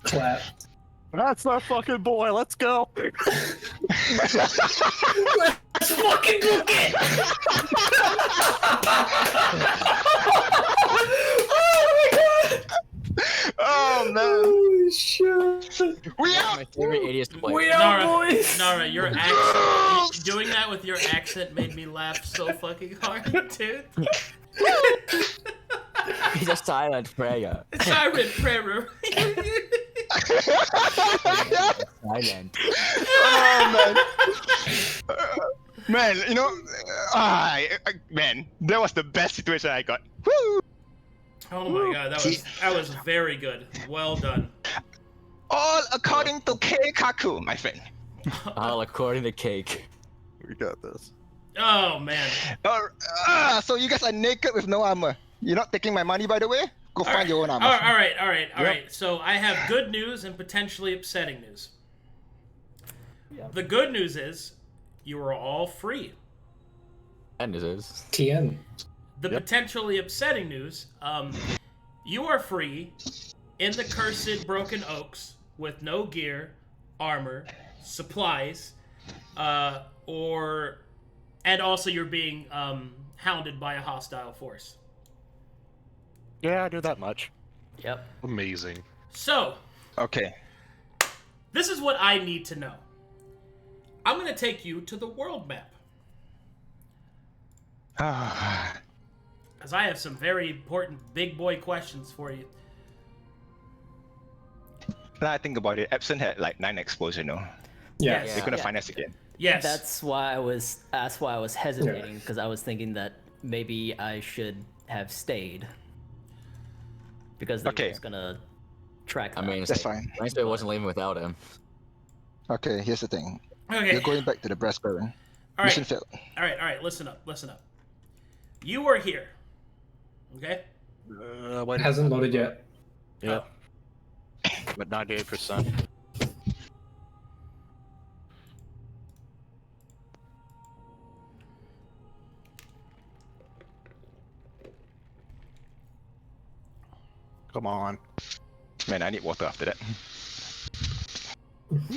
Clap. That's our fucking boy. Let's go. Let's fucking book it. Oh my god. Oh man. Holy shit. We out. My favorite 80s play. We out, boys. Nara, your accent, doing that with your accent made me laugh so fucking hard, dude. He's a silent prayer. Siren prayer. Silent. Oh man. Man, you know, man, that was the best situation I got. Woo! Oh my god, that was very good. Well done. All according to Keikaku, my friend. All according to Cake. We got this. Oh man. So you guys are naked with no armor. You're not taking my money, by the way? Go find your own armor. All right. So I have good news and potentially upsetting news. The good news is you are all free. And it is. TN. The potentially upsetting news, you are free in the cursed Broken Oaks with no gear, armor, supplies, and also you're being hounded by a hostile force. Yeah, I do that much. Yep. Amazing. So, Okay. this is what I need to know. I'm going to take you to the world map. Because I have some very important big boy questions for you. Now I think about it, Epson had like 9 exposure, no? Yeah. Yes. They're gonna Yeah. find us again. Yes. That's why I was hesitating, because I was thinking that maybe I should have stayed. Because they were just gonna track I that. mean, That's fine. Lancebit wasn't leaving without him. Okay, here's the thing. Okay. You're going back to the brass baron. All right. Mission failed. All right. Listen up. You are here. Okay? It hasn't loaded yet. Yeah. But 98%. Come on. Man, I need water after that.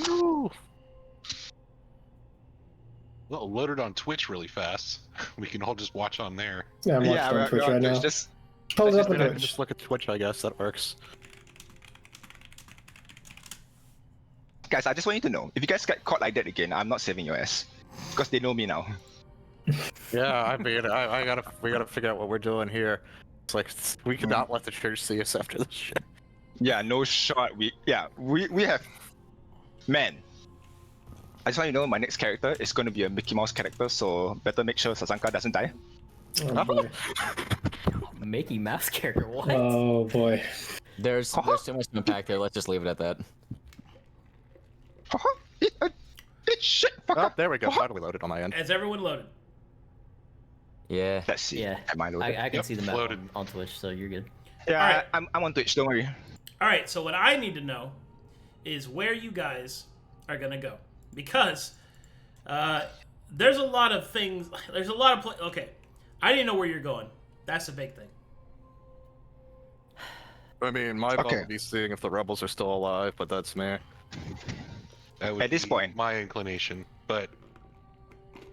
Woo. Well, loaded on Twitch really fast. We can all just watch on there. Yeah, I'm watching Yeah, on we're Twitch on right Twitch, now. just- Hold let's up just on do Twitch. Just look at Twitch, I guess. That works. Guys, I just want you to know, if you guys get caught like that again, I'm not saving your ass. Because they know me now. Yeah, I mean, we gotta figure out what we're doing here. It's like we cannot let the church see us after this shit. Yeah, no shot. We have... Man. I just want you to know my next character is going to be a Mickey Mouse character, so better make sure Sazanka doesn't die. Oh boy. Mickey Mouse character, what? Oh boy. There's too much to unpack there. Let's just leave it at that. Shit, Oh, there we go. Finally loaded on my end. Has everyone loaded? Yeah. Let's see. Yeah. Am I loaded? I can Yep, see the map loaded. on Twitch, so you're good. Yeah, Alright. I'm on Twitch, don't worry. All right, so what I need to know is where you guys are going to go. Because there's a lot of things. There's a lot of... Okay, I need to know where you're going. That's a big thing. I mean, my vote Okay. would be seeing if the rebels are still alive, but that's me. That would At this be point. my inclination. But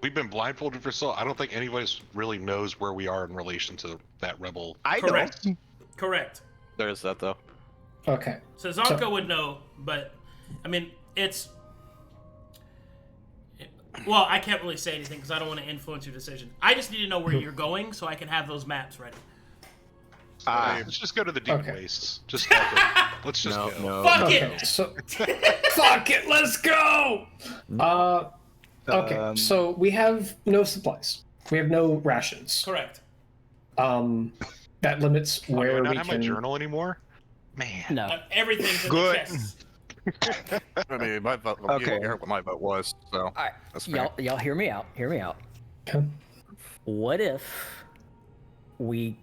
we've been blindfolded for so I don't think anybody really knows where we are in relation to that rebel. I Correct. don't. Correct. There is that though. Okay. So Zonka would know, but I mean, well, I can't really say anything because I don't want to influence your decision. I just need to know where you're going so I can have those maps ready. Let's just go to the deep Okay. wastes. Just fuck it. Let's just No, go. no. Fuck Okay. it! So fuck it. Let's go. Okay. So we have no supplies. We have no rations. Correct. That limits Oh, do I where not we have can. my journal anymore? Man. No. Everything's in Good. the chests. I mean, my vote. Okay. You didn't hear what my vote was, so All right, that's fair. y'all hear me out. Hear me out. Okay. What if we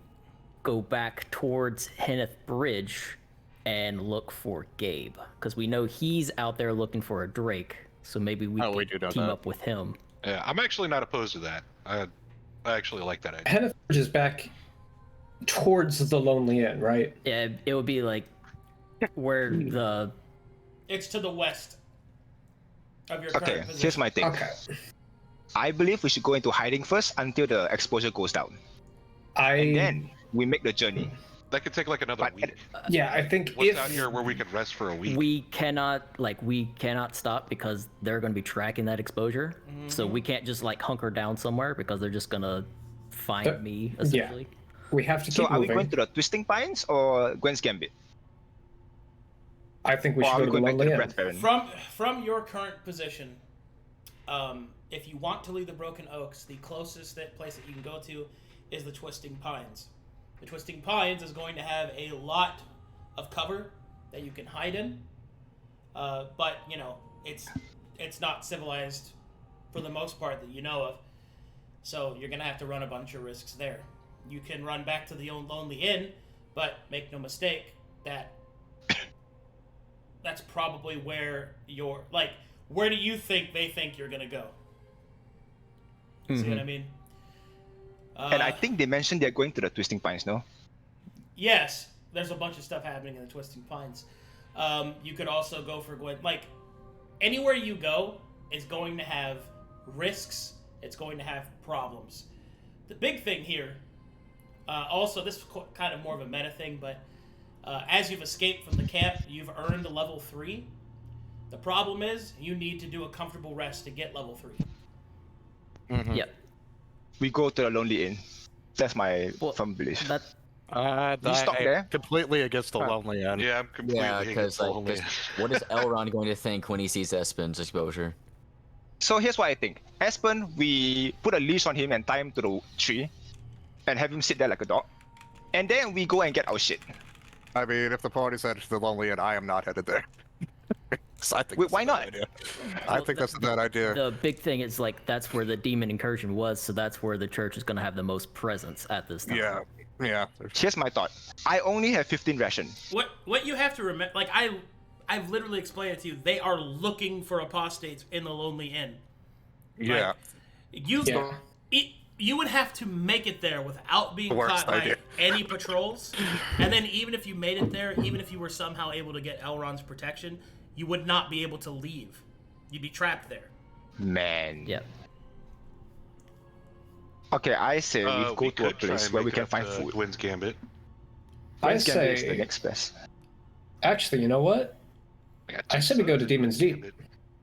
go back towards Henneth Bridge and look for Gabe? Because we know he's out there looking for a Drake, so maybe we Oh, we could do know team that. up with him. Yeah, I'm actually not opposed to that. I actually like that idea. Henneth Bridge is back towards the Lonely Inn, right? Yeah, it would be like where the It's to the west of your current Okay, position. here's my thing. Okay. I believe we should go into hiding first until the exposure goes down. And I then we make the journey. That could take like another But- week. yeah, I think What's if out here where we could rest for a week? we cannot stop because they're going to be tracking that exposure. So we can't just like hunker down somewhere because they're just going to find me essentially. we have to So keep are we moving, going to the Twisting Pines or Gwen's Gambit? I think we Or should are go we to the going back to Lonely the Inn. Breath Baron? From your current position, if you want to leave the Broken Oaks, the closest place that you can go to is the Twisting Pines. The Twisting Pines is going to have a lot of cover that you can hide in, but you know it's not civilized for the most part that you know of. So you're gonna have to run a bunch of risks there. You can run back to the Lonely Inn, but make no mistake that that's probably where you're like. Where do you think they think you're gonna go? See what I mean? And I think they mentioned they're going to the Twisting Pines, no? Yes, there's a bunch of stuff happening in the Twisting Pines. You could also go for like anywhere you go is going to have risks. It's going to have problems. The big thing here, also this is kind of more of a meta thing, but as you've escaped from the camp, you've earned a level 3. The problem is you need to do a comfortable rest to get level 3. Mm-hmm. Yep. We go to the Lonely Inn. That's my firm belief. That You stop there? Completely against the Lonely Inn. Yeah, I'm completely against because the Lonely Inn. what is Elrond going to think when he sees Espen's exposure? So here's what I think. Espen, we put a leash on him and tie him to the tree and have him sit there like a dog. And then we go and get our shit. I mean, if the party's headed to the Lonely Inn, I am not headed there. So I think Wait, why not? I think that's a bad idea. The big thing is like that's where the demon incursion was, so that's where the church is going to have the most presence at this time. Yeah. Here's my thought. I only have 15 ration. What you have to remember, like I've literally explained it to you. They are looking for apostates in the Lonely Inn. Yeah. You would have to make it there without being caught by any patrols, and then even if you made it there, even if you were somehow able to get Elrond's protection, you would not be able to leave. You'd be trapped there. Man. Yep. Okay, I say we go to a could try place and where we make can it find up to food. Gwyn's Gambit. I Gwyn's Gambit is the say, next best. actually, you know what? I said we go to Demon's Deep.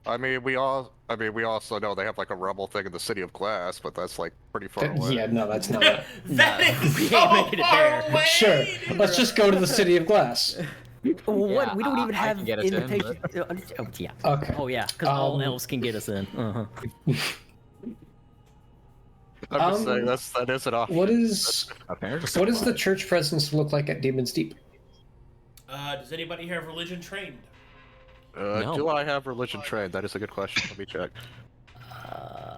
I mean, we also know they have like a rebel thing in the City of Glass, but that's like pretty far away. Yeah, no, that's not. That is we so ain't making it there. far away, Sure, dude. let's just go to the City of Glass. Well, Yeah, we don't even I have can get us in, invitation. Oh, yeah. Okay. Oh yeah, because all elves can get us in. I'm just saying that is an option. What is the church presence look like at Demon's Deep? Does anybody here have religion trained? No. Do I have religion trained? That is a good question. Let me check.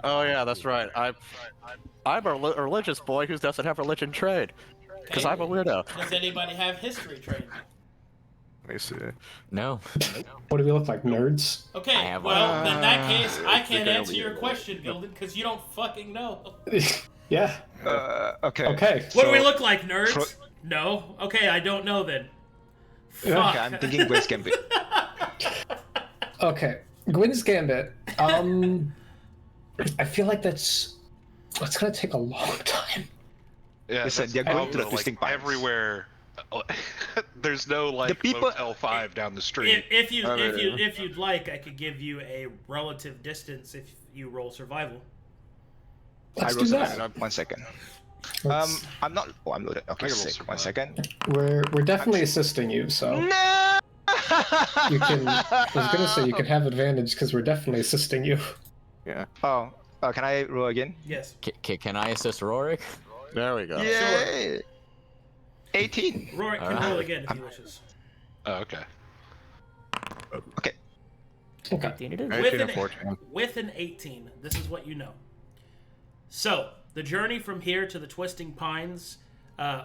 Oh yeah, that's right. I'm a religious boy who doesn't have religion trained, because I'm a weirdo. Does anybody have history trained? Let me see. No. What do we look like, nerds? Okay, have well, in that case, I can't think I answer only your have question, Gilden, because you don't fucking know. Yeah. Okay. Okay. What do we look like, nerds? No? Okay, I don't know then. Fuck. Okay, I'm thinking Gwyn's Gambit. Okay. Gwyn's Gambit. I feel like that's gonna take a long time. Yeah, Listen, that's they're the going to the problem, Twisting Pines. everywhere. There's no like The people- Motel 5 down the street. If you'd like, I could give you a relative distance if you roll survival. Let's I do roll that. survival. 1 second. Let's- I'm not. Oh, I'm loaded. Okay, I can roll sick. 1 survival. second. We're definitely assisting you, so No. you can. I was gonna say you can have advantage because we're definitely assisting you. Yeah. Oh, can I roll again? Yes. Can I assist Roric? There we go. Yay! 18. Roric can roll again if he wishes. Oh, okay. Okay. Okay. 15 it is. 18 and 14. With an 18, this is what you know. So, the journey from here to the Twisting Pines,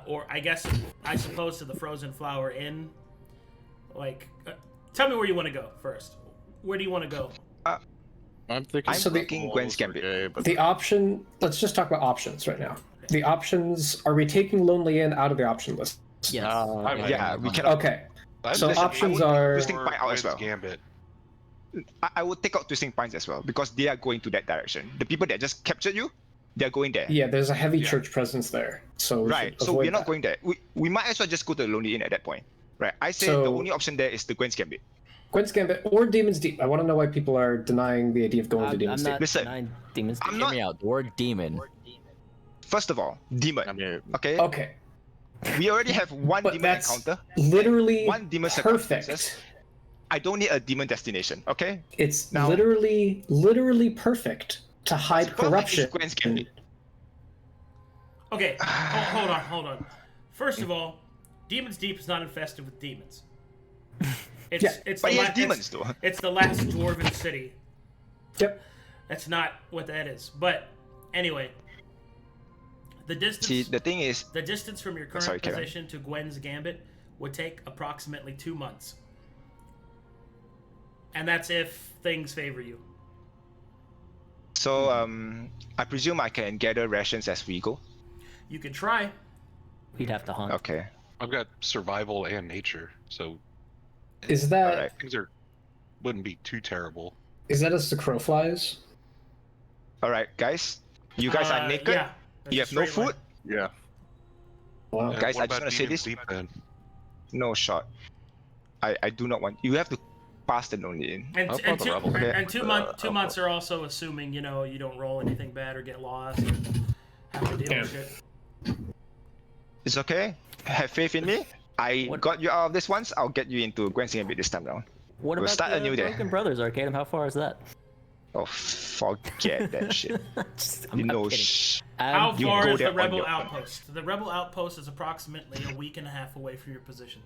or I suppose to the Frozen Flower Inn, tell me where you want to go first. Where do you want to go? I'm thinking. So the- thinking Gwyn's Gambit. Okay, but The option. Let's just talk about options right now. The options. Are we taking Lonely Inn out of the option list? Yes. Yeah, we cannot. Okay. I'm So thinking options I would are- Twisting for Pine out as Gwyn's well. Gambit. I would take out Twisting Pines as well because they are going to that direction. The people that just captured you, they're going there. Yeah, there's a heavy Yeah. church presence there, so we Right. should So avoid we're not that. going there. We might as well just go to the Lonely Inn at that point. Right. I say So- the only option there is the Gwyn's Gambit. Gwyn's Gambit or Demon's Deep. I want to know why people are denying the idea of going to I'm Demon's not Deep. Listen, denying demons. I'm Hear not. me out. The word demon. First of all, demon. I mean, Okay. Okay, We already have one but demon that's encounter. literally One demon perfect. circumstances. I don't need a demon destination. Okay. It's Now- literally perfect to hide Perfect is corruption. Gwyn's Gambit. Okay, hold on. First of all, Demon's Deep is not infested with demons. It's Yeah, it's But the he la- has demons though. It's the last dwarven city. Yep. That's not what that is. But anyway, The distance. See, the thing is, the distance from your current sorry, carry on. position to Gwen's Gambit would take approximately 2 months, and that's if things favor you. so I presume I can gather rations as we go. You could try. We'd have to hunt. Okay. I've got survival and nature, so Is that Alright. things wouldn't be too terrible. is that as the crow flies? All right, guys. You guys are naked. Yeah. That's You a have no straight line. food. Yeah. Wow. And Guys, what I just about wanna say eating this. sleep then? No shot. I do not want. You have to pass the only in. And, I'll and, call the two, rebel. Okay. and 2 months. 2 months are also assuming you don't roll anything bad or get lost or have to deal with shit. It's okay. Have faith in me. I What- got you out of this once. I'll get you into Gwen's Gambit this time round. What We'll about start the anew there. Broken Brothers, Arcadum? How far is that? Oh, forget that shit. I'm You not know, kidding. How You far go is there the on rebel your own. outpost? The rebel outpost is approximately a week and a half away from your position.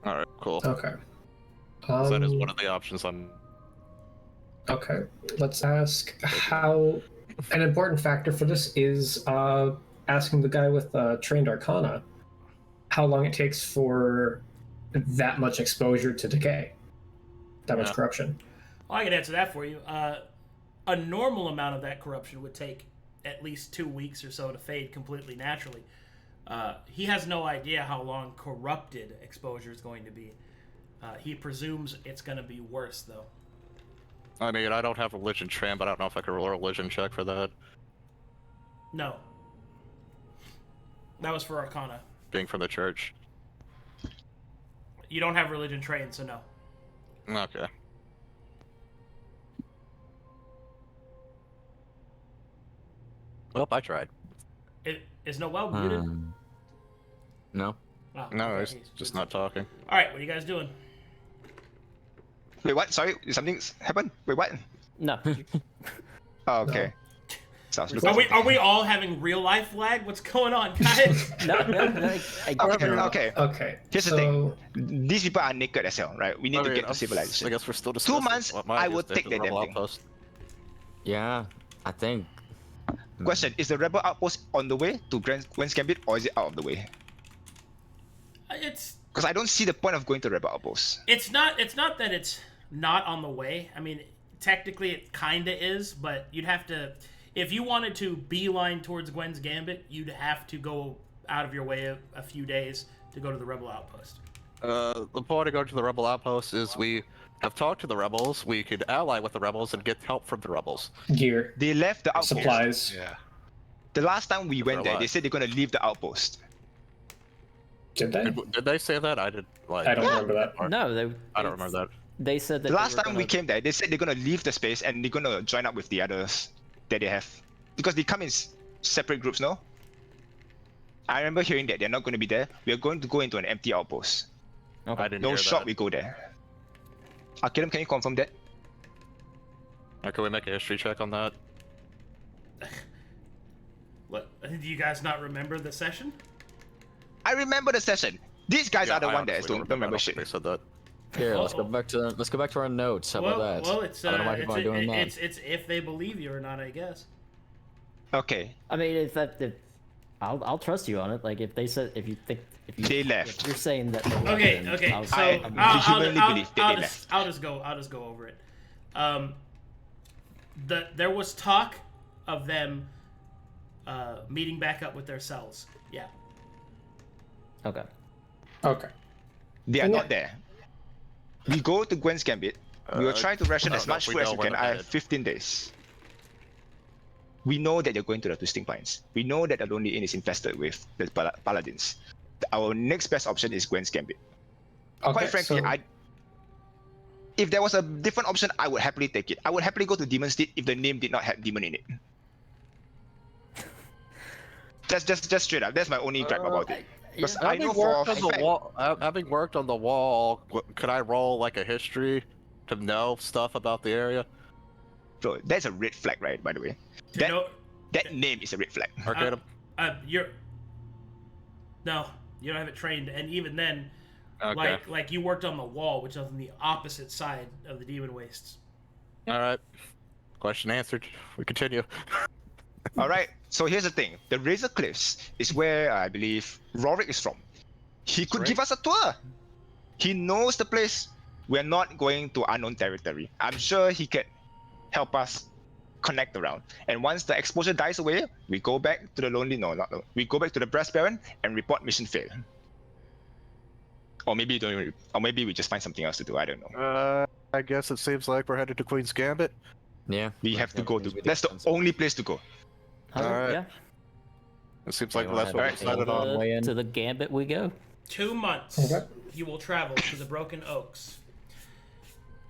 All right. Cool. Okay. So that is one of the options on. Okay, let's ask how. An important factor for this is asking the guy with trained Arcana how long it takes for that much exposure to decay, that much corruption. Well, I can answer that for you. A normal amount of that corruption would take at least 2 weeks or so to fade completely naturally. He has no idea how long corrupted exposure is going to be. He presumes it's going to be worse, though. I mean, I don't have religion trained, but I don't know if I could roll a religion check for that. No. That was for Arcana. Being from the church. You don't have religion trained, so no. Okay. Well, I tried. Is Noel muted? No. Oh, No, okay, it's he's just muted. not talking. All right, what are you guys doing? Wait, what? Sorry, something's happened. Wait, what? No. Oh, okay. Sounds Are we all having real life lag? What's going on, guys? no. Okay. Here's the so, thing. These people are naked as hell, right? We need to get to civilization. I guess we're still 2 discussing months, what my I idea would is to take the that damn rebel thing. outpost. Yeah, I think. Question: is the rebel outpost on the way to Gwen's Gambit, or is it out of the way? It's Because I don't see the point of going to rebel outpost. It's not that it's not on the way. I mean, technically it kinda is, but you'd have to, if you wanted to beeline towards Gwen's Gambit, you'd have to go out of your way a few days to go to the rebel outpost. The point of going to the rebel outpost is we have talked to the rebels. We could ally with the rebels and get help from the rebels. gear, They left the outpost. supplies. Yeah. The last time we went they're there, they alive. said they're gonna leave the outpost. Did they? Did they say that? I did. Like, I don't remember that. No, I don't remember that. They said that The they last were time we gonna- came there, they said they're gonna leave the space and they're gonna join up with the others that they have, because they come in separate groups, no? I remember hearing that they're not going to be there. We are going to go into an empty outpost. Okay. I didn't No hear shot, that. we go there. Arcadum, can you confirm that? Can we make a history check on that? What? Do you guys not remember the session? I remember the session. These guys are the I one that honestly don't remember I don't shit. think They said that. Here, let's go back to our notes. How about that? Well, it's I don't know why people are doing that. it's if they believe you or not, I guess. Okay, I mean, if I'll trust you on it. Like if they said, if you they left. if you're saying that. They left, Okay, then okay. I'll- So I genuinely believe that they left. I'll just go over it. There was talk of them meeting back up with their cells. Yeah. Okay. Okay. They are And not there. We go to Gwen's Gambit. We will try to ration I as don't know much if we food as know we where can. they're I have headed. 15 days. We know that they're going to the Twisting Pines. We know that the Lonely Inn is infested with the Paladins. Our next best option is Gwen's Gambit. Okay. Quite frankly, so, if there was a different option, I would happily take it. I would happily go to Demon's Deed if the name did not have demon in it. That's just straight up. That's my only gripe about it. Because I know for a fact. Having worked on the wall, could I roll like a history to know stuff about the area? Bro, that's a red flag, right? By the way, You that know, that name is a red flag. Arcadum? No, you don't have it trained, and even then, Okay. like you worked on the wall, which is on the opposite side of the demon wastes. All right. Question answered. We continue. All right. So here's the thing: the Razor Cliffs is where I believe Roric is from. He could give us a tour. He knows the place. We're not going to unknown territory. I'm sure he can help us connect around. And once the exposure dies away, we go back to the we go back to the Brass Baron and report mission failed. Or maybe we just find something else to do. I don't know. I guess it seems like we're headed to Queen's Gambit. Yeah. We have to go to. That's the only place to go. Alright. Yeah. It seems like Yeah, that's what we decided on. To the Gambit we go. 2 months. Okay. You will travel to the Broken Oaks.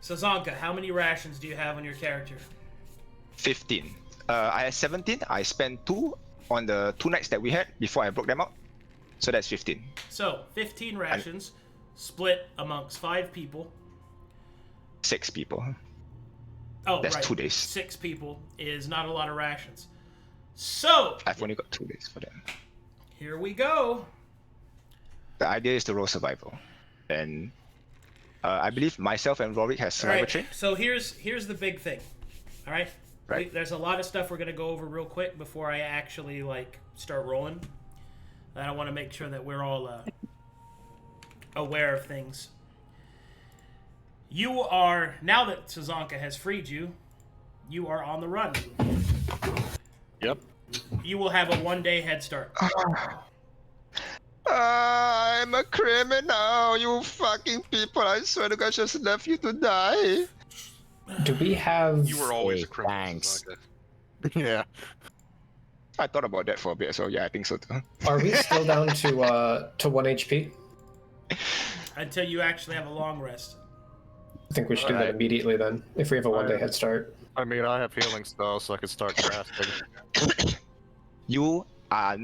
Sazanka, how many rations do you have on your character? 15. I had 17. I spent 2 on the 2 nights that we had before I broke them out. So that's 15. So, 15 rations, split amongst 5 people. 6 people. Oh, That's right. 2 days. 6 people is not a lot of rations. So, I've only got 2 days for them. here we go. The idea is to roll survival. And I believe myself and Roric has survival Alright, train. so here's the big thing. Alright? Right. There's a lot of stuff we're going to go over real quick before I actually, start rolling. And I want to make sure that we're all aware of things. You are, now that Sazanka has freed you, you are on the run. Yep. You will have a 1-day head start. I'm a criminal, you fucking people. I swear to God, I just left you to die. Do we have? You were always a criminal. Thanks. Sazanka. Yeah. I thought about that for a bit, so yeah, I think so too. Are we still down to 1 HP? Until you actually have a long rest. I think we should do that immediately then. If we have a 1-day head start. I mean, I have healing spells, so I can start casting. You are...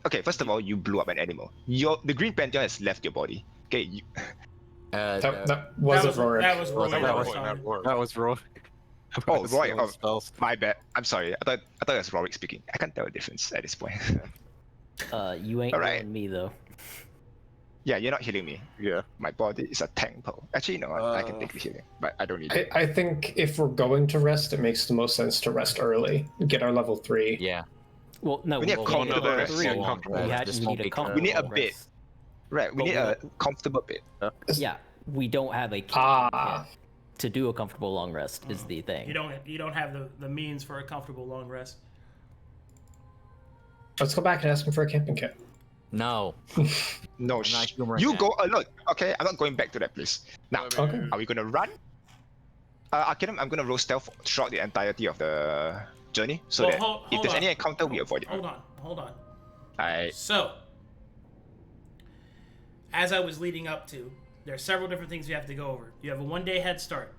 Okay, first of all, you blew up an animal. The Green Panther has left your body. Okay, you... That wasn't Roric. That was Roy. That was Roy. Oh, Roy. Oh, Spells. my bad. I'm sorry. I thought it was Roric speaking. I can't tell the difference at this point. You ain't Alright. healing me though. Yeah, you're not healing me. Yeah. My body is a temple. Actually, no, I can take the healing, but I don't need it. I think if we're going to rest, it makes the most sense to rest early. Get our level 3. Yeah. Well, no. We need a comfortable rest. We, Yeah, comfortable rest. This we won't need a be comfortable We need a rest. bit. Right, we need a comfortable bit. Yeah, we don't have a key Ah. yet. To do a comfortable long rest is the thing. You don't have the means for a comfortable long rest. Let's go back and ask him for a camping kit. No. No, I'm not humoring you that. go alone. Okay, I'm not going back to that place. Now, Okay. are we gonna run? Arcadum, I'm gonna roll stealth throughout the entirety of the journey, so Well, that hold if there's on. any encounter, we avoid it. Hold on. I So, as I was leading up to, there are several different things you have to go over. You have a 1-day head start.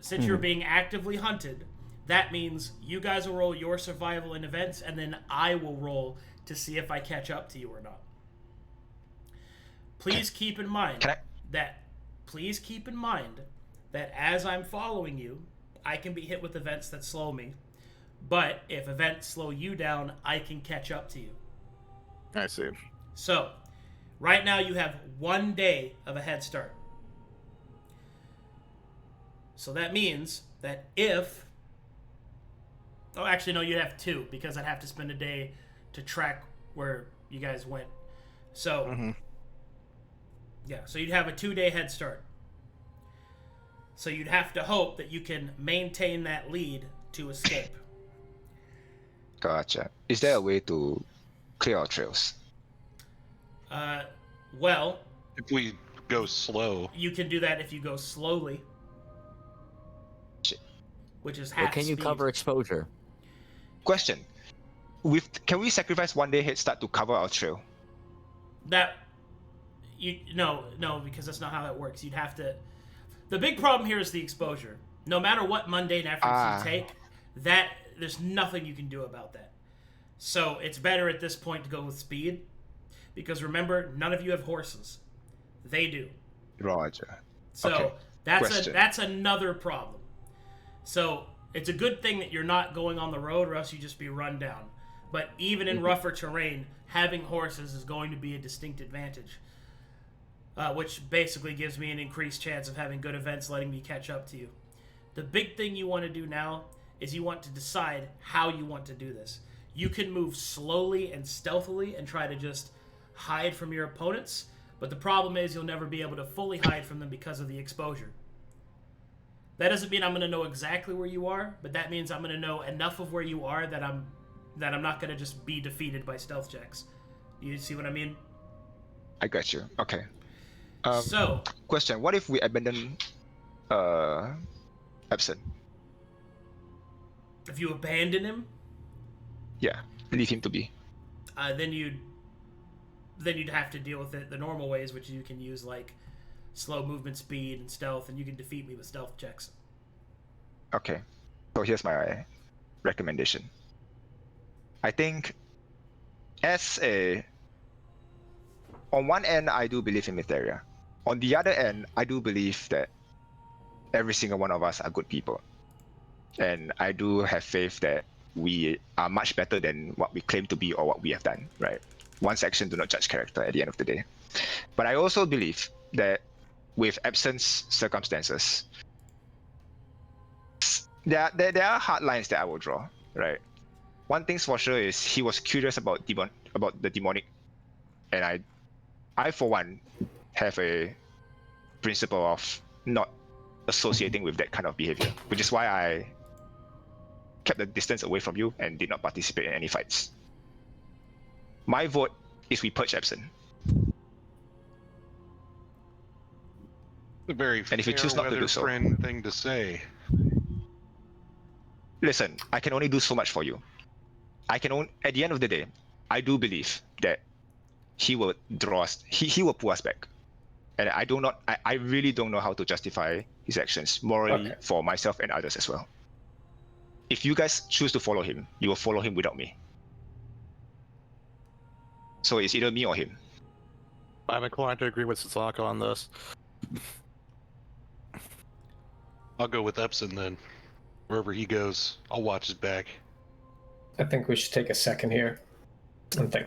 Since you're being actively hunted, that means you guys will roll your survival and events, and then I will roll to see if I catch up to you or not. Please keep in mind that as I'm following you, I can be hit with events that slow me. But if events slow you down, I can catch up to you. I see. So, right now you have 1 day of a head start. So that means that if... Oh, actually, no, you'd have 2, because I'd have to spend a day to track where you guys went. So, yeah, so you'd have a 2-day head start. So you'd have to hope that you can maintain that lead to escape. gotcha. Is there a way to clear our trails? Well, If we go slow, you can do that if you go slowly. Shit. Which is Well, half can you speed. cover exposure? Question: can we sacrifice 1 day head start to cover our trail? No, because that's not how that works. You'd have to. The big problem here is the exposure. No matter what mundane efforts you take, there's nothing you can do about that. So it's better at this point to go with speed, because remember, none of you have horses. They do. Roger. So Okay. that's another problem. So it's a good thing that you're not going on the road, or else you just be run down. But even in rougher terrain, having horses is going to be a distinct advantage, which basically gives me an increased chance of having good events letting me catch up to you. The big thing you want to do now is you want to decide how you want to do this. You can move slowly and stealthily and try to just hide from your opponents, but the problem is you'll never be able to fully hide from them because of the exposure. That doesn't mean I'm going to know exactly where you are, but that means I'm going to know enough of where you are that I'm not going to just be defeated by stealth checks. You see what I mean? I got you. Okay. So, question: what if we abandon Epson? if you abandon him, Yeah, leave him to be. then you'd have to deal with it the normal ways, which you can use like slow movement speed and stealth, and you can defeat me with stealth checks. Okay, so here's my recommendation. I think on one end, I do believe in Mytheria. On the other end, I do believe that every single one of us are good people. And I do have faith that we are much better than what we claim to be or what we have done, right? One's action do not judge character at the end of the day. But I also believe that with Absent's circumstances, there are hard lines that I will draw, right? One thing's for sure is he was curious about the demonic, and I for one have a principle of not associating with that kind of behavior, which is why I kept the distance away from you and did not participate in any fights. My vote is we purge Absent. A very And if you choose not to do so, friend thing to say. Listen, I can only do so much for you. At the end of the day, I do believe that he will draw us. He will pull us back, and I really don't know how to justify his actions morally for myself and others as well. If you guys choose to follow him, you will follow him without me. So it's either me or him. I'm inclined to agree with Sazanka on this. I'll go with Epson then. Wherever he goes, I'll watch his back. I think we should take a second here and think.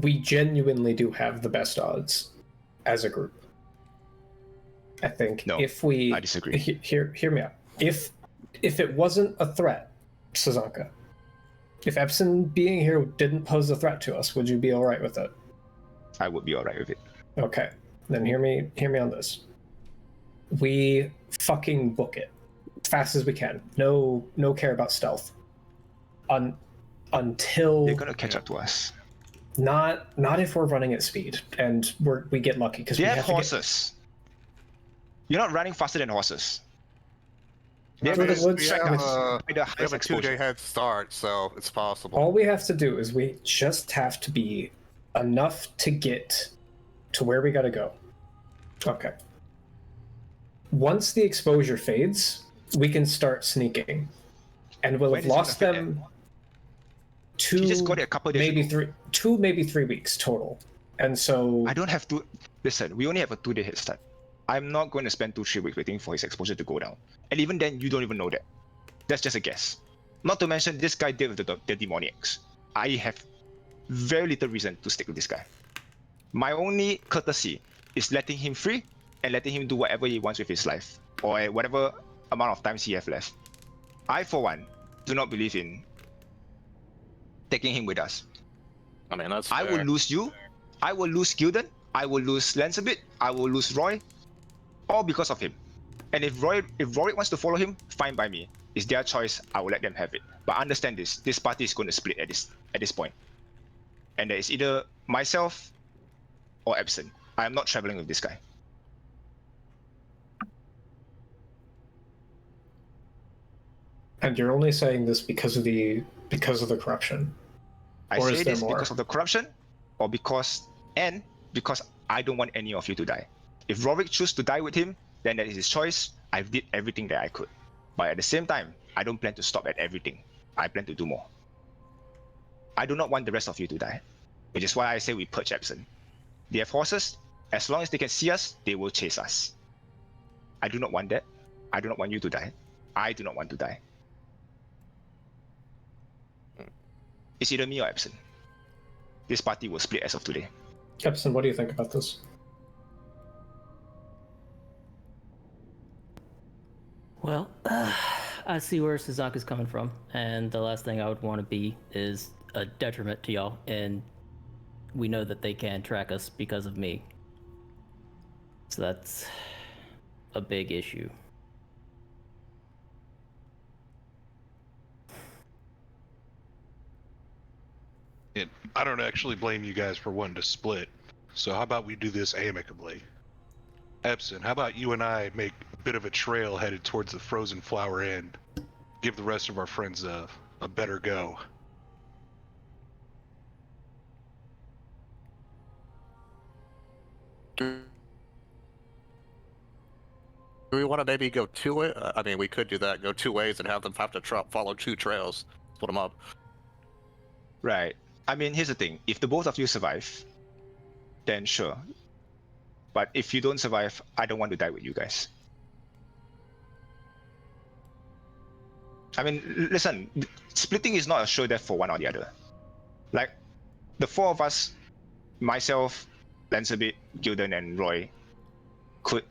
We genuinely do have the best odds as a group. I think I disagree. Hear me out. If it wasn't a threat, Sazanka, if Epson being here didn't pose a threat to us, would you be all right with it? I would be all right with it. Okay, then hear me on this. We fucking book it as fast as we can. No care about stealth. Until they're gonna catch up to us. Not if we're running at speed and we get lucky because we have horses. You're not running faster than horses. We have a 2-day head start, so it's possible. All we have to do is we just have to be enough to get to where we gotta go. Okay. Once the exposure fades, we can start sneaking, and we'll have lost them. He just got it a couple days ago. maybe 3 weeks total. And so I don't have to listen. We only have a 2-day head start. I'm not going to spend 2-3 weeks waiting for his exposure to go down. And even then, you don't even know that. That's just a guess. Not to mention, this guy dealt with the demoniacs. I have very little reason to stick with this guy. My only courtesy is letting him free and letting him do whatever he wants with his life, or whatever amount of times he has left. I, for one, do not believe in taking him with us. I mean, that's I fair. will lose you. I will lose Gilden. I will lose Lancebit. I will lose Roy. All because of him. And if Roric wants to follow him, fine by me. It's their choice. I will let them have it. But understand this. This party is going to split at this point. And there is either myself or Epson. I am not traveling with this guy. And you're only saying this because of the corruption. I say this because of the corruption, or because I don't want any of you to die. If Roric chooses to die with him, then that is his choice. I did everything that I could. But at the same time, I don't plan to stop at everything. I plan to do more. I do not want the rest of you to die. Which is why I say we purge Epson. They have horses. As long as they can see us, they will chase us. I do not want that. I do not want you to die. I do not want to die. It's either me or Epson. This party will split as of today. Epson, what do you think about this? Well, I see where Sazanka's coming from, and the last thing I would want to be is a detriment to y'all, and we know that they can track us because of me. So that's a big issue. And I don't actually blame you guys for wanting to split. So how about we do this amicably? Espen, how about you and I make a bit of a trail headed towards the Frozen Flower Inn? Give the rest of our friends a better go. Do we want to maybe go two way? I mean, we could do that. Go two ways and have them have to follow two trails. Split them up. Right. I mean, here's the thing. If the both of you survive, then sure. But if you don't survive, I don't want to die with you guys. I mean, listen, splitting is not a sure death for one or the other. Like, the four of us, myself, Lancebit, Gilden, and Roy, could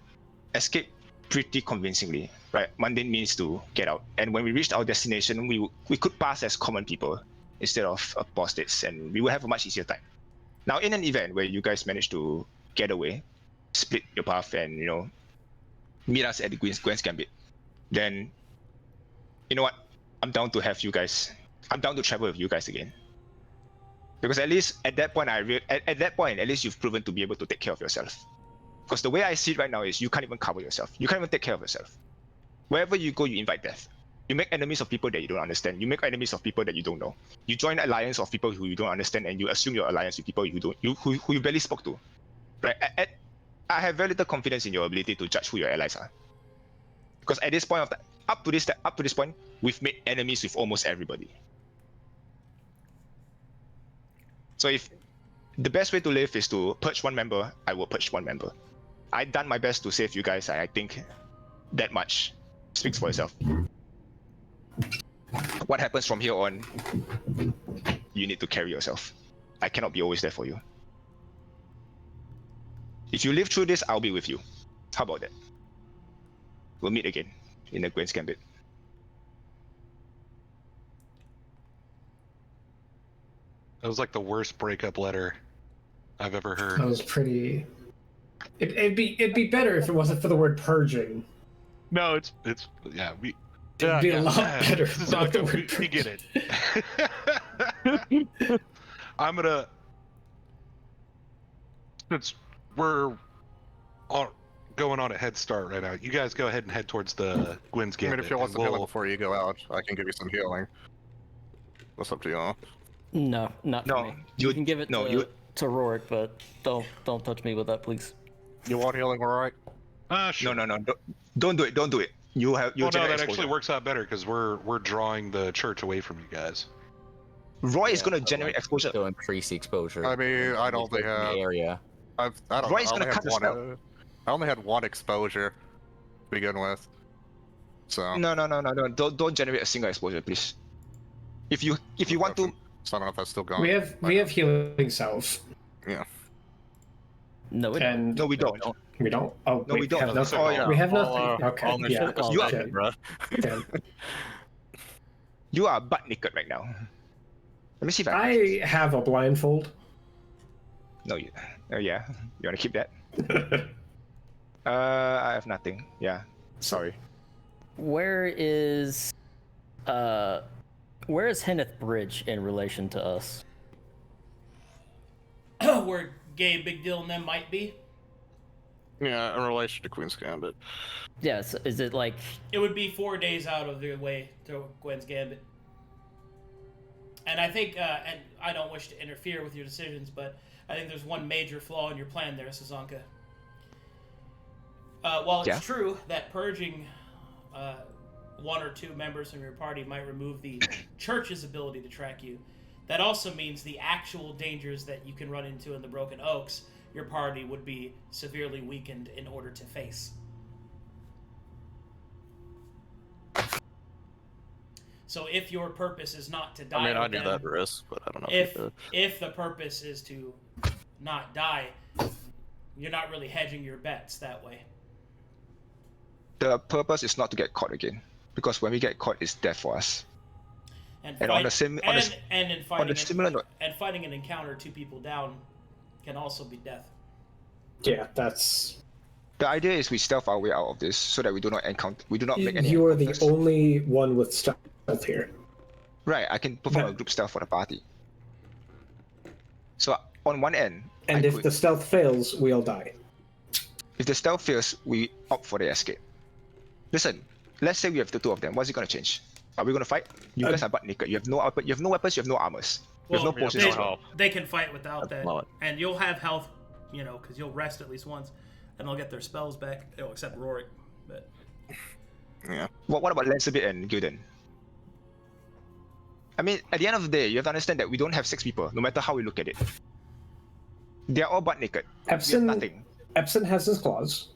escape pretty convincingly, right? Mundane means to get out. And when we reached our destination, we could pass as common people instead of apostates, and we will have a much easier time. Now, in an event where you guys manage to get away, split your path, and, you know, meet us at the Gwen's Gambit, then, you know what? I'm down to have you guys. I'm down to travel with you guys again. Because at least at that point, at least you've proven to be able to take care of yourself. Because the way I see it right now is you can't even cover yourself. You can't even take care of yourself. Wherever you go, you invite death. You make enemies of people that you don't understand. You make enemies of people that you don't know. You join an alliance of people who you don't understand, and you assume your alliance with people who you barely spoke to. Right? I have very little confidence in your ability to judge who your allies are. Because at this point of up to this point, we've made enemies with almost everybody. So if the best way to live is to purge one member, I will purge one member. I've done my best to save you guys, and I think that much speaks for itself. What happens from here on, you need to carry yourself. I cannot be always there for you. If you live through this, I'll be with you. How about that? We'll meet again in the Gwen's Gambit. That was like the worst breakup letter I've ever heard. That was pretty. It'd be better if it wasn't for the word purging. No, it's yeah. It'd be a lot better. We get it. I'm gonna, since we're going on a head start right now, you guys go ahead and head towards the Gwen's Gambit. I mean, if you want some healing before you go out, I can give you some healing. That's up to y'all. No, not for me. You can give it to Roric, but don't touch me with that, please. You want healing, Roric? Sure. No. Don't do it. Don't do it. You have. Well, no, that actually works out better because we're drawing the church away from you guys. Roy is going to generate exposure. To increase the exposure. I mean, I don't think the area. I don't Roy's know. gonna cut the spell. I only had one exposure to begin with. So. No. Don't generate a single exposure, please. If you want to. So I don't know if that's still going. We have healing cells. Yeah. No, we don't. No, we don't. We don't. Oh, no, we don't. Have nothing. Oh, yeah. We have nothing. Okay. Yeah. You are. Damn. You are butt naked right now. Let me see if I have a blindfold. No, you. Oh yeah. You want to keep that? I have nothing. Yeah. Sorry. Where is Henneth Bridge in relation to us? Where Gay, Big Deal, and them might be. Yeah, in relation to Queen's Gambit. Yes. Is it like? It would be 4 days out of their way to Gwen's Gambit. And I think, and I don't wish to interfere with your decisions, but I think there's one major flaw in your plan there, Sazanka. While it's true that purging one or two members from your party might remove the church's ability to track you, that also means the actual dangers that you can run into in the Broken Oaks, your party would be severely weakened in order to face. So if your purpose is not to die, I mean, I knew that risk, but I don't know. If the purpose is to not die, you're not really hedging your bets that way. The purpose is not to get caught again. because when we get caught, it's death for us. And, And on the same- on the- and in On fighting the similar note, and fighting an encounter, 2 people down can also be death. Yeah, that's. the idea is we stealth our way out of this so that we do not make any. You are the encounters. only one with stealth here. Right, I can perform Yeah. a group stealth for the party. So on one end, And I if could- the stealth fails, we all die. if the stealth fails, we opt for the escape. Listen, let's say we have the 2 of them. What's it gonna change? Are we gonna fight? You guys are butt naked. You have no weapons. You have no armors. You have no Well, potions. they- as well. they can fight without that, blow it. and you'll have health, because you'll rest at least once, and they'll get their spells back. Except Roric, but Yeah. What about Lancebit and Gilden? I mean, at the end of the day, you have to understand that we don't have 6 people, no matter how we look at it. They are all butt naked. We have Epson, nothing. Epson has his claws.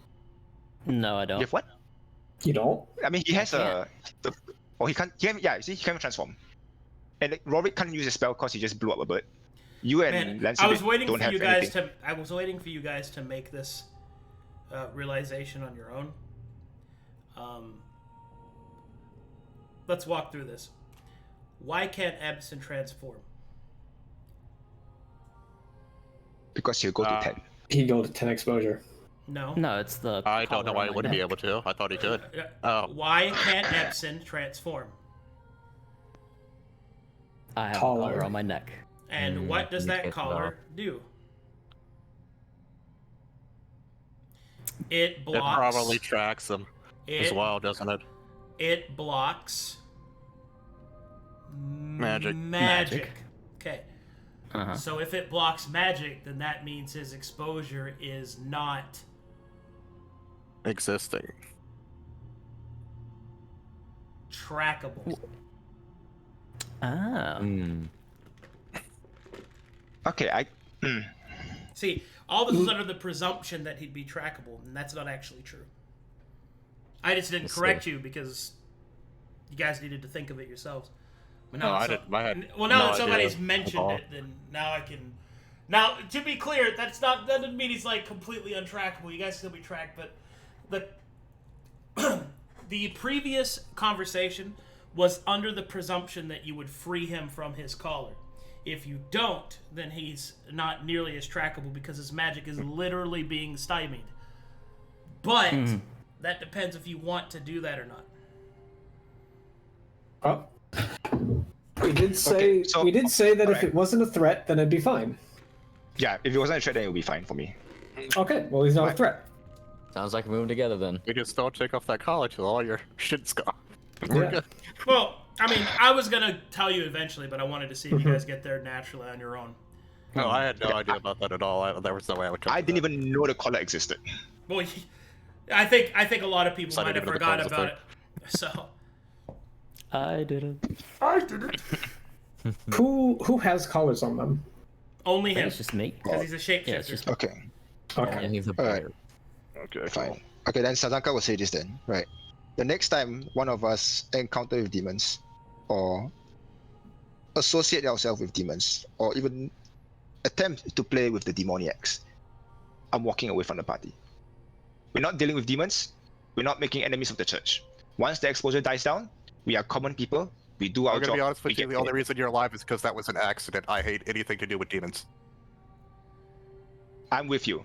No, I don't. You have what? You don't? I mean, he has he can't. Yeah, see, he can't transform. And Roric can't use a spell because he just blew up a bird. You and man, Lancebit I was waiting don't for have you guys anything. to. I was waiting for you guys to make this realization on your own. Let's walk through this. Why can't Epson transform? Because he'll go to 10. He go to 10 exposure. No. No, it's the. I don't know collar why on he my wouldn't be neck. able to. I thought he could. Yeah. Oh. Why can't Epson transform? I have a Collar. collar on my neck. And what does you that can't collar do? It It blocks. probably tracks him as it, well, doesn't it? It blocks Magic. Magic. Okay. Uh-huh. So if it blocks magic, then that means his exposure is not Existing. trackable. Ah. Okay, See, all this is under the presumption that he'd be trackable, and that's not actually true. I just didn't correct you because you guys needed to think of it yourselves. But No, that I didn't. I had well, now no that somebody's idea at mentioned all. it, then now I can. Now, to be clear, that doesn't mean he's like completely untrackable. You guys still be tracked, but the previous conversation was under the presumption that you would free him from his collar. If you don't, then he's not nearly as trackable because his magic is literally being stymied. But that depends if you want to do that or not. Oh. We did say that if alright. it wasn't a threat, then it'd be fine. yeah, if it wasn't a threat, then it would be fine for me. Okay, well he's not a threat. Sounds like we're moving together then. We just don't take off that collar till all your shit's gone. We're Yeah. good. Well, I mean, I was gonna tell you eventually, but I wanted to see if you guys get there naturally on your own. No, I had no idea about that at all. There was no way I would come. I to didn't that. even know the collar existed. Well, I think a lot of people So I might have didn't know the forgot colors about it. So I didn't. Who has collars on them? only I think him, it's just me. because he's a shapeshifter. Yeah, it's just Okay, Okay. Yeah, he's a Alright. buyer. Okay, fine. Okay, then Sazanka will say this then, right? The next time one of us encounter with demons, or associate ourselves with demons, or even attempt to play with the demoniacs, I'm walking away from the party. We're not dealing with demons. We're not making enemies of the church. Once the exposure dies down, we are common people. We do our I'm job. gonna be honest we with you. get The only paid. reason you're alive is because that was an accident. I hate anything to do with demons. I'm with you.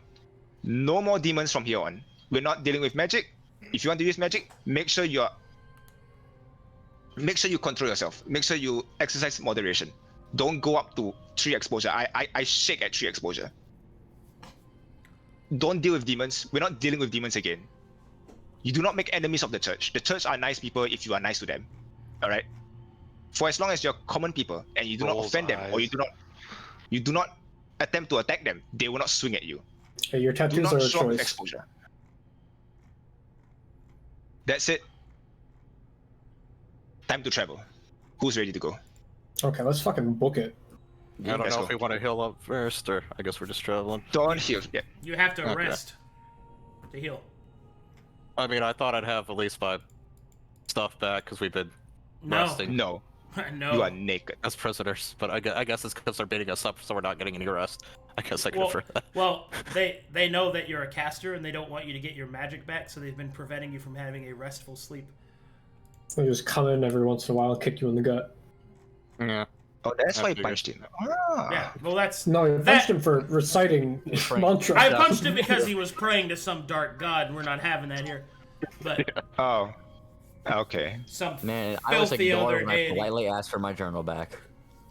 No more demons from here on. We're not dealing with magic. If you want to use magic, make sure you control yourself. Make sure you exercise moderation. Don't go up to 3 exposure. I shake at 3 exposure. Don't deal with demons. We're not dealing with demons again. You do not make enemies of the church. The church are nice people if you are nice to them. Alright? For as long as you're common people and you do not offend them, or you do not attempt to attack them, they will not swing at you. Okay, your Do tattoos not are a show off choice. exposure. That's it. Time to travel. Who's ready to go? Okay, let's fucking book it. I don't Let's know go. if we want to heal up first, or I guess we're just traveling. Don't heal. Yeah. You have to Okay. rest to heal. I mean, I thought I'd have at least 5 stuff back because we've been No, resting No, no. you are naked. as prisoners. But I guess it's because they're beating us up, so we're not getting any rest. I guess I can Well, infer that. well, they know that you're a caster and they don't want you to get your magic back, so they've been preventing you from having a restful sleep. They just come in every once in a while and kick you in the gut. Yeah. Oh, that's I why you figured. punched him. Ah. Yeah, well, that's No, you punched him for reciting mantra. I punched him because he was praying to some dark god, and we're not having that here. But Oh. Okay. some Man, I was filthy ignored other when I deity. politely asked for my journal back.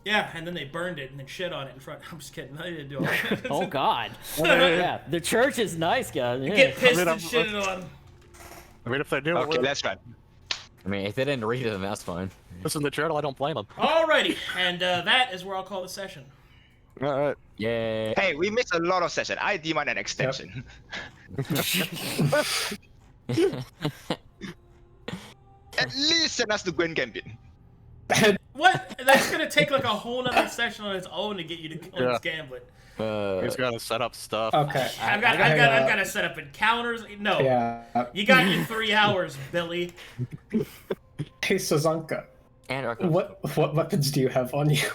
Yeah, and then they burned it and then shit on it in front. I'm just kidding. I didn't do all that. Oh God. Yeah, the church is nice, guys. Yeah. Get pissed I mean, and shit on. I mean, if they do, Okay, let's run. I mean, if they didn't read it, then that's fine. listen to the journal, I don't blame them. Alrighty, and that is where I'll call the session. All right. Yeah. Hey, we missed a lot of session. I demand an extension. At least send us to Gwen Gambit. What? That's gonna take like a whole nother session on its own to get you to kill Gambit. He's got to set up stuff. Okay. I've got to set up encounters. No. Yeah. You got your 3 hours, Billy. Hey, Sazanka. And Arcadum. What weapons do you have on you?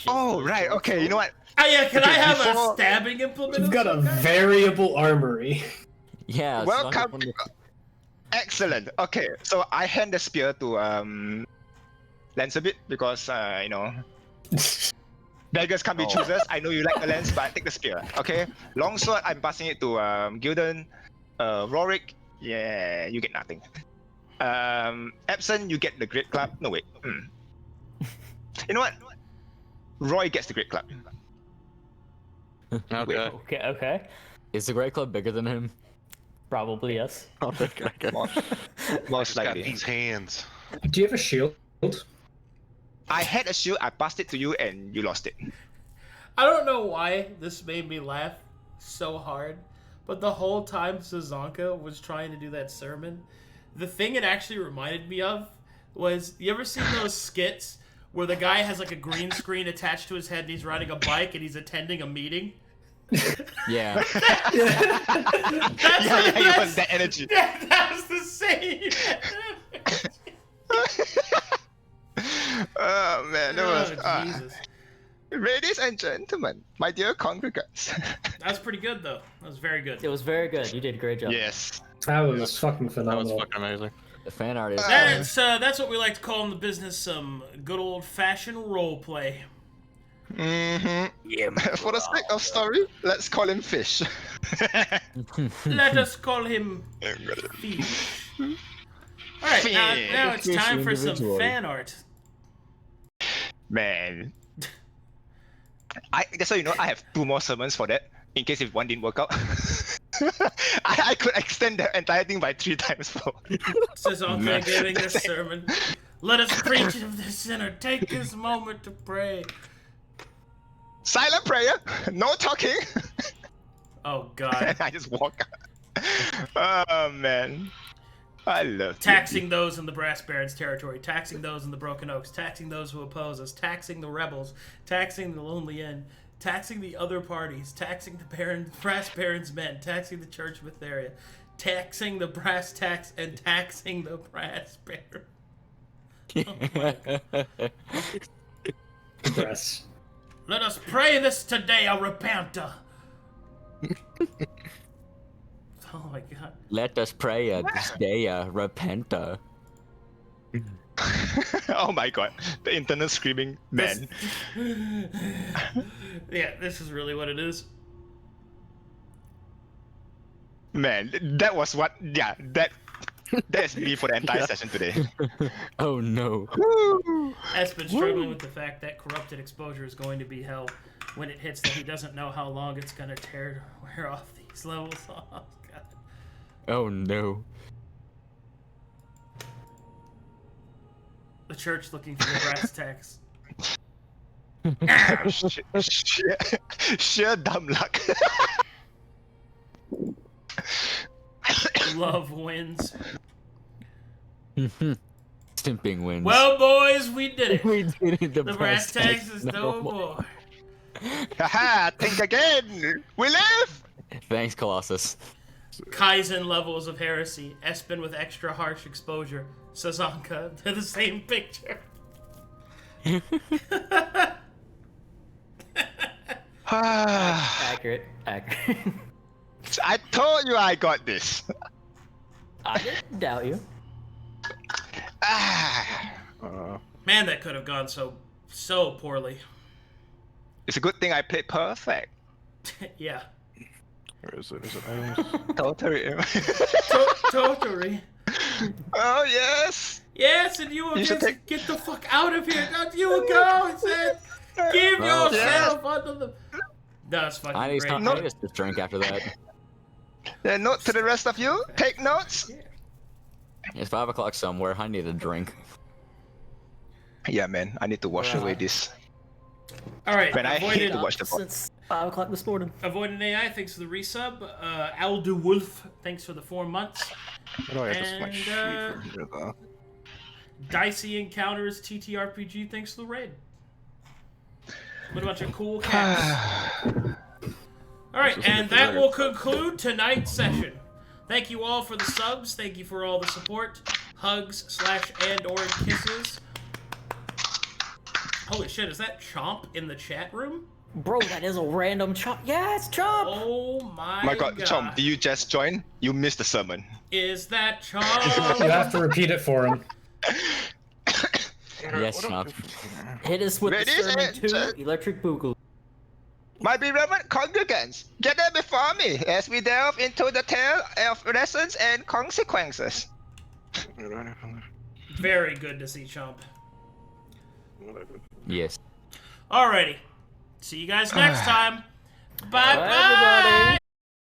Oh, right. Okay, you know what? Oh yeah, can I have a before- stabbing implement? You've of got a some kind? variable armory. Yeah. Welcome. Excellent. Okay, so I hand the spear to Lancebit because you know, beggars can't be choosers. I know you like the lance, but I take the spear. Okay. Longsword, I'm passing it to Gilden. Roric, yeah, you get nothing. Espen, you get the great club. No wait. You know what? Roy gets the great club. Okay. Okay. Is the Great Club bigger than him? Probably yes. I'll take it. Most He's got likely. these hands. Do you have a shield? I had a shield. I passed it to you, and you lost it. I don't know why this made me laugh so hard, but the whole time Sazanka was trying to do that sermon, the thing it actually reminded me of was, you ever seen those skits where the guy has like a green screen attached to his head and he's riding a bike and he's attending a meeting? Yeah. That's You want that energy. that was the same. Oh man, that was. Oh, Jesus. Ladies and gentlemen, my dear congregants. That was pretty good though. That was very good. It was very good. You did a great job. Yes. That was fucking That was phenomenal. fucking amazing. The fan art is. That's what we like to call in the business some good old fashioned role play. Yeah. For the sake of story, let's call him Fish. Let us call him Fish. Alright, now it's time for some fan art. Man. That's why you know I have 2 more sermons for that, in case if one didn't work out. I could extend the entire thing by 3 times 4. Sazanka giving a sermon. Let us preach of the sinner. Take this moment to pray. Silent prayer, no talking. Oh God. I just walk out. Oh man. I love Taxing those in the Brass Barons territory, taxing those in the Broken Oaks, taxing those who oppose us, taxing the rebels, taxing the Lonely Inn, taxing the other parties, taxing the Brass Barons men, taxing the Church of Etheria, taxing the Brass Tax, and taxing the Brass Barons. Oh my God. Brass. Let us pray this today, a repenter. Oh my God. Let us pray this day, repenter. Oh my god. The internal screaming man. Yeah, this is really what it is. Man, that was what. Yeah, that's me for the entire session today. Oh no. Espen struggling with the fact that corrupted exposure is going to be hell when it hits that he doesn't know how long it's going to wear off these levels. Oh, God. Oh no. The church looking for the brass tacks. Sheer dumb luck. Love wins. Stimping wins. Well, boys, we did it. We did it. The brass tacks is no more. Haha, think again. We live. Thanks, Colossus. Kaizen levels of heresy. Espen with extra harsh exposure. Sazanka to the same picture. Accurate. I told you I got this. I didn't doubt you. Man, that could have gone so poorly. It's a good thing I played perfect. Yeah. Where is it? Is it? Totally. Totally. Oh yes. Yes, and you should just get the fuck out of here. Don't you go and say, give Oh, yourself under the. That's fucking I need great. some. I need to drink after that. Then note to the rest of you. Take notes. It's 5 o'clock somewhere. I need a drink. Yeah, man. I need to wash away this. All right. Man, I hate to watch the pod. Since 5 o'clock this morning. Avoidant AI, thanks for the resub. Aldu Wolf, thanks for the 4 months. How do I have my sheet And, from here, though? Dicey Encounters TTRPG, thanks for the raid. What a bunch of cool cats. Alright, and that will conclude tonight's session. Thank you all for the subs. Thank you for all the support. Hugs /and/or kisses. Holy shit, is that Chomp in the chat room? Bro, that is a random Chomp. Yeah, it's Chomp! Oh my, My God, Chom, did you just join? You missed the sermon. Is that Chomp? You have to repeat it for him. Yes, Chomp. Hit us with Ladies the sermon and 2, gent- Electric Boogaloo. My beloved congregants, gather before me as we delve into the tale of lessons and consequences. Very good to see Chomp. Yes. Alrighty. See you guys next time. Bye bye!